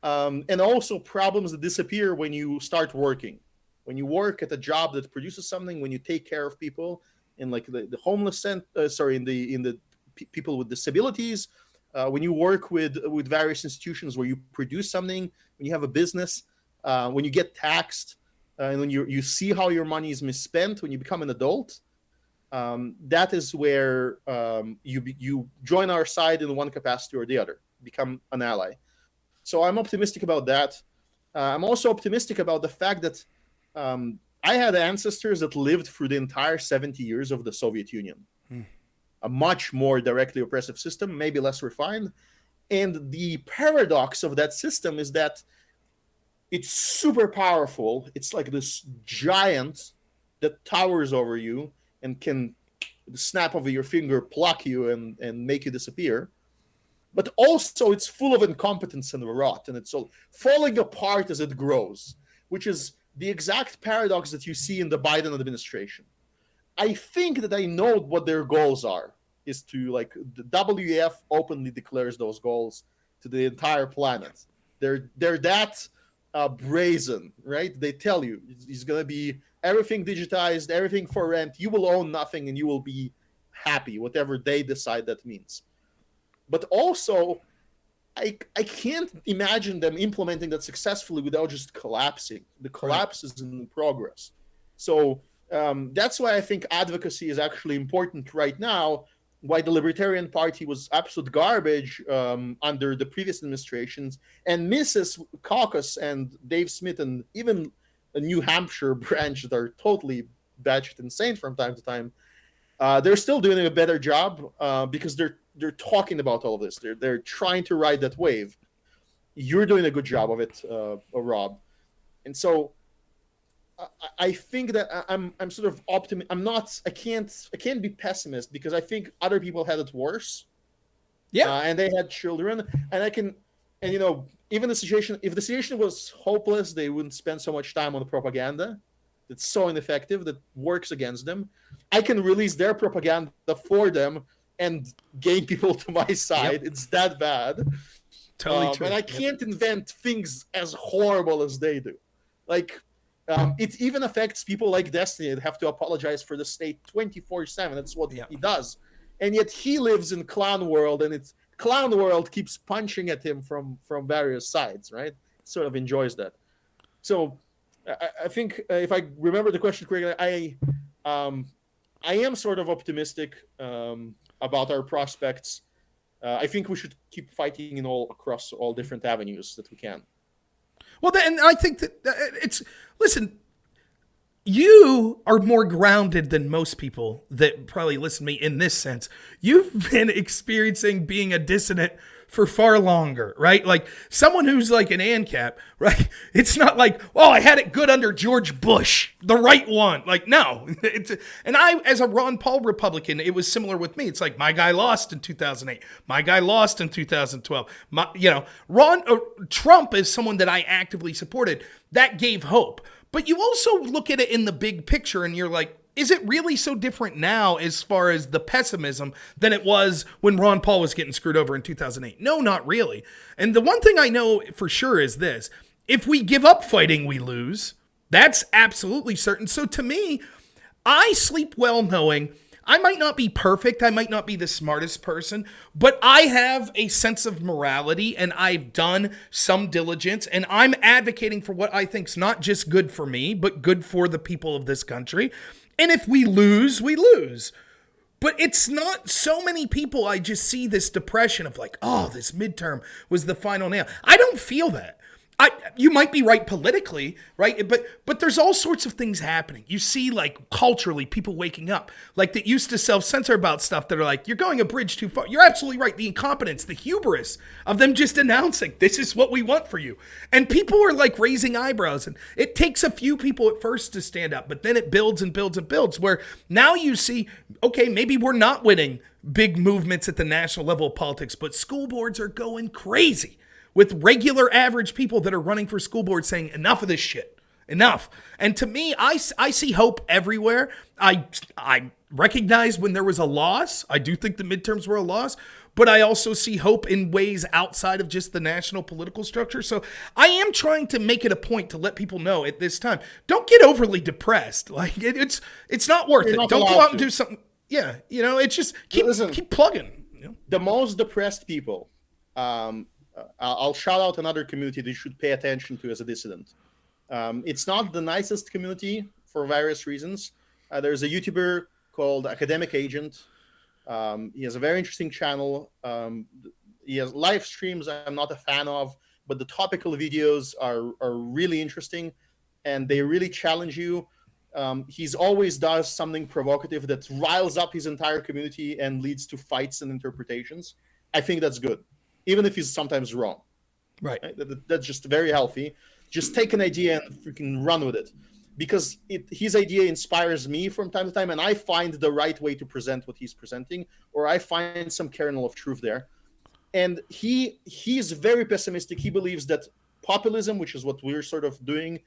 and also problems that disappear when you start working. When you work at a job that produces something, when you take care of people in the homeless in the people with disabilities, when you work with various institutions where you produce something, when you have a business, when you get taxed, and when you see how your money is misspent, when you become an adult, that is where you join our side in one capacity or the other, become an ally. So I'm optimistic about that. I'm also optimistic about the fact that I had ancestors that lived through the entire 70 years of the Soviet Union. A much more directly oppressive system, maybe less refined. And the paradox of that system is that it's super powerful. It's like this giant that towers over you and can, with the snap of your finger, pluck you and make you disappear. But also it's full of incompetence and rot, and it's all falling apart as it grows, which is the exact paradox that you see in the Biden administration. I think that I know what their goals are, is to the WEF openly declares those goals to the entire planet. They're that brazen, right? They tell you it's going to be everything digitized, everything for rent. You will own nothing and you will be happy, whatever they decide that means. But also, I can't imagine them implementing that successfully without just collapsing. The collapse is in progress. So that's why I think advocacy is actually important right now, why the Libertarian Party was absolute garbage under the previous administrations, and Mrs. Caucus and Dave Smith and even a New Hampshire branch that are totally batshit insane from time to time, they're still doing a better job because they're talking about all of this. They're trying to ride that wave. You're doing a good job of it, Rob. And so I think that I'm sort of optimistic. I can't be pessimist because I think other people had it worse. Yeah. And they had children, and even the situation, if the situation was hopeless, they wouldn't spend so much time on the propaganda. It's so ineffective that works against them. I can release their propaganda for them and gain people to my side. Yep. It's that bad. Totally true. And I can't invent things as horrible as they do. It even affects people like Destiny that have to apologize for the state 24/7. That's what he does. And yet he lives in Clown World, and it's Clown World keeps punching at him from various sides, right? Sort of enjoys that. So I think if I remember the question correctly, I am sort of optimistic about our prospects. I think we should keep fighting across all different avenues that we can. Well, then I think that listen, you are more grounded than most people that probably listen to me in this sense. You've been experiencing being a dissident for far longer, right? Like someone who's like an ANCAP, right? It's not like, oh, I had it good under George Bush, the right one. Like, no. And I, as a Ron Paul Republican, it was similar with me. It's like my guy lost in 2008. My guy lost in 2012. Trump is someone that I actively supported. That gave hope. But you also look at it in the big picture and you're like, is it really so different now as far as the pessimism than it was when Ron Paul was getting screwed over in 2008? No, not really. And the one thing I know for sure is this. If we give up fighting, we lose. That's absolutely certain. So to me, I sleep well knowing I might not be perfect. I might not be the smartest person, but I have a sense of morality and I've done some diligence and I'm advocating for what I think's not just good for me, but good for the people of this country. And if we lose, we lose. But it's not so many people. I just see this depression of like, oh, this midterm was the final nail. I don't feel that. You might be right politically, right? But there's all sorts of things happening. You see, like, culturally, people waking up, like, that used to self-censor about stuff that are like, you're going a bridge too far. You're absolutely right. The incompetence, the hubris of them just announcing, this is what we want for you. And people are, like, raising eyebrows. And it takes a few people at first to stand up, but then it builds and builds and builds, where now you see, okay, maybe we're not winning big movements at the national level of politics, but school boards are going crazy with regular average people that are running for school boards saying, enough of this shit, enough. And to me, I see hope everywhere. I recognize when there was a loss. I do think the midterms were a loss, but I also see hope in ways outside of just the national political structure. So I am trying to make it a point to let people know at this time, don't get overly depressed. Like it's not worth it. Don't go out and do something. Yeah. It's just keep plugging. The most depressed people, I'll shout out another community that you should pay attention to as a dissident. It's not the nicest community for various reasons. There's a YouTuber called Academic Agent. He has a very interesting channel. He has live streams I'm not a fan of, but the topical videos are really interesting and they really challenge you. He's always does something provocative that riles up his entire community and leads to fights and interpretations. I think that's good, even if he's sometimes wrong. Right. That's just very healthy. Just take an idea and freaking run with it, because his idea inspires me from time to time, and I find the right way to present what he's presenting, or I find some kernel of truth there. And he's very pessimistic. He believes that populism, which is what we're sort of doing,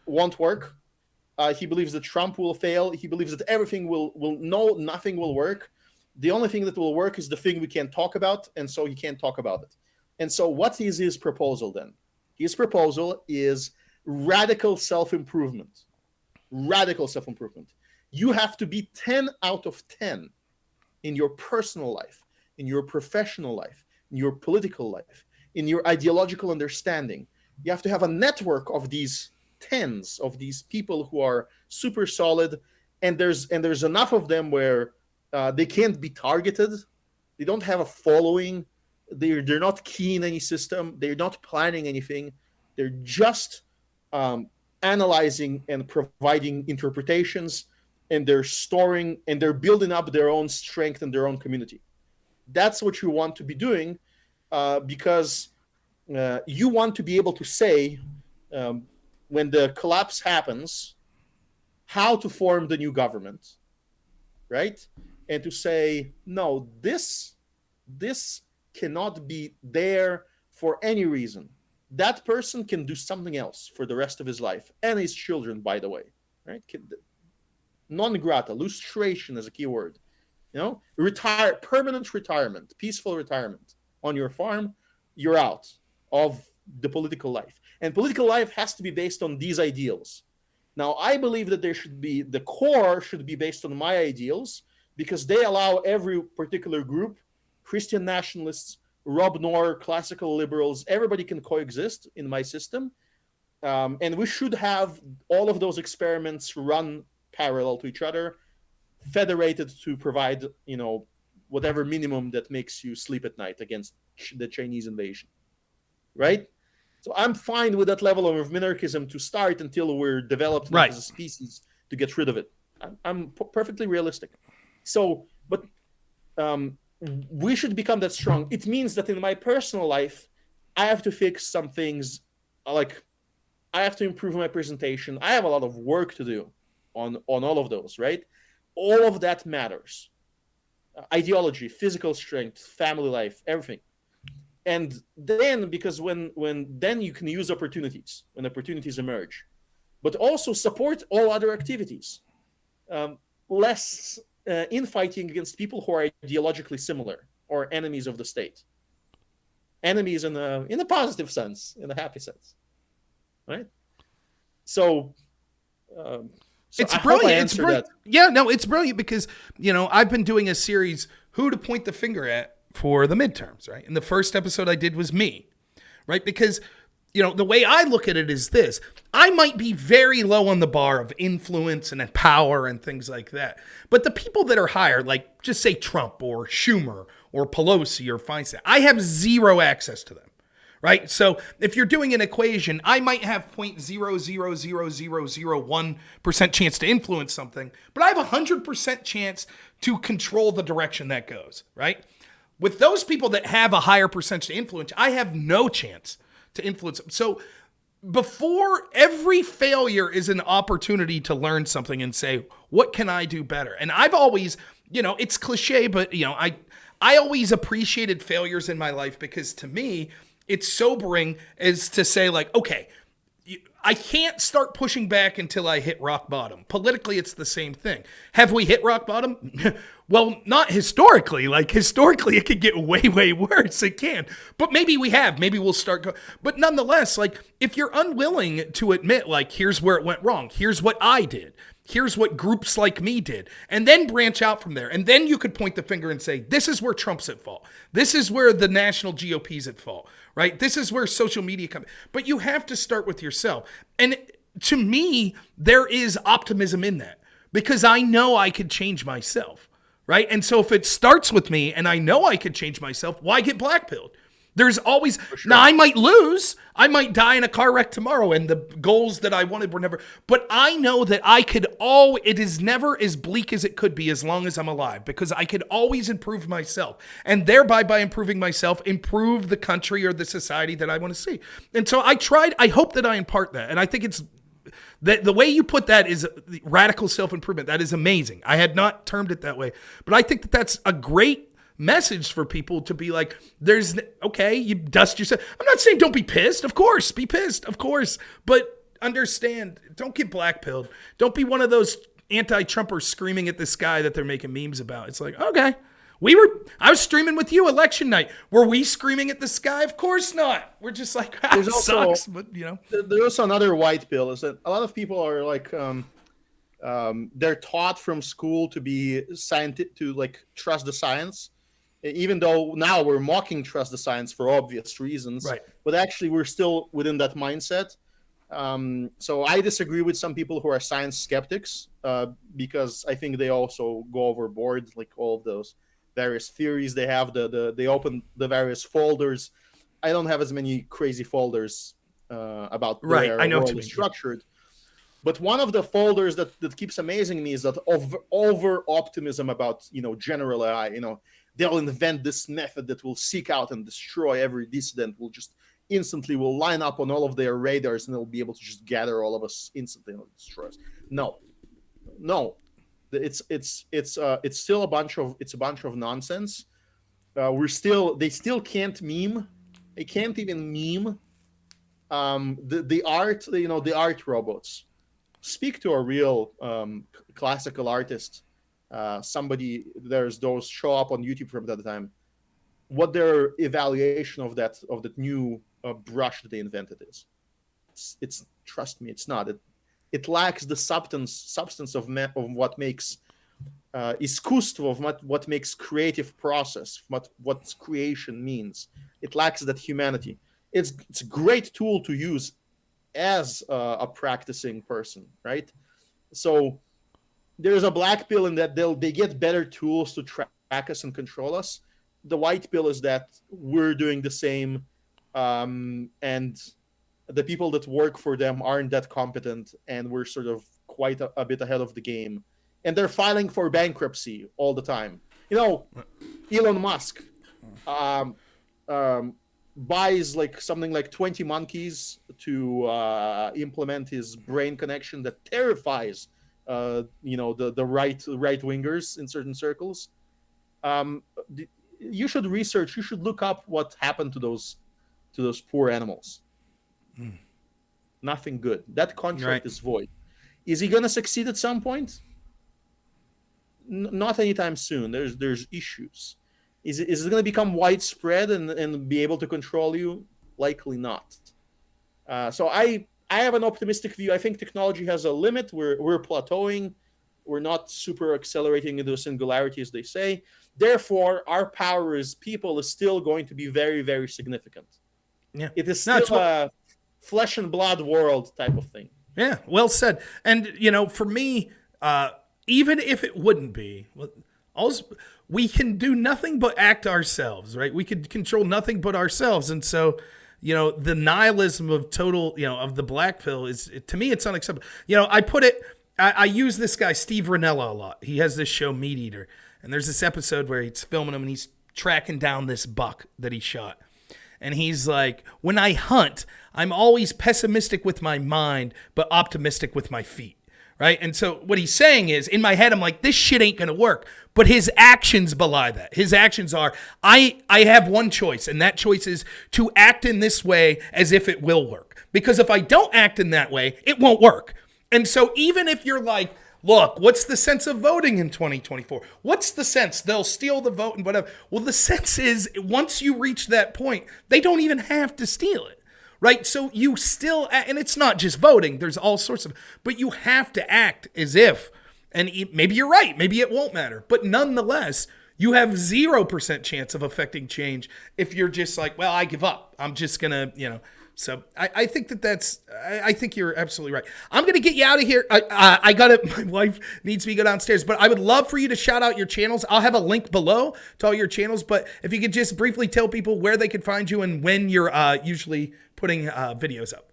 won't work. He believes that Trump will fail. He believes that everything nothing will work. The only thing that will work is the thing we can't talk about, and so he can't talk about it. And so what is his proposal then? His proposal is radical self-improvement. Radical self-improvement. You have to be 10 out of 10 in your personal life, in your professional life, in your political life, in your ideological understanding. You have to have a network of these tens of these people who are super solid, and there's enough of them where they can't be targeted. They don't have a following. They're not key in any system. They're not planning anything. They're just analyzing and providing interpretations, and they're storing and they're building up their own strength and their own community. That's what you want to be doing, because you want to be able to say, when the collapse happens, how to form the new government, right? And to say, no, this cannot be there for any reason. That person can do something else for the rest of his life, and his children, by the way, right? Non grata, lustration is a key word. Permanent retirement, peaceful retirement on your farm. You're out of the political life. And political life has to be based on these ideals. Now, I believe that the core should be based on my ideals, because they allow every particular group, Christian nationalists, Rob Noerr, classical liberals, everybody can coexist in my system. And we should have all of those experiments run parallel to each other, federated to provide, whatever minimum that makes you sleep at night against the Chinese invasion, right? So I'm fine with that level of minarchism to start until we're developed right as a species to get rid of it. I'm perfectly realistic. So, but we should become that strong. It means that in my personal life, I have to fix some things, like I have to improve my presentation. I have a lot of work to do on all of those, right? All of that matters. Ideology, physical strength, family life, everything. And then, because when then you can use opportunities when opportunities emerge, but also support all other activities. Less infighting against people who are ideologically similar or enemies of the state. Enemies in a positive sense, in a happy sense, right? So, It's I hope I brilliant. answered that. Yeah, no, it's brilliant because, I've been doing a series, Who to Point the Finger at for the midterms, right? And the first episode I did was me, right? Because, the way I look at it is this. I might be very low on the bar of influence and power and things like that. But the people that are higher, like just say Trump or Schumer or Pelosi or Feinstein, I have zero access to them. Right? So if you're doing an equation, I might have 0.0000001% chance to influence something, but I have 100% chance to control the direction that goes, right? With those people that have a higher percentage to influence, I have no chance to influence them. So before every failure is an opportunity to learn something and say, what can I do better? And I've always, it's cliche, but I always appreciated failures in my life because to me, it's sobering as to say like, okay, I can't start pushing back until I hit rock bottom. Politically, it's the same thing. Have we hit rock bottom? Well, not historically. Like historically, it could get way, way worse. It can. But maybe we have. Maybe we'll start going. But nonetheless, like if you're unwilling to admit like, here's where it went wrong. Here's what I did. Here's what groups like me did. And then branch out from there. And then you could point the finger and say, this is where Trump's at fault. This is where the national GOP's at fault, right? This is where social media comes. But you have to start with yourself. And to me, there is optimism in that because I know I could change myself, right? And so if it starts with me and I know I could change myself, why get blackpilled? There's always, sure. Now I might lose, I might die in a car wreck tomorrow and the goals that I wanted were never, but I know that it is never as bleak as it could be as long as I'm alive because I could always improve myself and thereby by improving myself, improve the country or the society that I want to see. And so I hope that I impart that. And I think it's, the way you put that is radical self-improvement. That is amazing. I had not termed it that way, but I think that that's a great message for people to be like, you dust yourself. I'm not saying don't be pissed. Of course, be pissed. Of course. But understand, don't get blackpilled. Don't be one of those anti-Trumpers screaming at the sky that they're making memes about. It's like, okay, I was streaming with you election night. Were we screaming at the sky? Of course not. We're just like, it sucks. But there's also another white pill is that a lot of people are like, they're taught from school to be scientific, to like trust the science. Even though now we're mocking trust the science for obvious reasons, right? But actually we're still within that mindset. So I disagree with some people who are science skeptics because I think they also go overboard, like all of those various theories they have. They open the various folders. I don't have as many crazy folders about the way our world is structured. But one of the folders that keeps amazing me is that over optimism about general AI. They'll invent this method that will seek out and destroy every dissident. Will line up on all of their radars and they'll be able to just gather all of us instantly and destroy us. No, it's still a bunch of nonsense. They still can't meme. They can't even meme. The art robots. Speak to a real classical artist. There's those show up on YouTube from that time. What their evaluation of that new brush that they invented is. It's trust me, it's not. It lacks the substance of what makes искусство, of what makes creative process, what creation means. It lacks that humanity. It's a great tool to use as a practicing person, right? So there's a black pill in that they get better tools to track us and control us. The white pill is that we're doing the same, and the people that work for them aren't that competent, and we're sort of quite a bit ahead of the game. And they're filing for bankruptcy all the time. Elon Musk um, buys like something like 20 monkeys to implement his brain connection that terrifies the right wingers in certain circles. Um, you should research. You should look up what happened to those poor animals. Nothing good. That contract is void. Is he going to succeed at some point? Not anytime soon. There's issues. Is it going to become widespread and be able to control you? Likely not. So I have an optimistic view. I think technology has a limit. We're plateauing. We're not super accelerating into a singularity, as they say. Therefore, our power as people is still going to be very, very significant. Yeah. It is still a flesh and blood world type of thing. Yeah, well said. And, for me, even if it wouldn't be, we can do nothing but act ourselves, right? We could control nothing but ourselves. And so, the nihilism of total, of the black pill to me, it's unacceptable. I use this guy, Steve Ranella, a lot. He has this show, Meat Eater. And there's this episode where he's filming him and he's tracking down this buck that he shot. And he's like, when I hunt, I'm always pessimistic with my mind, but optimistic with my feet. Right. And so what he's saying is, in my head, I'm like, this shit ain't going to work. But his actions belie that. His actions are, I have one choice, and that choice is to act in this way as if it will work. Because if I don't act in that way, it won't work. And so even if you're like, look, what's the sense of voting in 2024? What's the sense? They'll steal the vote and whatever. Well, the sense is, once you reach that point, they don't even have to steal it. Right? So you still, and it's not just voting, there's all sorts of, but you have to act as if, and maybe you're right, maybe it won't matter, but nonetheless, you have 0% chance of affecting change if you're just like, well, I give up. I'm just going to, so I think I think you're absolutely right. I'm going to get you out of here. I got it. My wife needs me to go downstairs, but I would love for you to shout out your channels. I'll have a link below to all your channels, but if you could just briefly tell people where they can find you and when you're usually putting videos up.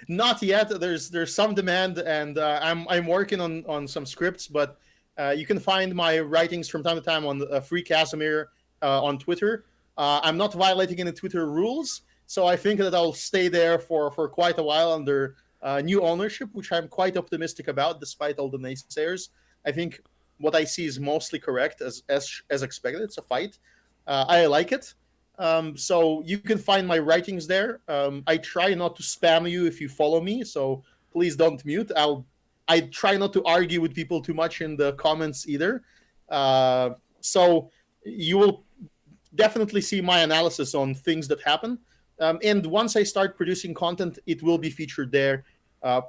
Not yet. There's some demand, and I'm working on some scripts, but you can find my writings from time to time on Free Kasimir on Twitter. I'm not violating any Twitter rules. So I think that I'll stay there for quite a while under new ownership, which I'm quite optimistic about, despite all the naysayers. I think what I see is mostly correct, as expected. It's a fight. I like it. So you can find my writings there. I try not to spam you if you follow me, so please don't mute. I try not to argue with people too much in the comments either. So you will definitely see my analysis on things that happen. And once I start producing content, it will be featured there,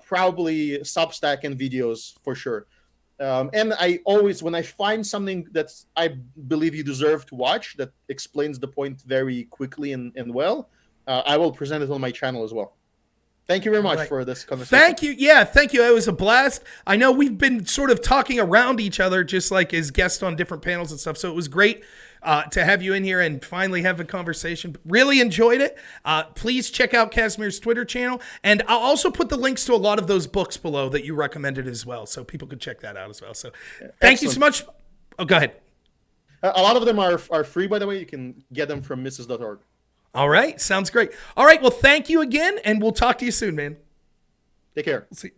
probably Substack and videos for sure. And I always, when I find something that I believe you deserve to watch, that explains the point very quickly and well, I will present it on my channel as well. Thank you very much for this conversation. Thank you. Yeah, thank you. It was a blast. I know we've been sort of talking around each other, just like as guests on different panels and stuff. So it was great to have you in here and finally have a conversation. Really enjoyed it. Please check out Kasimir's Twitter channel. And I'll also put the links to a lot of those books below that you recommended as well, so people could check that out as well. So thank you so much. Oh, go ahead. A lot of them are free, by the way. You can get them from Mrs.org. All right. Sounds great. All right. Well, thank you again, and we'll talk to you soon, man. Take care. We'll see.